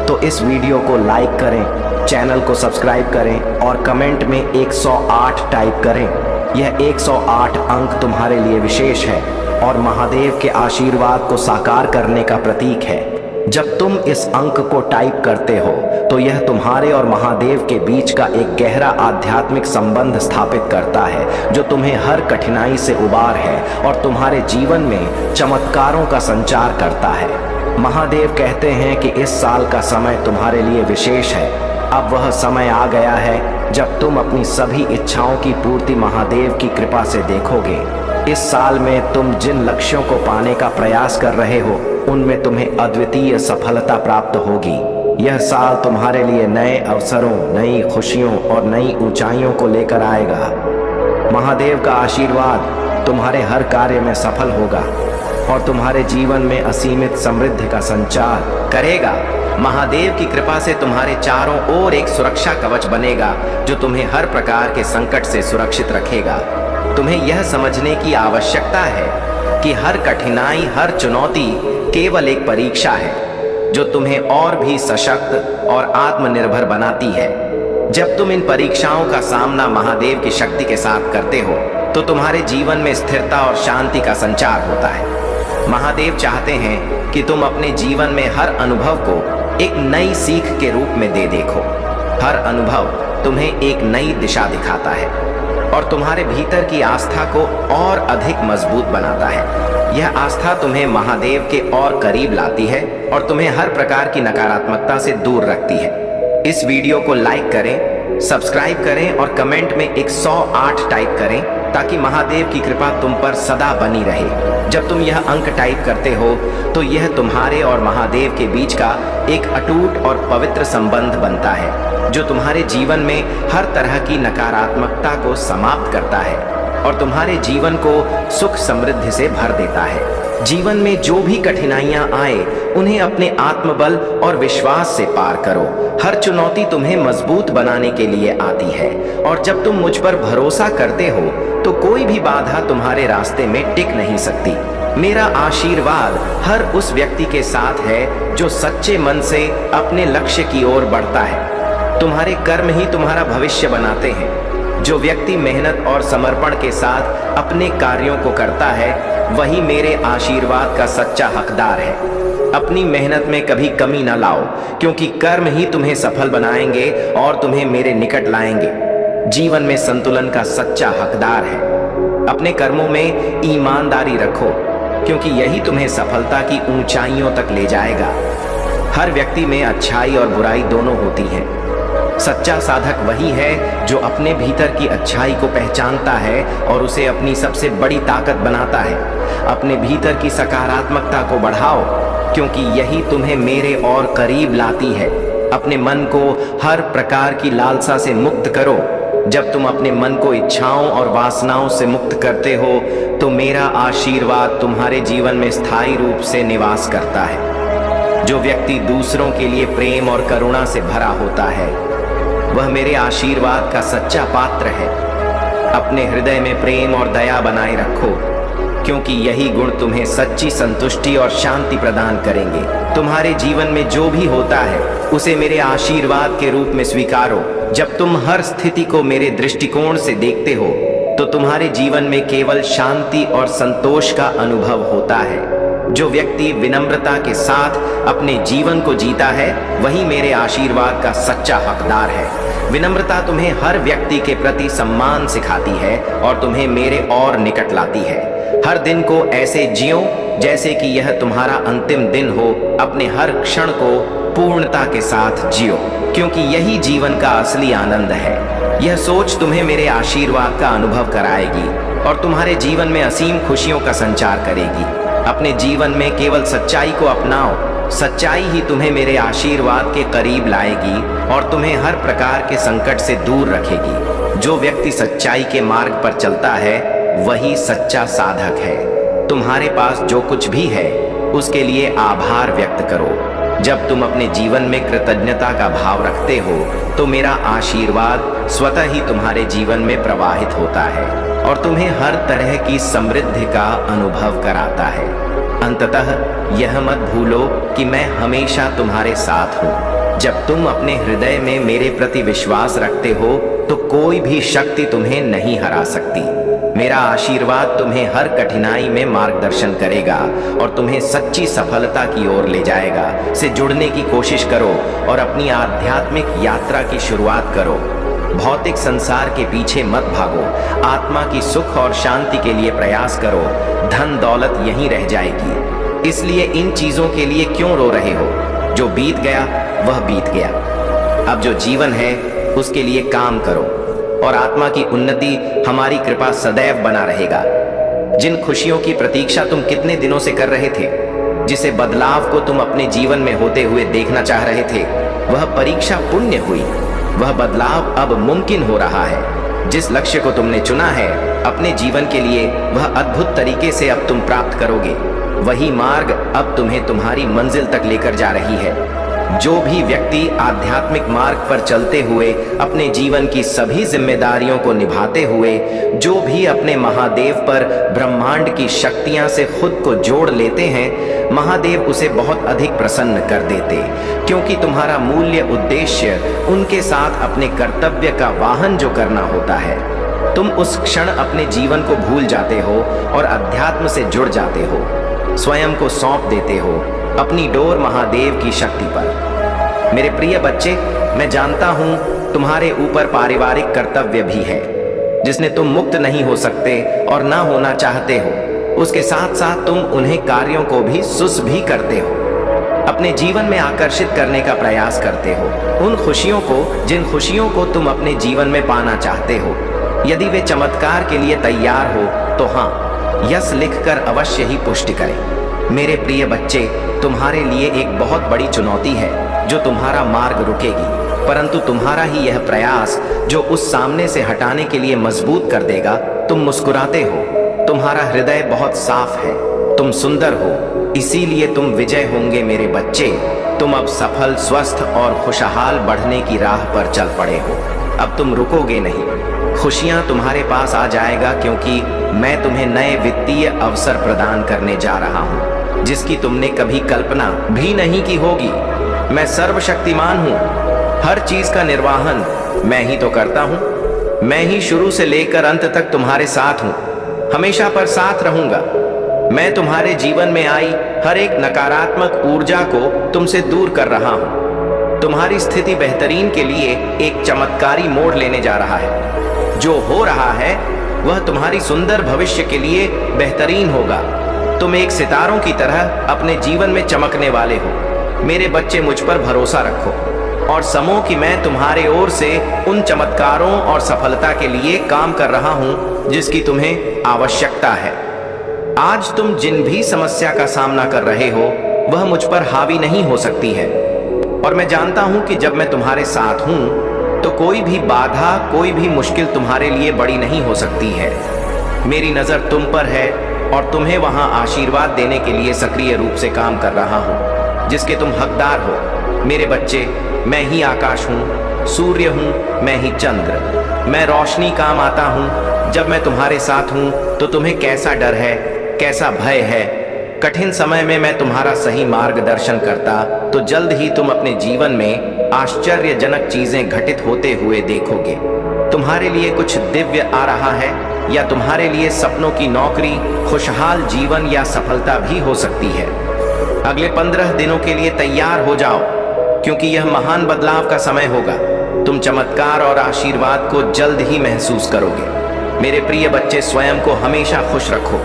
तो इस वीडियो को लाइक करें, चैनल को सब्सक्राइब करें और कमेंट में 108 टाइप करें। यह 108 अंक तुम्हारे लिए विशेष है और महादेव के आशीर्वाद को साकार करने का प्रतीक है। जब तुम इस अंक को टाइप करते हो तो यह तुम्हारे और महादेव के बीच का एक गहरा आध्यात्मिक संबंध स्थापित करता है जो तुम्हें हर कठिनाई से उबार है और तुम्हारे जीवन में चमत्कारों का संचार करता है। महादेव कहते हैं कि इस साल का समय तुम्हारे लिए विशेष है। अब वह समय आ गया है जब तुम अपनी सभी इच्छाओं की पूर्ति महादेव की कृपा से देखोगे। इस साल में तुम जिन लक्ष्यों को पाने का प्रयास कर रहे हो उनमें तुम्हें अद्वितीय सफलता प्राप्त होगी। यह साल तुम्हारे लिए नए अवसरों, नई खुशियों और नई ऊंचाइयों को लेकर आएगा। महादेव का आशीर्वाद तुम्हारे हर कार्य में सफल होगा और तुम्हारे जीवन में असीमित समृद्धि का संचार करेगा। महादेव की कृपा से तुम्हारे चारों ओर एक सुरक्षा कवच बनेगा जो तुम्हें हर प्रकार के संकट से सुरक्षित रखेगा। तुम्हें यह समझने की आवश्यकता है कि हर कठिनाई, हर चुनौती केवल एक परीक्षा है जो तुम्हें और भी सशक्त और आत्मनिर्भर बनाती है। जब तुम इन परीक्षाओं का सामना महादेव की शक्ति के साथ करते हो तो तुम्हारे जीवन में स्थिरता और शांति का संचार होता है। महादेव चाहते हैं कि तुम अपने जीवन में हर अनुभव को एक नई सीख के रूप में देखो। हर अनुभव तुम्हें एक नई दिशा दिखाता है और तुम्हारे भीतर की आस्था को और अधिक मजबूत बनाता है। यह आस्था तुम्हें महादेव के और करीब लाती है और तुम्हें हर प्रकार की नकारात्मकता से दूर रखती है। इस वीडियो को लाइक करें, सब्सक्राइब करें और कमेंट में 108 टाइप करें ताकि महादेव की कृपा तुम पर सदा बनी रहे। जब तुम यह अंक टाइप करते हो तो यह तुम्हारे और महादेव के बीच का एक अटूट और पवित्र संबंध बनता है जो तुम्हारे जीवन में हर तरह की नकारात्मकता को समाप्त करता है और तुम्हारे जीवन को सुख समृद्धि से भर देता है। जीवन में जो भी कठिनाइयां आए उन्हें अपने आत्मबल और विश्वास से पार करो। हर चुनौती तुम्हें मजबूत बनाने के लिए आती है और जब तुम मुझ पर भरोसा करते हो तो कोई भी बाधा तुम्हारे रास्ते में टिक नहीं सकती। मेरा आशीर्वाद हर उस व्यक्ति के साथ है जो सच्चे मन से अपने लक्ष्य की ओर बढ़ता है। तुम्हारे कर्म ही तुम्हारा भविष्य बनाते हैं। जो व्यक्ति मेहनत और समर्पण के साथ अपने कार्यों को करता है वही मेरे आशीर्वाद का सच्चा हकदार है। अपनी मेहनत में कभी कमी न लाओ क्योंकि कर्म ही तुम्हें सफल बनाएंगे और तुम्हें मेरे निकट लाएंगे। जीवन में संतुलन का सच्चा हकदार है। अपने कर्मों में ईमानदारी रखो क्योंकि यही तुम्हें सफलता की ऊंचाइयों तक ले जाएगा। हर व्यक्ति में अच्छाई और बुराई दोनों होती है। सच्चा साधक वही है जो अपने भीतर की अच्छाई को पहचानता है और उसे अपनी सबसे बड़ी ताकत बनाता है। अपने भीतर की सकारात्मकता को बढ़ाओ क्योंकि यही तुम्हें मेरे और करीब लाती है। अपने मन को हर प्रकार की लालसा से मुक्त करो। जब तुम अपने मन को इच्छाओं और वासनाओं से मुक्त करते हो तो मेरा आशीर्वाद तुम्हारे जीवन में स्थायी रूप से निवास करता है। जो व्यक्ति दूसरों के लिए प्रेम और करुणा से भरा होता है वह मेरे आशीर्वाद का सच्चा पात्र है। अपने हृदय में प्रेम और दया बनाए रखो क्योंकि यही गुण तुम्हें सच्ची संतुष्टि और शांति प्रदान करेंगे। तुम्हारे जीवन में जो भी होता है उसे मेरे आशीर्वाद के रूप में स्वीकारो। जब तुम हर स्थिति को मेरे दृष्टिकोण से देखते हो तो तुम्हारे जीवन में केवल शांति और संतोष का अनुभव होता है। जो व्यक्ति विनम्रता के साथ अपने जीवन को जीता है वही मेरे आशीर्वाद का सच्चा हकदार है। विनम्रता तुम्हें हर व्यक्ति के प्रति सम्मान सिखाती है और तुम्हें मेरे और निकट लाती है। हर दिन को ऐसे जियो जैसे कि यह तुम्हारा अंतिम दिन हो। अपने हर क्षण को पूर्णता के साथ जियो, क्योंकि यही जीवन का असली आनंद है। यह सोच तुम्हें मेरे आशीर्वाद का अनुभव कराएगी और तुम्हारे जीवन में असीम खुशियों का संचार करेगी। अपने जीवन में केवल सच्चाई को अपनाओ। सच्चाई ही तुम्हें मेरे आशीर्वाद के करीब लाएगी और तुम्हें हर प्रकार के संकट से दूर रखेगी। जो व्यक्ति सच्चाई के मार्ग पर चलता है वही सच्चा साधक है। तुम्हारे पास जो कुछ भी है उसके लिए आभार व्यक्त करो। जब तुम अपने जीवन में कृतज्ञता का भाव रखते हो तो मेरा आशीर्वाद स्वतः ही तुम्हारे जीवन में प्रवाहित होता है और तुम्हें हर तरह की समृद्धि का अनुभव कराता है। अंततः यह मत भूलो कि मैं हमेशा तुम्हारे साथ हूँ। जब तुम अपने हृदय में मेरे प्रति विश्वास रखते हो तो कोई भी शक्ति तुम्हें नहीं हरा सकती। मेरा आशीर्वाद तुम्हें हर कठिनाई में मार्गदर्शन करेगा और तुम्हें सच्ची सफलता की ओर ले जाएगा। से जुड़ने की कोशिश करो और अपनी आध्यात्मिक यात्रा की शुरुआत करो। भौतिक संसार के पीछे मत भागो। आत्मा की सुख और शांति के लिए प्रयास करो। धन दौलत यहीं रह जाएगी, इसलिए इन चीजों के लिए क्यों रो रहे हो? जो बीत गया वह बीत गया। अब जो जीवन है उसके लिए काम करो और आत्मा की उन्नति हमारी कृपा सदैव बना रहेगा। जिन खुशियों की प्रतीक्षा तुम कितने दिनों से कर रहे थे, जिसे बदलाव को तुम अपने जीवन में होते हुए देखना चाह रहे थे, वह परीक्षा पुण्य हुई। वह बदलाव अब मुमकिन हो रहा है। जिस लक्ष्य को तुमने चुना है अपने जीवन के लिए, वह अद्भुत तरीके से अब तुम प्राप्त करोगे। वही मार्ग अब तुम्हें तुम्हारी मंजिल तक लेकर जा रही है। जो भी व्यक्ति आध्यात्मिक मार्ग पर चलते हुए अपने जीवन की सभी जिम्मेदारियों को निभाते हुए, जो भी अपने महादेव पर ब्रह्मांड की शक्तियां से खुद को जोड़ लेते हैं, महादेव उसे बहुत अधिक प्रसन्न कर देते, क्योंकि तुम्हारा मूल्य उद्देश्य उनके साथ अपने कर्तव्य का वाहन जो करना होता है। तुम उस क्षण अपने जीवन को भूल जाते हो और अध्यात्म से जुड़ जाते हो। स्वयं को सौंप देते हो अपनी डोर महादेव की शक्ति पर। मेरे प्रिय बच्चे, मैं जानता हूं तुम्हारे ऊपर पारिवारिक कर्तव्य भी है जिसने तुम मुक्त नहीं हो सकते और ना होना चाहते हो। उसके साथ साथ तुम उन्हें कार्यों को भी सुस भी करते हो, अपने जीवन में आकर्षित करने का प्रयास करते हो। उन खुशियों को, जिन खुशियों को तुम अपने जीवन में पाना चाहते हो। यदि वे चमत्कार के लिए तैयार हो तो हाँ, यस लिखकर अवश्य ही पुष्टि करें। मेरे प्रिय बच्चे, तुम्हारे लिए एक बहुत बड़ी चुनौती है जो तुम्हारा मार्ग रुकेगी, परंतु तुम्हारा ही यह प्रयास जो उस सामने से हटाने के लिए मजबूत कर देगा। तुम मुस्कुराते हो, तुम्हारा हृदय बहुत साफ है, तुम सुंदर हो, इसीलिए तुम विजय होंगे मेरे बच्चे। तुम अब सफल, स्वस्थ और खुशहाल बढ़ने की राह पर चल पड़े हो। अब तुम रुकोगे नहीं। खुशियां तुम्हारे पास आ जाएगा, क्योंकि मैं तुम्हें नए वित्तीय अवसर प्रदान करने जा रहा हूं जिसकी तुमने कभी कल्पना भी नहीं की होगी। मैं सर्वशक्तिमान हूं, हर चीज का निर्वाहन मैं ही तो करता हूं। मैं ही शुरू से लेकर अंत तक तुम्हारे साथ हूं, हमेशा पर साथ रहूंगा। मैं तुम्हारे जीवन में आई हर एक नकारात्मक ऊर्जा को तुमसे दूर कर रहा हूं। तुम्हारी स्थिति बेहतरीन के लिए एक चमत्कारी मोड़ लेने जा रहा है। जो हो रहा है वह तुम्हारी सुंदर भविष्य के लिए बेहतरीन होगा। तुम एक सितारों की तरह अपने जीवन में चमकने वाले हो। मेरे बच्चे, मुझ पर भरोसा रखो और समझो कि मैं तुम्हारे ओर से उन चमत्कारों और सफलता के लिए काम कर रहा हूं जिसकी तुम्हें आवश्यकता है। आज तुम जिन भी समस्या का सामना कर रहे हो वह मुझ पर हावी नहीं हो सकती है, और मैं जानता हूं कि जब मैं तुम्हारे साथ हूं तो कोई भी बाधा, कोई भी मुश्किल तुम्हारे लिए बड़ी नहीं हो सकती है। मेरी नजर तुम पर है और तुम्हें वहां आशीर्वाद देने के लिए सक्रिय रूप से काम कर रहा हूं जिसके तुम हकदार हो। मेरे बच्चे, मैं ही आकाश हूं, सूर्य हूं, मैं ही चंद्र। मैं रोशनी काम आता हूं। जब मैं तुम्हारे साथ हूं तो तुम्हें कैसा डर है, कैसा भय है। कठिन समय में मैं तुम्हारा सही मार्गदर्शन करता तो जल्द ही तुम अपने जीवन में आश्चर्यजनक चीजें घटित होते हुए देखोगे। तुम्हारे लिए कुछ दिव्य आ रहा है, या तुम्हारे लिए सपनों की नौकरी, खुशहाल जीवन या सफलता भी हो सकती है। अगले 15 दिनों के लिए तैयार हो जाओ, क्योंकि यह महान बदलाव का समय होगा। तुम चमत्कार और आशीर्वाद को जल्द ही महसूस करोगे। मेरे प्रिय बच्चे, स्वयं को हमेशा खुश रखो।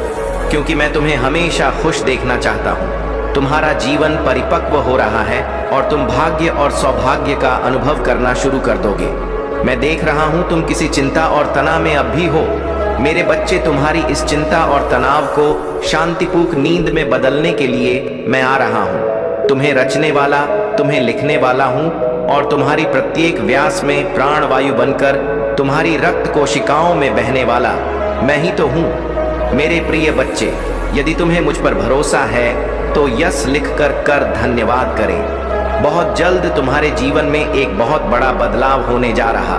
क्योंकि मैं तुम्हें हमेशा खुश देखना चाहता हूँ। तुम्हारा जीवन परिपक्व हो रहा है और तुम भाग्य और सौभाग्य का अनुभव करना शुरू कर दोगे। मैं देख रहा हूँ तुम किसी चिंता और तनाव में अब भी हो। मेरे बच्चे, तुम्हारी इस चिंता और तनाव को शांतिपूर्ण नींद में बदलने के लिए मैं आ रहा हूँ। तुम्हें रचने वाला, तुम्हें लिखने वाला हूँ और तुम्हारी प्रत्येक व्यास में प्राणवायु बनकर तुम्हारी रक्त कोशिकाओं में बहने वाला मैं ही तो हूँ। मेरे प्रिय बच्चे, यदि तुम्हें मुझ पर भरोसा है तो यस लिखकर धन्यवाद करें। बहुत जल्द तुम्हारे जीवन में एक बहुत बड़ा बदलाव होने जा रहा।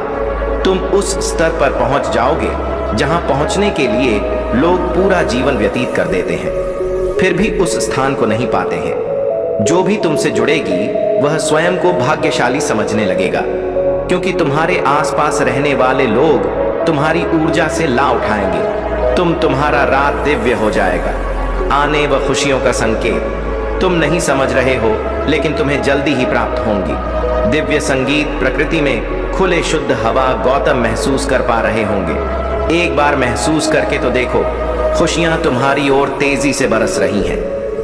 तुम उस स्तर पर पहुंच जाओगे जहां पहुंचने के लिए लोग पूरा जीवन व्यतीत कर देते हैं, फिर भी उस स्थान को नहीं पाते हैं। जो भी तुमसे जुड़ेगी वह स्वयं को भाग्यशाली समझने लगेगा, क्योंकि तुम्हारे आसपास रहने वाले लोग तुम्हारी ऊर्जा से ला उठाएंगे। तुम्हारा रात दिव्य हो जाएगा, आने व खुशियों का संकेत तुम नहीं समझ रहे हो, लेकिन तुम्हें जल्दी ही प्राप्त होंगी। दिव्य संगीत, प्रकृति में खुले शुद्ध हवा गौतम महसूस कर पा रहे होंगे। एक बार महसूस करके तो देखो, खुशियां तुम्हारी ओर तेजी से बरस रही हैं।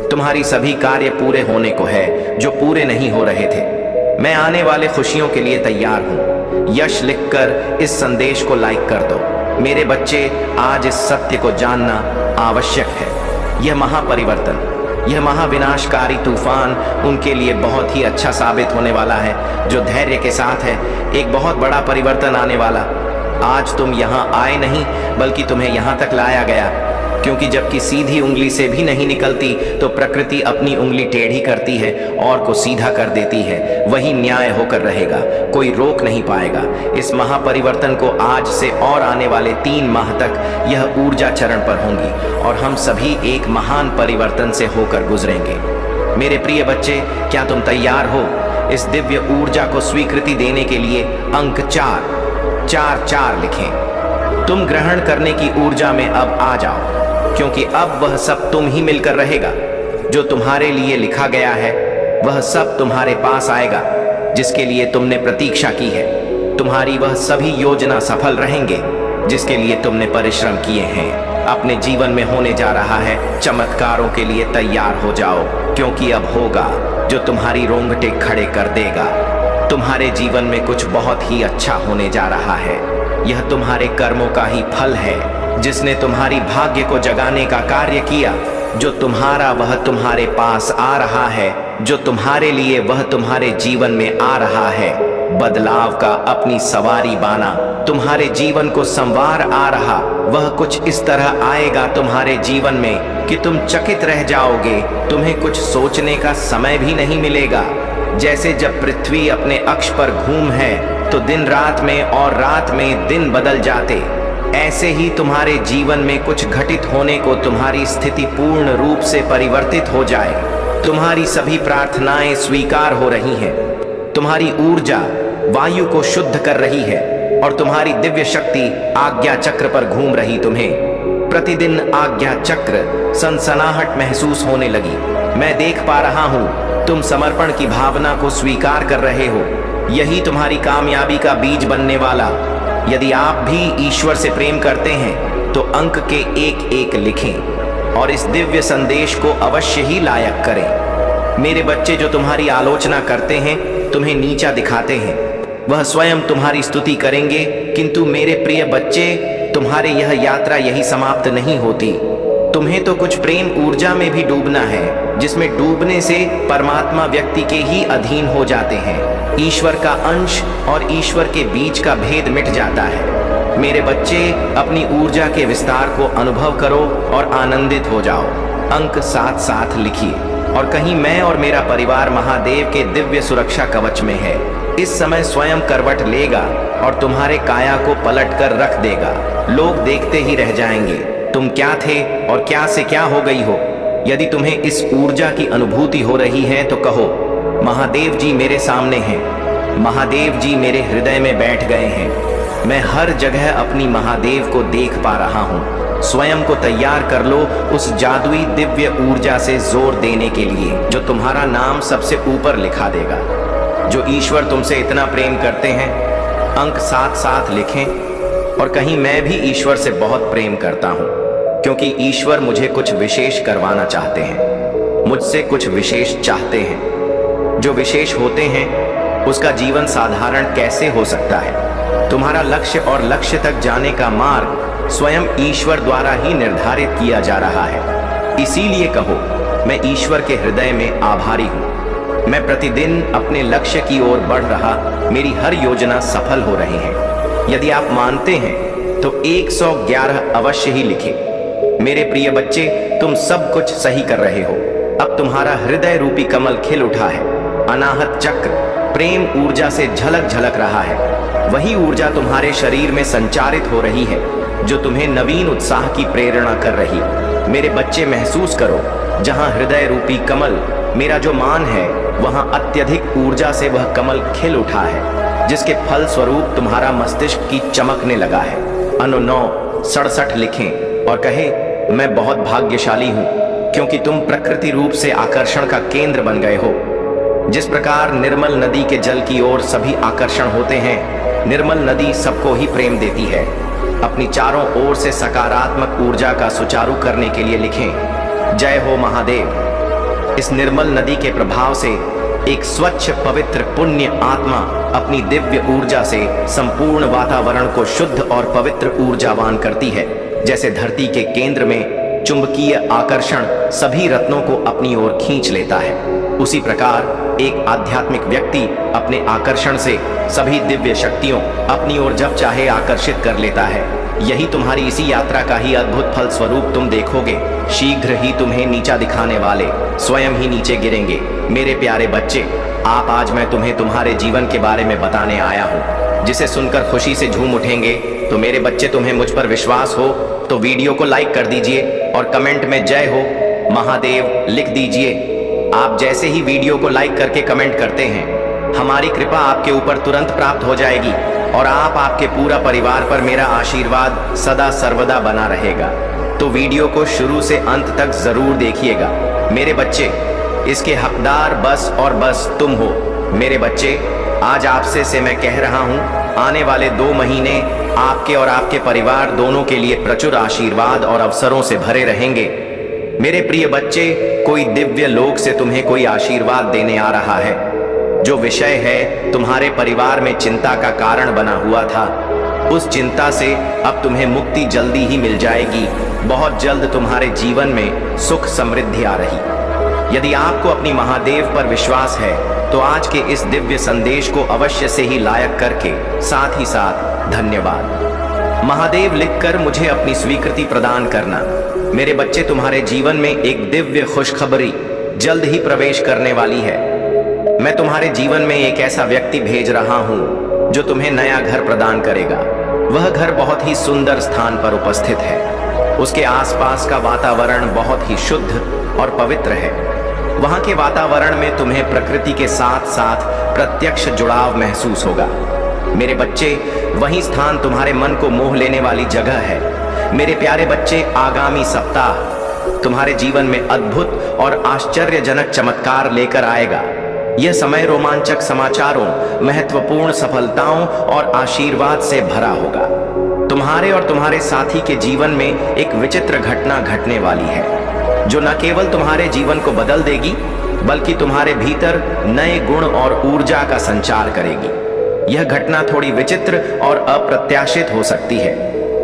तुम्हारी सभी कार्य पूरे होने को है जो पूरे नहीं हो रहे थे। मैं आने वाले खुशियों के लिए तैयार हूँ। यश लिखकर इस संदेश को लाइक कर दो। मेरे बच्चे, आज इस सत्य को जानना आवश्यक है। यह महापरिवर्तन, यह महाविनाशकारी तूफान उनके लिए बहुत ही अच्छा साबित होने वाला है जो धैर्य के साथ है। एक बहुत बड़ा परिवर्तन आने वाला। आज तुम यहाँ आए नहीं, बल्कि तुम्हें यहाँ तक लाया गया, क्योंकि जबकि सीधी उंगली से भी नहीं निकलती तो प्रकृति अपनी उंगली टेढ़ी करती है और को सीधा कर देती है। वही न्याय होकर रहेगा, कोई रोक नहीं पाएगा। इस महापरिवर्तन को आज से और आने वाले 3 माह तक यह ऊर्जा चरण पर होंगी और हम सभी एक महान परिवर्तन से होकर गुजरेंगे। मेरे प्रिय बच्चे, क्या तुम तैयार हो इस दिव्य ऊर्जा को स्वीकृति देने के लिए? अंक 4 लिखें। तुम ग्रहण करने की ऊर्जा में अब आ जाओ, क्योंकि अब वह सब तुम ही मिलकर रहेगा। जो तुम्हारे लिए लिखा गया है वह सब तुम्हारे पास आएगा, जिसके लिए तुमने प्रतीक्षा की है। तुम्हारी वह सभी योजना सफल रहेंगे जिसके लिए तुमने परिश्रम किए हैं। अपने जीवन में होने जा रहा है चमत्कारों के लिए तैयार हो जाओ, क्योंकि अब होगा जो तुम्हारी रोंगटे खड़े कर देगा। तुम्हारे जीवन में कुछ बहुत ही अच्छा होने जा रहा है। यह तुम्हारे कर्मों का ही फल है, जिसने तुम्हारी भाग्य को जगाने का कार्य किया। जो तुम्हारा वह तुम्हारे पास आ रहा है, जो तुम्हारे लिए वह तुम्हारे जीवन में आ रहा है। बदलाव का अपनी सवारी बाना तुम्हारे जीवन को संवार आ रहा। वह कुछ इस तरह आएगा तुम्हारे जीवन में कि तुम चकित रह जाओगे। तुम्हें कुछ सोचने का समय भी नहीं मिलेगा। जैसे जब पृथ्वी अपने अक्ष पर घूम है तो दिन रात में और रात में दिन बदल जाते, ऐसे ही तुम्हारे जीवन में कुछ घटित होने को तुम्हारी स्थिति पूर्ण रूप से परिवर्तित हो जाए। तुम्हारी सभी प्रार्थनाएं स्वीकार हो रही हैं। तुम्हारी ऊर्जा वायु को शुद्ध कर रही है और तुम्हारी दिव्य शक्ति आज्ञा चक्र पर घूम रही। तुम्हें प्रतिदिन आज्ञा चक्र सनसनाहट महसूस होने लगी। मैं देख पा रहा हूँ तुम समर्पण की भावना को स्वीकार कर रहे हो। यही तुम्हारी कामयाबी का बीज बनने वाला। यदि आप भी ईश्वर से प्रेम करते हैं तो अंक के 1 लिखें और इस दिव्य संदेश को अवश्य ही लायक करें। मेरे बच्चे, जो तुम्हारी आलोचना करते हैं, तुम्हें नीचा दिखाते हैं, वह स्वयं तुम्हारी स्तुति करेंगे। किंतु मेरे प्रिय बच्चे, तुम्हारे यह यात्रा यही समाप्त नहीं होती। तुम्हें तो कुछ प्रेम ऊर्जा में भी डूबना है, जिसमें डूबने से परमात्मा व्यक्ति के ही अधीन हो जाते हैं। ईश्वर का अंश और ईश्वर के बीच का भेद मिट जाता है। मेरे बच्चे, अपनी ऊर्जा के विस्तार को अनुभव करो और आनंदित हो जाओ। अंक 7 लिखिए और कहीं मैं और मेरा परिवार महादेव के दिव्य सुरक्षा कवच में है। इस समय स्वयं करवट लेगा और तुम्हारे काया को पलट कर रख देगा। लोग देखते ही रह जाएंगे तुम क्या थे और क्या से क्या हो गई हो। यदि तुम्हें इस ऊर्जा की अनुभूति हो रही है तो कहो, महादेव जी मेरे सामने हैं, महादेव जी मेरे हृदय में बैठ गए हैं। मैं हर जगह अपनी महादेव को देख पा रहा हूँ। स्वयं को तैयार कर लो उस जादुई दिव्य ऊर्जा से जोर देने के लिए, जो तुम्हारा नाम सबसे ऊपर लिखा देगा। जो ईश्वर तुमसे इतना प्रेम करते हैं। अंक 7 लिखें और कहीं मैं भी ईश्वर से बहुत प्रेम करता हूँ। क्योंकि ईश्वर मुझे कुछ विशेष करवाना चाहते हैं, मुझसे कुछ विशेष चाहते हैं। जो विशेष होते हैं उसका जीवन साधारण कैसे हो सकता है? तुम्हारा लक्ष्य और लक्ष्य तक जाने का मार्ग स्वयं ईश्वर द्वारा ही निर्धारित किया जा रहा है। इसीलिए कहो, मैं ईश्वर के हृदय में आभारी हूँ। मैं प्रतिदिन अपने लक्ष्य की ओर बढ़ रहा, मेरी हर योजना सफल हो रही है। यदि आप मानते हैं तो 111 अवश्य ही लिखें। मेरे प्रिय बच्चे, तुम सब कुछ सही कर रहे हो। अब तुम्हारा हृदय रूपी कमल खिल उठा है। अनाहत चक्र प्रेम ऊर्जा से झलक झलक रहा है। वही ऊर्जा तुम्हारे शरीर में संचारित हो रही है जो तुम्हें नवीन उत्साह की प्रेरणा कर रही। मेरे बच्चे, महसूस करो, जहां हृदय रूपी कमल मेरा जो मान है, वहां अत्यधिक ऊर्जा से वह कमल खिल उठा है, जिसके फल स्वरूप तुम्हारा मस्तिष्क की चमकने लगा है। अनु 9:67 लिखें और कहे, मैं बहुत भाग्यशाली हूं क्योंकि तुम प्रकृति रूप से आकर्षण का केंद्र बन गए हो। जिस प्रकार निर्मल नदी के जल की ओर सभी आकर्षण होते हैं, निर्मल नदी सबको ही प्रेम देती है। अपनी चारों ओर से सकारात्मक ऊर्जा का सुचारू करने के लिए लिखें, जय हो महादेव। इस निर्मल नदी के प्रभाव से एक स्वच्छ पवित्र पुण्य आत्मा अपनी दिव्य ऊर्जा से संपूर्ण वातावरण को शुद्ध और पवित्र ऊर्जावान करती है। जैसे धरती के केंद्र में चुंबकीय आकर्षण सभी रत्नों को अपनी ओर खींच लेता है, उसी प्रकार एक आध्यात्मिक व्यक्ति अपने आकर्षण से सभी दिव्य शक्तियों अपनी ओर जब चाहे आकर्षित कर लेता है। यही तुम्हारी इसी यात्रा का ही अद्भुत फल स्वरूप तुम देखोगे। शीघ्र ही तुम्हें नीचा दिखाने वाले स्वयं ही नीचे गिरेंगे। मेरे प्यारे बच्चे, आज मैं तुम्हें तुम्हारे जीवन के बारे में बताने आया हूँ, जिसे सुनकर खुशी से झूम उठेंगे। तो मेरे बच्चे, तुम्हें मुझ पर विश्वास हो तो वीडियो को लाइक कर दीजिए और कमेंट में जय हो महादेव लिख दीजिए। आप जैसे ही वीडियो को लाइक करके कमेंट करते हैं, हमारी कृपा आपके ऊपर तुरंत प्राप्त हो जाएगी और आपके पूरा परिवार पर मेरा आशीर्वाद सदा सर्वदा बना रहेगा। तो वीडियो को शुरू से अंत तक जरूर देखिएगा। मेरे बच्चे, इसके हकदार बस और बस तुम हो। मेरे बच्चे, आज आपसे से मैं कह रहा हूं, आने वाले 2 महीने आपके और आपके परिवार दोनों के लिए प्रचुर आशीर्वाद और अवसरों से भरे रहेंगे। मेरे प्रिय बच्चे, कोई दिव्य लोक से तुम्हें कोई आशीर्वाद देने आ रहा है। जो विषय है तुम्हारे परिवार में चिंता का कारण बना हुआ था, उस चिंता से अब तुम्हें मुक्ति जल्दी ही मिल जाएगी। बहुत जल्द तुम्हारे जीवन में सुख समृद्धि आ रही। यदि आपको अपनी महादेव पर विश्वास है तो आज के इस दिव्य संदेश को अवश्य से ही लायक करके साथ ही साथ धन्यवाद महादेव लिखकर मुझे अपनी स्वीकृति प्रदान करना। मेरे बच्चे, तुम्हारे जीवन में एक दिव्य खुशखबरी जल्द ही प्रवेश करने वाली है। मैं तुम्हारे जीवन में एक ऐसा व्यक्ति भेज रहा हूं जो तुम्हें नया घर प्रदान करेगा। वह घर बहुत ही सुंदर स्थान पर उपस्थित है। उसके आसपास का वातावरण बहुत ही शुद्ध और पवित्र है। वहां के वातावरण में तुम्हें प्रकृति के साथ साथ प्रत्यक्ष जुड़ाव महसूस होगा। मेरे बच्चे, वही स्थान तुम्हारे मन को मोह लेने वाली जगह है। मेरे प्यारे बच्चे, आगामी सप्ताह तुम्हारे जीवन में अद्भुत और आश्चर्यजनक चमत्कार लेकर आएगा। यह समय रोमांचक समाचारों, महत्वपूर्ण सफलताओं और आशीर्वाद से भरा होगा। तुम्हारे और तुम्हारे साथी के जीवन में एक विचित्र घटना घटने वाली है, जो न केवल तुम्हारे जीवन को बदल देगी, बल्कि तुम्हारे भीतर नए गुण और ऊर्जा का संचार करेगी। यह घटना थोड़ी विचित्र और अप्रत्याशित हो सकती है,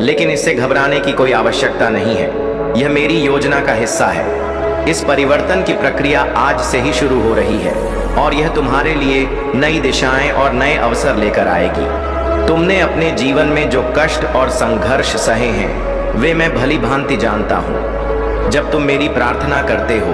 लेकिन इससे घबराने की कोई आवश्यकता नहीं है। यह मेरी योजना का हिस्सा है। इस परिवर्तन की प्रक्रिया आज से ही शुरू हो रही है और यह तुम्हारे लिए नई दिशाएं और नए अवसर लेकर आएगी। तुमने अपने जीवन में जो कष्ट और संघर्ष सहे हैं, वे मैं भली भांति जानता हूँ। जब तुम मेरी प्रार्थना करते हो,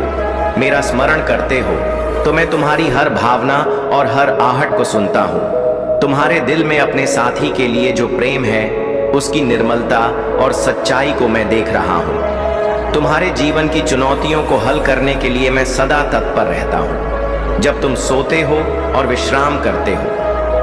मेरा स्मरण करते हो, तो मैं तुम्हारी हर भावना और हर आहट को सुनता हूँ। तुम्हारे दिल में अपने साथी के लिए जो प्रेम है, उसकी निर्मलता और सच्चाई को मैं देख रहा हूँ। तुम्हारे जीवन की चुनौतियों को हल करने के लिए मैं सदा तत्पर रहता हूँ। जब तुम सोते हो और विश्राम करते हो,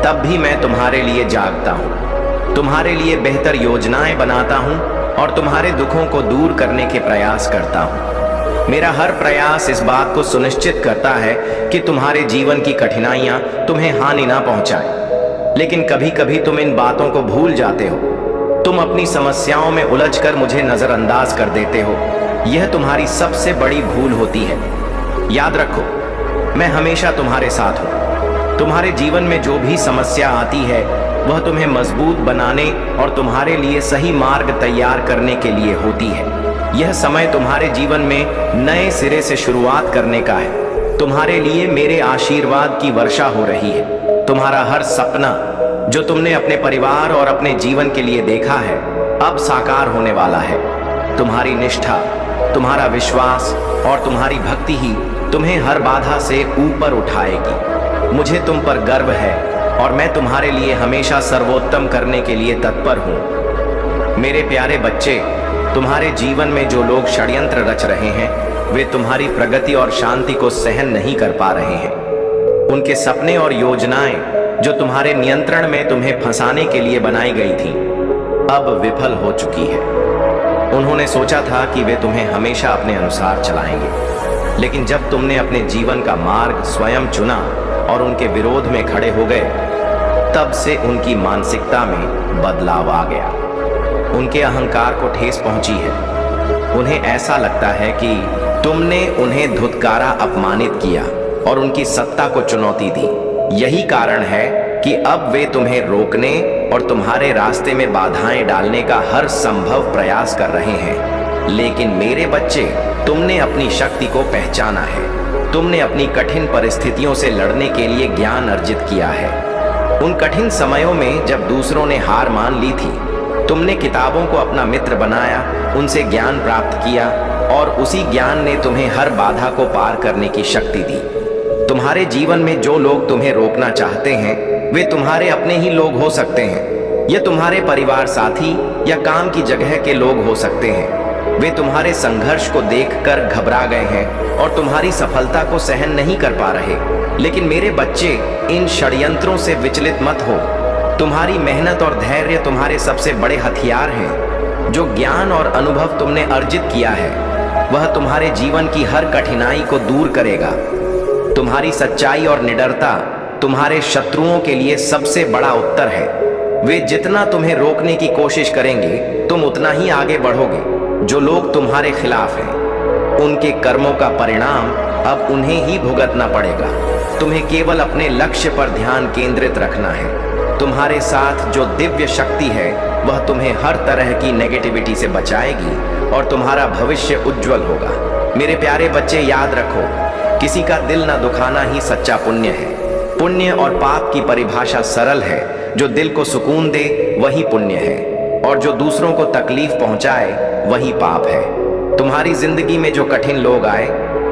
तब भी मैं तुम्हारे लिए जागता हूँ, तुम्हारे लिए बेहतर योजनाएं बनाता हूँ और तुम्हारे दुखों को दूर करने के प्रयास करता हूँ। मेरा हर प्रयास इस बात को सुनिश्चित करता है कि तुम्हारे जीवन की कठिनाइयां तुम्हें हानि ना पहुंचाएं। लेकिन कभी कभी तुम इन बातों को भूल जाते हो। तुम अपनी समस्याओं में उलझकर मुझे नजरअंदाज कर देते हो। यह तुम्हारी सबसे बड़ी भूल होती है। याद रखो, मैं हमेशा तुम्हारे साथ हूं। तुम्हारे जीवन में जो भी समस्या आती है वह तुम्हें मजबूत बनाने और तुम्हारे लिए सही मार्ग तैयार करने के लिए होती है। यह समय तुम्हारे जीवन में नए सिरे से शुरुआत करने का है। तुम्हारे लिए मेरे आशीर्वाद की वर्षा हो रही है। तुम्हारा हर सपना जो तुमने अपने परिवार और अपने जीवन के लिए देखा है अब साकार होने वाला है। तुम्हारी निष्ठा, तुम्हारा विश्वास और तुम्हारी भक्ति ही तुम्हें हर बाधा से ऊपर उठाएगी। मुझे तुम पर गर्व है और मैं तुम्हारे लिए हमेशा सर्वोत्तम करने के लिए तत्पर हूँ। मेरे प्यारे बच्चे, तुम्हारे जीवन में जो लोग षड्यंत्र रच रहे हैं वे तुम्हारी प्रगति और शांति को सहन नहीं कर पा रहे हैं। उनके सपने और योजनाएं जो तुम्हारे नियंत्रण में तुम्हें फंसाने के लिए बनाई गई थी अब विफल हो चुकी है। उन्होंने सोचा था कि वे तुम्हें हमेशा अपने अनुसार चलाएंगे, लेकिन जब तुमने अपने जीवन का मार्ग स्वयं चुना और उनके विरोध में खड़े हो गए तब से उनकी मानसिकता में बदलाव आ गया। उनके अहंकार को ठेस पहुंची है। उन्हें ऐसा लगता है कि तुमने उन्हें धुतकारा, अपमानित किया और उनकी सत्ता को चुनौती दी। यही कारण है कि अब वे तुम्हें रोकने और तुम्हारे रास्ते में बाधाएं डालने का हर संभव प्रयास कर रहे हैं। लेकिन मेरे बच्चे, तुमने अपनी शक्ति को पहचाना है। तुमने अपनी कठिन परिस्थितियों से लड़ने के लिए ज्ञान अर्जित किया है। उन कठिन समयों में जब दूसरों ने हार मान ली थी, तुमने किताबों को अपना मित्र बनाया, उनसे ज्ञान प्राप्त किया और उसी ज्ञान ने तुम्हें हर बाधा को पार करने की शक्ति दी। तुम्हारे जीवन में जो लोग तुम्हें रोकना चाहते हैं वे तुम्हारे अपने ही लोग हो सकते हैं। ये तुम्हारे परिवार साथी या काम की जगह के लोग हो सकते हैं। वे तुम्हारे संघर्ष को देखकर घबरा गए हैं और तुम्हारी सफलता को सहन नहीं कर पा रहे। लेकिन मेरे बच्चे, इन षड्यंत्रों से विचलित मत हो। तुम्हारी मेहनत और धैर्य तुम्हारे सबसे बड़े हथियार हैं। जो ज्ञान और अनुभव तुमने अर्जित किया है वह तुम्हारे जीवन की हर कठिनाई को दूर करेगा। तुम्हारी सच्चाई और निडरता तुम्हारे शत्रुओं के लिए सबसे बड़ा उत्तर है। वे जितना तुम्हें रोकने की कोशिश करेंगे तुम उतना ही आगे बढ़ोगे। जो लोग तुम्हारे खिलाफ हैं उनके कर्मों का परिणाम अब उन्हें ही भुगतना पड़ेगा। तुम्हें केवल अपने लक्ष्य पर ध्यान केंद्रित रखना है। तुम्हारे साथ जो दिव्य शक्ति है वह तुम्हें हर तरह की नेगेटिविटी से बचाएगी और तुम्हारा भविष्य उज्जवल होगा। मेरे प्यारे बच्चे, याद रखो, किसी का दिल न दुखाना ही सच्चा पुण्य है। पुण्य और पाप की परिभाषा सरल है। जो दिल को सुकून दे वही पुण्य है और जो दूसरों को तकलीफ पहुंचाए वही पाप है। तुम्हारी जिंदगी में जो कठिन लोग आए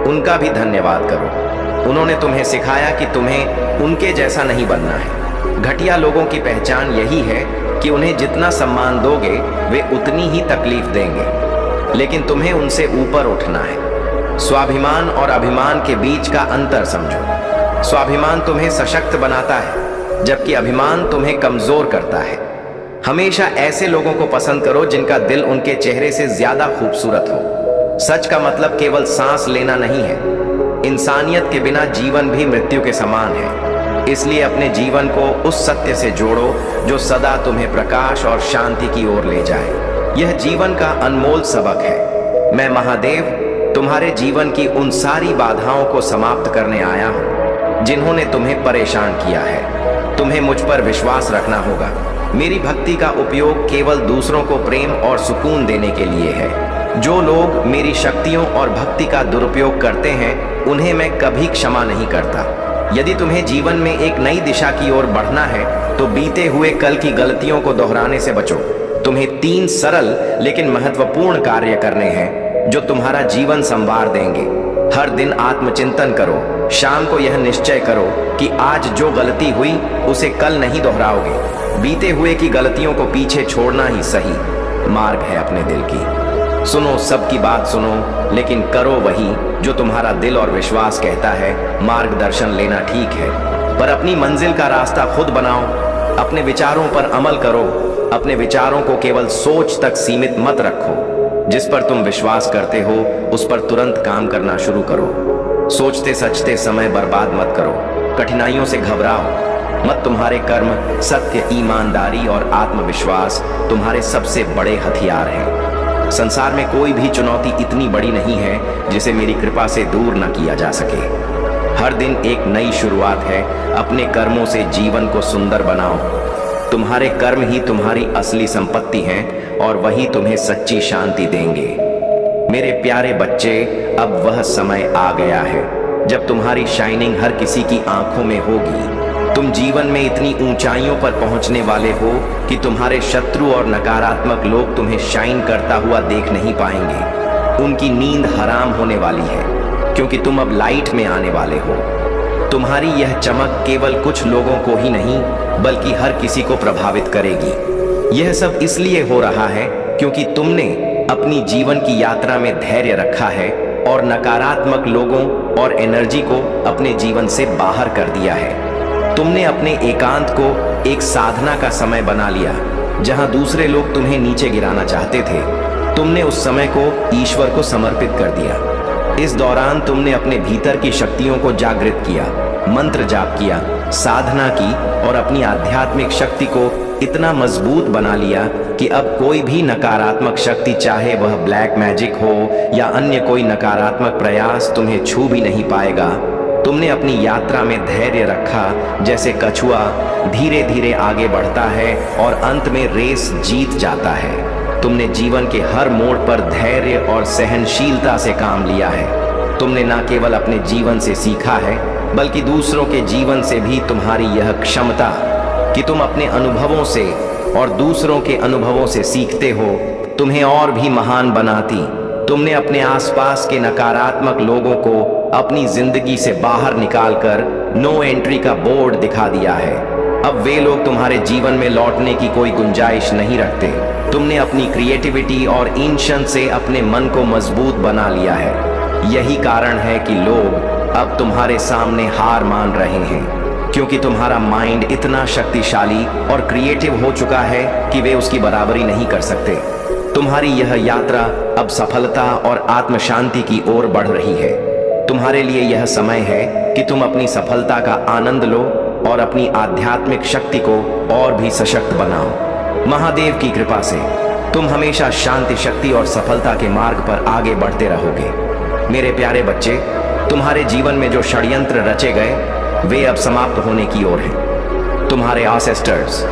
उनका भी धन्यवाद करो। उन्होंने तुम्हें सिखाया कि तुम्हें उनके जैसा नहीं बनना है। घटिया लोगों की पहचान यही है कि उन्हें जितना सम्मान दोगे वे उतनी ही तकलीफ देंगे, लेकिन तुम्हें उनसे ऊपर उठना है। स्वाभिमान और अभिमान के बीच का अंतर समझो। स्वाभिमान तुम्हें सशक्त बनाता है जबकि अभिमान तुम्हें कमजोर करता है। हमेशा ऐसे लोगों को पसंद करो जिनका दिल उनके चेहरे से ज्यादा खूबसूरत हो। सच का मतलब केवल सांस लेना नहीं है। इंसानियत के बिना जीवन भी मृत्यु के समान है। इसलिए अपने जीवन को उस सत्य से जोड़ो जो सदा तुम्हें प्रकाश और शांति की ओर ले जाए। यह जीवन का अनमोल सबक है। मैं महादेव तुम्हारे जीवन की उन सारी बाधाओं को समाप्त करने आया हूं जिन्होंने तुम्हें परेशान किया है। तुम्हें मुझ पर विश्वास रखना होगा। मेरी भक्ति का उपयोग केवल दूसरों को प्रेम और सुकून देने के लिए है। जो लोग मेरी शक्तियों और भक्ति का दुरुपयोग करते हैं उन्हें मैं कभी क्षमा नहीं करता। यदि तुम्हें जीवन में एक नई दिशा की ओर बढ़ना है तो बीते हुए कल की गलतियों को दोहराने से बचो। तुम्हें 3 सरल लेकिन महत्वपूर्ण कार्य करने हैं जो तुम्हारा जीवन संवार देंगे। हर दिन आत्मचिंतन करो। शाम को यह निश्चय करो कि आज जो गलती हुई उसे कल नहीं दोहराओगे। बीते हुए की गलतियों को पीछे छोड़ना ही सही मार्ग है अपने दिल की। सुनो, सबकी बात सुनो, लेकिन करो वही जो तुम्हारा दिल और विश्वास कहता है। मार्गदर्शन लेना ठीक है, पर अपनी मंजिल का रास्ता खुद बनाओ। अपने विचारों पर अमल करो। अपने विचारों को केवल सोच तक सीमित मत रखो। जिस पर तुम विश्वास करते हो उस पर तुरंत काम करना शुरू करो। सोचते सचते समय बर्बाद मत करो। कठिनाइयों से घबराओ मत तुम्हारे कर्म, सत्य, ईमानदारी और आत्मविश्वास तुम्हारे सबसे बड़े हथियार हैं। संसार में कोई भी चुनौती इतनी बड़ी नहीं है जिसे मेरी कृपा से दूर न किया जा सके। हर दिन एक नई शुरुआत है। अपने कर्मों से जीवन को सुंदर बनाओ। तुम्हारे कर्म ही तुम्हारी असली संपत्ति हैं और वही तुम्हें सच्ची शांति देंगे। मेरे प्यारे बच्चे, अब वह समय आ गया है जब तुम्हारी शाइनिंग हर किसी की आंखों में होगी। तुम जीवन में इतनी ऊंचाइयों पर पहुंचने वाले हो कि तुम्हारे शत्रु और नकारात्मक लोग तुम्हें शाइन करता हुआ देख नहीं पाएंगे। उनकी नींद हराम होने वाली है क्योंकि तुम अब लाइट में आने वाले हो। तुम्हारी यह चमक केवल कुछ लोगों को ही नहीं बल्कि हर किसी को प्रभावित करेगी। यह सब इसलिए हो रहा है क्योंकि तुमने अपनी जीवन की यात्रा में धैर्य रखा है और नकारात्मक लोगों और एनर्जी को अपने जीवन से बाहर कर दिया है। तुमने अपने एकांत को एक साधना का समय बना लिया। जहां दूसरे लोग तुम्हें नीचे गिराना चाहते थे, तुमने उस समय को ईश्वर को समर्पित कर दिया। इस दौरान तुमने अपने भीतर की शक्तियों को जागृत किया, मंत्र जाप किया, साधना की और अपनी आध्यात्मिक शक्ति को इतना मजबूत बना लिया कि अब कोई भी नकारात्मक शक्ति, चाहे वह ब्लैक मैजिक हो या अन्य कोई नकारात्मक प्रयास, तुम्हें छू भी नहीं पाएगा। तुमने अपनी यात्रा में धैर्य रखा, जैसे कछुआ धीरे धीरे आगे बढ़ता है और अंत में रेस जीत जाता है। तुमने जीवन के हर मोड़ पर धैर्य और सहनशीलता से काम लिया है। तुमने न केवल अपने जीवन से सीखा है बल्कि दूसरों के जीवन से भी। तुम्हारी यह क्षमता कि तुम अपने अनुभवों से और दूसरों के अनुभवों से सीखते हो, तुम्हें और भी महान बनाती। तुमने अपने आसपास के नकारात्मक लोगों को अपनी जिंदगी से बाहर निकालकर नो एंट्री का बोर्ड दिखा दिया है। अब वे लोग तुम्हारे जीवन में लौटने की कोई गुंजाइश नहीं रखते। तुमने अपनी क्रिएटिविटी और इंशन से अपने मन को मजबूत बना लिया है। यही कारण है कि लोग अब तुम्हारे सामने हार मान रहे हैं, क्योंकि तुम्हारा माइंड इतना शक्तिशाली और क्रिएटिव हो चुका है कि वे उसकी बराबरी नहीं कर सकते। तुम्हारी यह यात्रा अब सफलता और आत्म शांति की ओर बढ़ रही है। तुम्हारे लिए यह समय है कि तुम अपनी सफलता का आनंद लो और अपनी आध्यात्मिक शक्ति को और भी सशक्त बनाओ। महादेव की कृपा से तुम हमेशा शांति, शक्ति और सफलता के मार्ग पर आगे बढ़ते रहोगे। मेरे प्यारे बच्चे, तुम्हारे जीवन में जो षड्यंत्र रचे गए वे अब समाप्त होने की ओर हैं। तुम्हारे एंसेस्टर्स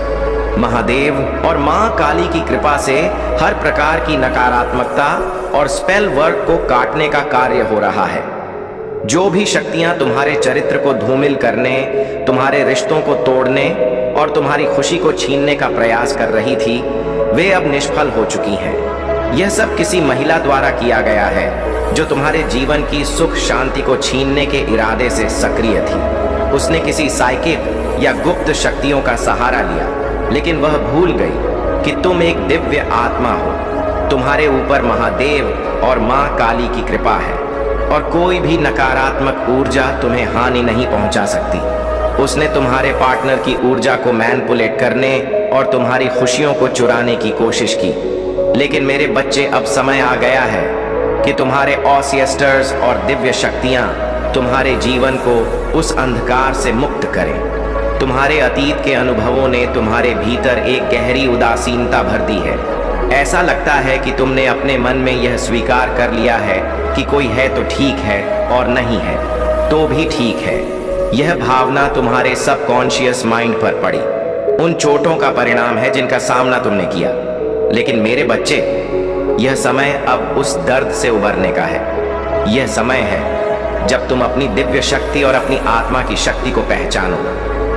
महादेव और मां काली की कृपा से हर प्रकार की नकारात्मकता और स्पेल वर्क को काटने का कार्य हो रहा है। जो भी शक्तियां तुम्हारे चरित्र को धूमिल करने, तुम्हारे रिश्तों को तोड़ने और तुम्हारी खुशी को छीनने का प्रयास कर रही थी, वे अब निष्फल हो चुकी हैं। यह सब किसी महिला द्वारा किया गया है जो तुम्हारे जीवन की सुख शांति को छीनने के इरादे से सक्रिय थी। उसने किसी साइकिक या गुप्त शक्तियों का सहारा लिया, लेकिन वह भूल गई कि तुम एक दिव्य आत्मा हो। तुम्हारे ऊपर महादेव और मां काली की कृपा है और कोई भी नकारात्मक ऊर्जा तुम्हें हानि नहीं पहुंचा सकती। उसने तुम्हारे पार्टनर की ऊर्जा को मैनिपुलेट करने और तुम्हारी खुशियों को चुराने की कोशिश की, लेकिन मेरे बच्चे, अब समय आ गया है कि तुम्हारे ऑसियस्टर्स और दिव्य शक्तियां तुम्हारे जीवन को उस अंधकार से मुक्त करें। तुम्हारे अतीत के अनुभवों ने तुम्हारे भीतर एक गहरी उदासीनता भर दी है। ऐसा लगता है कि तुमने अपने मन में यह स्वीकार कर लिया है कि कोई है तो ठीक है और नहीं है तो भी ठीक है। यह भावना तुम्हारे सबकॉन्शियस माइंड पर पड़ी, उन चोटों का परिणाम है जिनका सामना तुमने किया। लेकिन मेरे बच्चे, यह समय अब उस दर्द से उबरने का है। यह समय है जब तुम अपनी दिव्य शक्ति और अपनी आत्मा की शक्ति को पहचानो।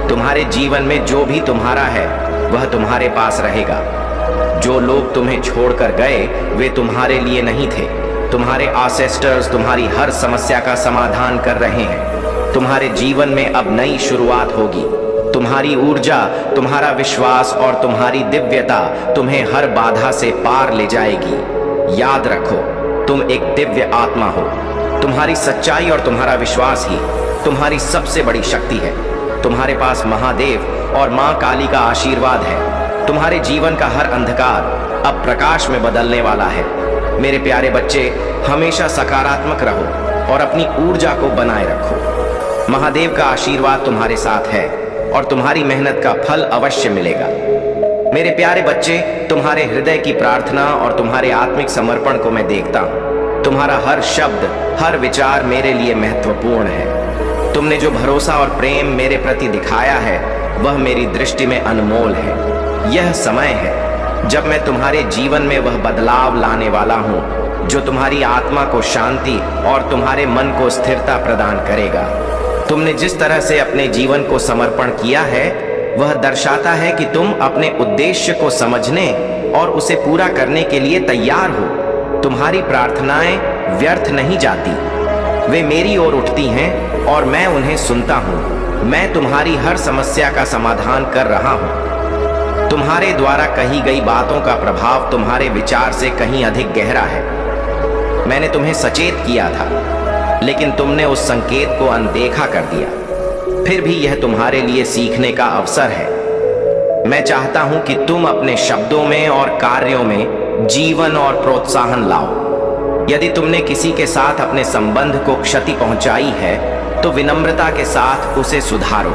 तुम्हारे जीवन में जो भी तुम्हारा है वह तुम्हारे पास रहेगा। जो लोग तुम्हें छोड़कर गए वे तुम्हारे लिए नहीं थे। तुम्हारे एंसेस्टर्स तुम्हारी हर समस्या का समाधान कर रहे हैं। तुम्हारे जीवन में अब नई शुरुआत होगी। तुम्हारी ऊर्जा, तुम्हारा विश्वास और तुम्हारी दिव्यता तुम्हें हर बाधा से पार ले जाएगी। याद रखो, तुम एक दिव्य आत्मा हो। तुम्हारी सच्चाई और तुम्हारा विश्वास ही तुम्हारी सबसे बड़ी शक्ति है। तुम्हारे पास महादेव और मां काली का आशीर्वाद है। तुम्हारे जीवन का हर अंधकार अब प्रकाश में बदलने वाला है। मेरे प्यारे बच्चे, हमेशा सकारात्मक रहो और अपनी ऊर्जा को बनाए रखो। महादेव का आशीर्वाद तुम्हारे साथ है और तुम्हारी मेहनत का फल अवश्य मिलेगा। मेरे प्यारे बच्चे, तुम्हारे हृदय की प्रार्थना और तुम्हारे आत्मिक समर्पण को मैं देखता हूँ। तुम्हारा हर शब्द, हर विचार मेरे लिए महत्वपूर्ण है। तुमने जो भरोसा और प्रेम मेरे प्रति दिखाया है वह मेरी दृष्टि में अनमोल है। यह समय है जब मैं तुम्हारे जीवन में वह बदलाव लाने वाला हूँ जो तुम्हारी आत्मा को शांति और तुम्हारे मन को स्थिरता प्रदान करेगा। तुमने जिस तरह से अपने जीवन को समर्पण किया है वह दर्शाता है कि तुम अपने उद्देश्य को समझने और उसे पूरा करने के लिए तैयार हो। तुम्हारी प्रार्थनाएं व्यर्थ नहीं जाती, वे मेरी ओर उठती हैं और मैं उन्हें सुनता हूँ। मैं तुम्हारी हर समस्या का समाधान कर रहा हूँ। तुम्हारे द्वारा कही गई बातों का प्रभाव तुम्हारे विचार से कहीं अधिक गहरा है। मैंने तुम्हें सचेत किया था, लेकिन तुमने उस संकेत को अनदेखा कर दिया। फिर भी यह तुम्हारे लिए सीखने का अवसर है। मैं चाहता हूं कि तुम अपने शब्दों में और कार्यों में जीवन और प्रोत्साहन लाओ। यदि तुमने किसी के साथ अपने संबंध को क्षति पहुंचाई है तो विनम्रता के साथ उसे सुधारो।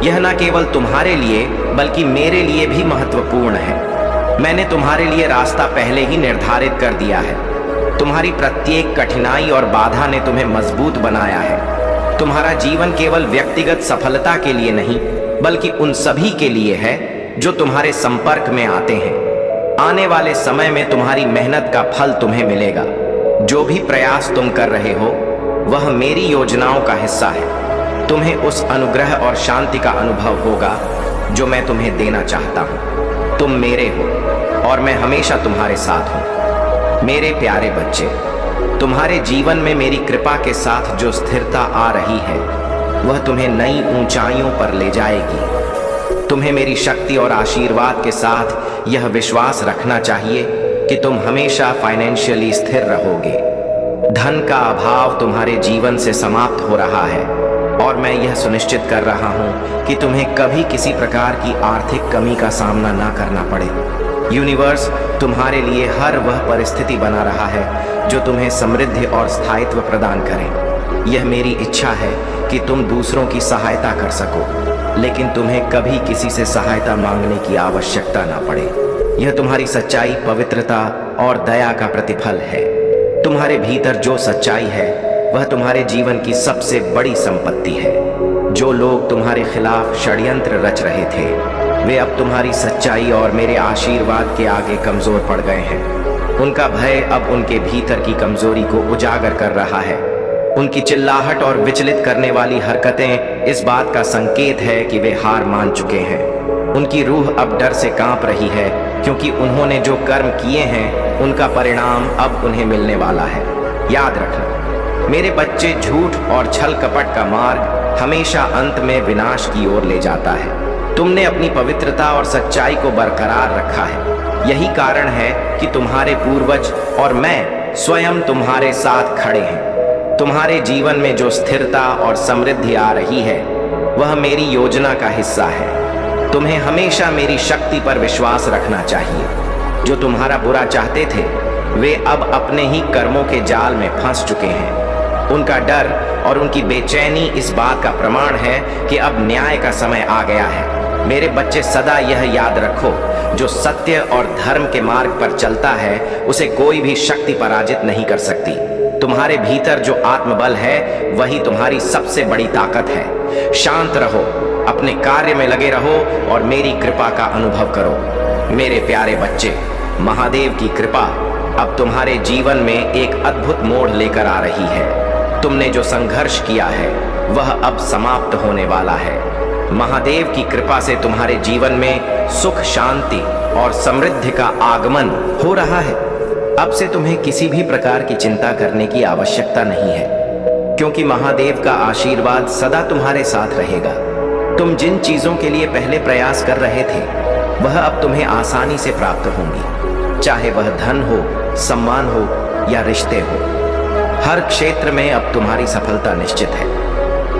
यह न केवल तुम्हारे लिए बल्कि मेरे लिए भी महत्वपूर्ण है। मैंने तुम्हारे लिए रास्ता पहले ही निर्धारित कर दिया है। तुम्हारी प्रत्येक कठिनाई और बाधा ने तुम्हें मजबूत बनाया है। तुम्हारा जीवन केवल व्यक्तिगत सफलता के लिए नहीं बल्कि उन सभी के लिए है जो तुम्हारे संपर्क में आते हैं। आने वाले समय में तुम्हारी मेहनत का फल तुम्हें मिलेगा। जो भी प्रयास तुम कर रहे हो वह मेरी योजनाओं का हिस्सा है। तुम्हें उस अनुग्रह और शांति का अनुभव होगा जो मैं तुम्हें देना चाहता हूँ। तुम मेरे हो और मैं हमेशा तुम्हारे साथ हूँ। मेरे प्यारे बच्चे, तुम्हारे जीवन में मेरी कृपा के साथ जो स्थिरता आ रही है वह तुम्हें नई ऊंचाइयों पर ले जाएगी। तुम्हें मेरी शक्ति और आशीर्वाद के साथ यह विश्वास रखना चाहिए कि तुम हमेशा फाइनेंशियली स्थिर रहोगे। धन का अभाव तुम्हारे जीवन से समाप्त हो रहा है और मैं यह सुनिश्चित कर रहा हूं कि तुम्हें कभी किसी प्रकार की आर्थिक कमी का सामना ना करना पड़े। यूनिवर्स तुम्हारे लिए हर वह परिस्थिति बना रहा है जो तुम्हें समृद्धि और स्थायित्व प्रदान करे। यह मेरी इच्छा है कि तुम दूसरों की सहायता कर सको, लेकिन तुम्हें कभी किसी से सहायता मांगने की आवश्यकता ना पड़े। यह तुम्हारी सच्चाई, पवित्रता और दया का प्रतिफल है। तुम्हारे भीतर जो सच्चाई है वह तुम्हारे जीवन की सबसे बड़ी संपत्ति है। जो लोग तुम्हारे खिलाफ षड्यंत्र रच रहे थे वे अब तुम्हारी सच्चाई और मेरे आशीर्वाद के आगे कमजोर पड़ गए हैं। उनका भय अब उनके भीतर की कमजोरी को उजागर कर रहा है। उनकी चिल्लाहट और विचलित करने वाली हरकतें इस बात का संकेत है कि वे हार मान चुके हैं। उनकी रूह अब डर से कांप रही है क्योंकि उन्होंने जो कर्म किए हैं उनका परिणाम अब उन्हें मिलने वाला है। याद रखना मेरे बच्चे, झूठ और छल कपट का मार्ग हमेशा अंत में विनाश की ओर ले जाता है। तुमने अपनी पवित्रता और सच्चाई को बरकरार रखा है। यही कारण है कि तुम्हारे पूर्वज और मैं स्वयं तुम्हारे साथ खड़े हैं। तुम्हारे जीवन में जो स्थिरता और समृद्धि आ रही है वह मेरी योजना का हिस्सा है। तुम्हें हमेशा मेरी शक्ति पर विश्वास रखना चाहिए। जो तुम्हारा बुरा चाहते थे वे अब अपने ही कर्मों के जाल में फंस चुके हैं। उनका डर और उनकी बेचैनी इस बात का प्रमाण है कि अब न्याय का समय आ गया है। मेरे बच्चे, सदा यह याद रखो, जो सत्य और धर्म के मार्ग पर चलता है उसे कोई भी शक्ति पराजित नहीं कर सकती। तुम्हारे भीतर जो आत्मबल है वही तुम्हारी सबसे बड़ी ताकत है। शांत रहो, अपने कार्य में लगे रहो और मेरी कृपा का अनुभव करो। मेरे प्यारे बच्चे, महादेव की कृपा अब तुम्हारे जीवन में एक अद्भुत मोड़ लेकर आ रही है। तुमने जो संघर्ष किया है वह अब समाप्त होने वाला है। महादेव की कृपा से तुम्हारे जीवन में सुख, शांति और समृद्धि का आगमन हो रहा है। अब से तुम्हें किसी भी प्रकार की चिंता करने की आवश्यकता नहीं है, क्योंकि महादेव का आशीर्वाद सदा तुम्हारे साथ रहेगा। तुम जिन चीजों के लिए पहले प्रयास कर रहे थे वह अब तुम्हें आसानी से प्राप्त होंगी, चाहे वह धन हो, सम्मान हो या रिश्ते हो। हर क्षेत्र में अब तुम्हारी सफलता निश्चित है।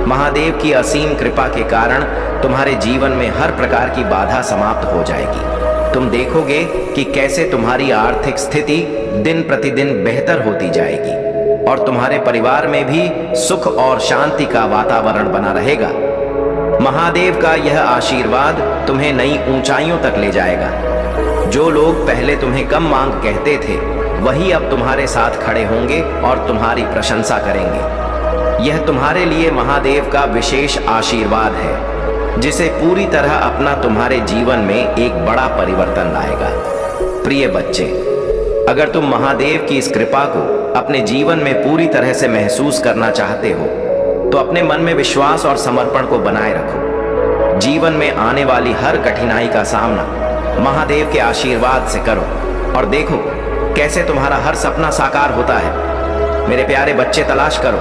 महादेव की असीम कृपा के कारण तुम्हारे जीवन में हर प्रकार की बाधा समाप्त हो जाएगी। तुम देखोगे कि कैसे तुम्हारी आर्थिक स्थिति दिन प्रतिदिन बेहतर होती जाएगी और तुम्हारे परिवार में भी सुख और शांति का वातावरण बना रहेगा। महादेव का यह आशीर्वाद तुम्हें नई ऊंचाइयों तक ले जाएगा। जो लोग पहले तुम्हें कम मांग कहते थे, वही अब तुम्हारे साथ खड़े होंगे और तुम्हारी प्रशंसा करेंगे। यह तुम्हारे लिए महादेव का विशेष आशीर्वाद है, जिसे पूरी तरह अपना तुम्हारे जीवन में एक बड़ा परिवर्तन लाएगा। प्रिय बच्चे, अगर तुम महादेव की इस कृपा को अपने जीवन में पूरी तरह से महसूस करना चाहते हो, तो अपने मन में विश्वास और समर्पण को बनाए रखो। जीवन में आने वाली हर कठिनाई का सामना महादेव के आशीर्वाद से करो और देखो कैसे तुम्हारा हर सपना साकार होता है। मेरे प्यारे बच्चे, तलाश करो,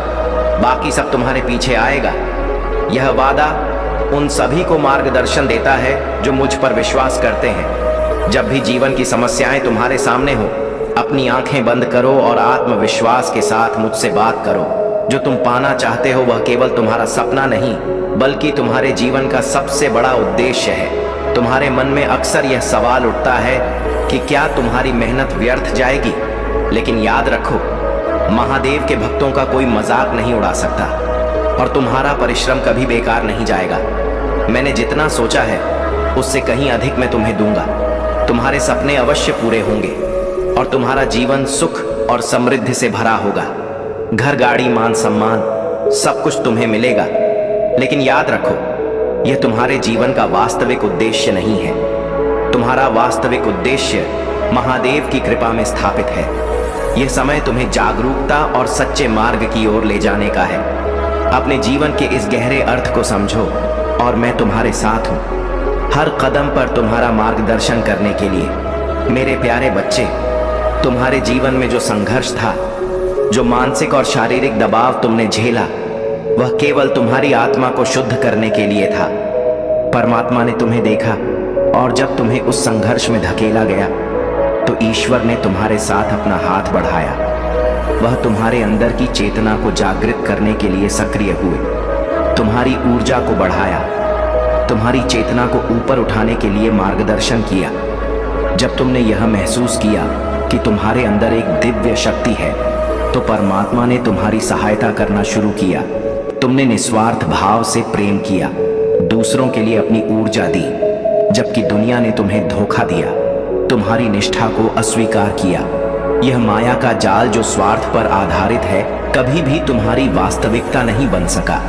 बाकी सब तुम्हारे पीछे आएगा। यह वादा उन सभी को मार्गदर्शन देता है जो मुझ पर विश्वास करते हैं। जब भी जीवन की समस्याएं तुम्हारे सामने हो, अपनी आंखें बंद करो और आत्मविश्वास के साथ मुझसे बात करो। जो तुम पाना चाहते हो वह केवल तुम्हारा सपना नहीं, बल्कि तुम्हारे जीवन का सबसे बड़ा उद्देश्य है। तुम्हारे मन में अक्सर यह सवाल उठता है कि क्या तुम्हारी मेहनत व्यर्थ जाएगी? लेकिन याद रखो, महादेव के भक्तों का कोई मजाक नहीं उड़ा सकता और तुम्हारा परिश्रम कभी बेकार नहीं जाएगा। मैंने जितना सोचा है उससे कहीं अधिक मैं तुम्हें दूंगा। तुम्हारे सपने अवश्य पूरे होंगे और तुम्हारा जीवन सुख और समृद्धि से भरा होगा। घर, गाड़ी, मान सम्मान सब कुछ तुम्हें मिलेगा। लेकिन याद रखो, यह तुम्हारे जीवन का वास्तविक उद्देश्य नहीं है। तुम्हारा वास्तविक उद्देश्य महादेव की कृपा में स्थापित है। यह समय तुम्हें जागरूकता और सच्चे मार्ग की ओर ले जाने का है। अपने जीवन के इस गहरे अर्थ को समझो और मैं तुम्हारे साथ हूं, हर कदम पर तुम्हारा मार्गदर्शन करने के लिए। मेरे प्यारे बच्चे, तुम्हारे जीवन में जो संघर्ष था, जो मानसिक और शारीरिक दबाव तुमने झेला, वह केवल तुम्हारी आत्मा को शुद्ध करने के लिए था। परमात्मा ने तुम्हें देखा और जब तुम्हें उस संघर्ष में धकेला गया, तो ईश्वर ने तुम्हारे साथ अपना हाथ बढ़ाया। वह तुम्हारे अंदर की चेतना को जागृत करने के लिए सक्रिय हुए, तुम्हारी ऊर्जा को बढ़ाया, तुम्हारी चेतना को ऊपर उठाने के लिए मार्गदर्शन किया। जब तुमने यह महसूस किया कि तुम्हारे अंदर एक दिव्य शक्ति है, तो परमात्मा ने तुम्हारी सहायता करना शुरू किया। तुमने निस्वार्थ भाव से प्रेम किया, दूसरों के लिए अपनी ऊर्जा दी, जबकि दुनिया ने तुम्हें धोखा दिया, तुम्हारी निष्ठा को अस्वीकार किया। यह माया का जाल जो स्वार्थ पर आधारित है, कभी भी तुम्हारी वास्तविकता नहीं बन सका।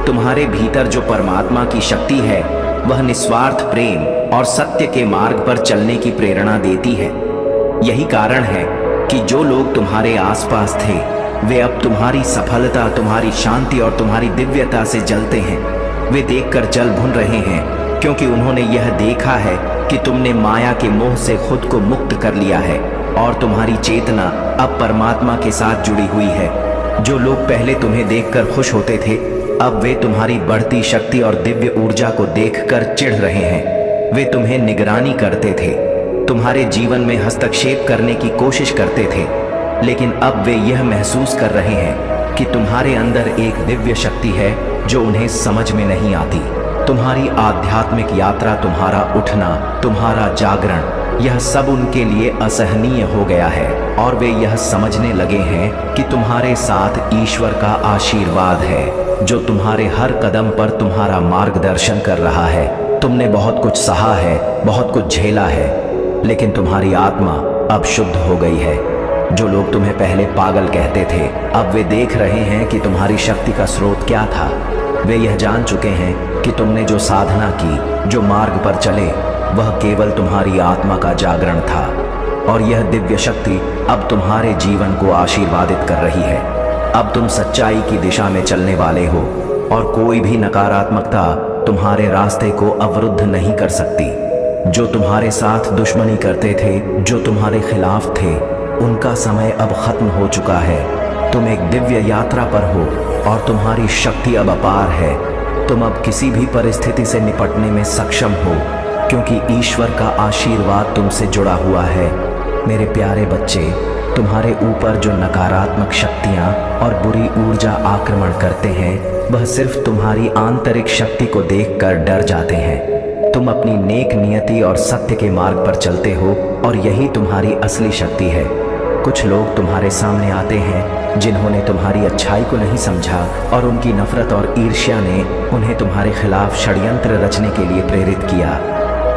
तुम्हारे भीतर जो परमात्मा की शक्ति है, वह निस्वार्थ प्रेम और सत्य के मार्ग पर चलने की प्रेरणा देती है। यही कारण है कि जो लोग तुम्हारे आसपास थे, वे अब तुम्हारी सफलता, तुम्हारी शांति और तुम्हारी दिव्यता से जलते हैं। वे देखकर जल भुन रहे हैं, क्योंकि उन्होंने यह देखा है कि तुमने माया के मोह से खुद को मुक्त कर लिया है और तुम्हारी चेतना अब परमात्मा के साथ जुड़ी हुई है। जो लोग पहले तुम्हें देखकर खुश होते थे, अब वे तुम्हारी बढ़ती शक्ति और दिव्य ऊर्जा को देखकर चिढ़ रहे हैं। वे तुम्हें निगरानी करते थे, तुम्हारे जीवन में हस्तक्षेप करने की कोशिश करते थे, लेकिन अब वे यह महसूस कर रहे हैं कि तुम्हारे अंदर एक दिव्य शक्ति है जो उन्हें समझ में नहीं आती। तुम्हारी आध्यात्मिक यात्रा, तुम्हारा उठना, तुम्हारा जागरण, यह सब उनके लिए असहनीय हो गया है और वे यह समझने लगे हैं कि तुम्हारे साथ ईश्वर का आशीर्वाद है, जो तुम्हारे हर कदम पर तुम्हारा मार्गदर्शन कर रहा है। तुमने बहुत कुछ सहा है, बहुत कुछ झेला है, लेकिन तुम्हारी आत्मा अब शुद्ध हो गई है। जो लोग तुम्हें पहले पागल कहते थे, अब वे देख रहे हैं कि तुम्हारी शक्ति का स्रोत क्या था। वे यह जान चुके हैं कि तुमने जो साधना की, जो मार्ग पर चले, वह केवल तुम्हारी आत्मा का जागरण था और यह दिव्य शक्ति अब तुम्हारे जीवन को आशीर्वादित कर रही है। अब तुम सच्चाई की दिशा में चलने वाले हो और कोई भी नकारात्मकता तुम्हारे रास्ते को अवरुद्ध नहीं कर सकती। जो तुम्हारे साथ दुश्मनी करते थे, जो तुम्हारे खिलाफ थे, उनका समय अब खत्म हो चुका है। तुम एक दिव्य यात्रा पर हो और तुम्हारी शक्ति अब अपार है। तुम अब किसी भी परिस्थिति से निपटने में सक्षम हो, क्योंकि ईश्वर का आशीर्वाद तुमसे जुड़ा हुआ है। मेरे प्यारे बच्चे, तुम्हारे ऊपर जो नकारात्मक शक्तियाँ और बुरी ऊर्जा आक्रमण करते हैं, वह सिर्फ तुम्हारी आंतरिक शक्ति को देखकर डर जाते हैं। तुम अपनी नेक नियति और सत्य के मार्ग पर चलते हो और यही तुम्हारी असली शक्ति है। कुछ लोग तुम्हारे सामने आते हैं जिन्होंने तुम्हारी अच्छाई को नहीं समझा और उनकी नफरत और ईर्ष्या ने उन्हें तुम्हारे खिलाफ षड्यंत्र रचने के लिए प्रेरित किया।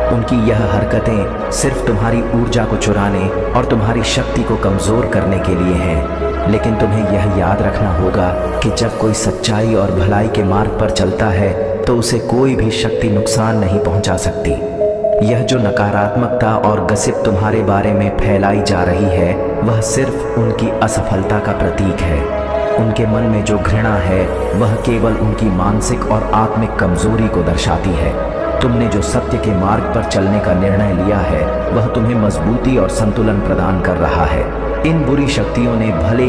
उनकी यह हरकतें सिर्फ तुम्हारी ऊर्जा को चुराने और तुम्हारी शक्ति को कमज़ोर करने के लिए हैं। लेकिन तुम्हें यह याद रखना होगा कि जब कोई सच्चाई और भलाई के मार्ग पर चलता है तो उसे कोई भी शक्ति नुकसान नहीं पहुंचा सकती। यह जो नकारात्मकता और गसिप तुम्हारे बारे में फैलाई जा रही है वह सिर्फ उनकी असफलता का प्रतीक है। उनके मन में जो घृणा है वह केवल उनकी मानसिक और आत्मिक कमजोरी को दर्शाती है। तुमने जो सत्य के मार्ग पर चलने का निर्णय लिया है वह तुम्हें मजबूती और संतुलन प्रदान कर रहा है। इन बुरी शक्तियों ने भले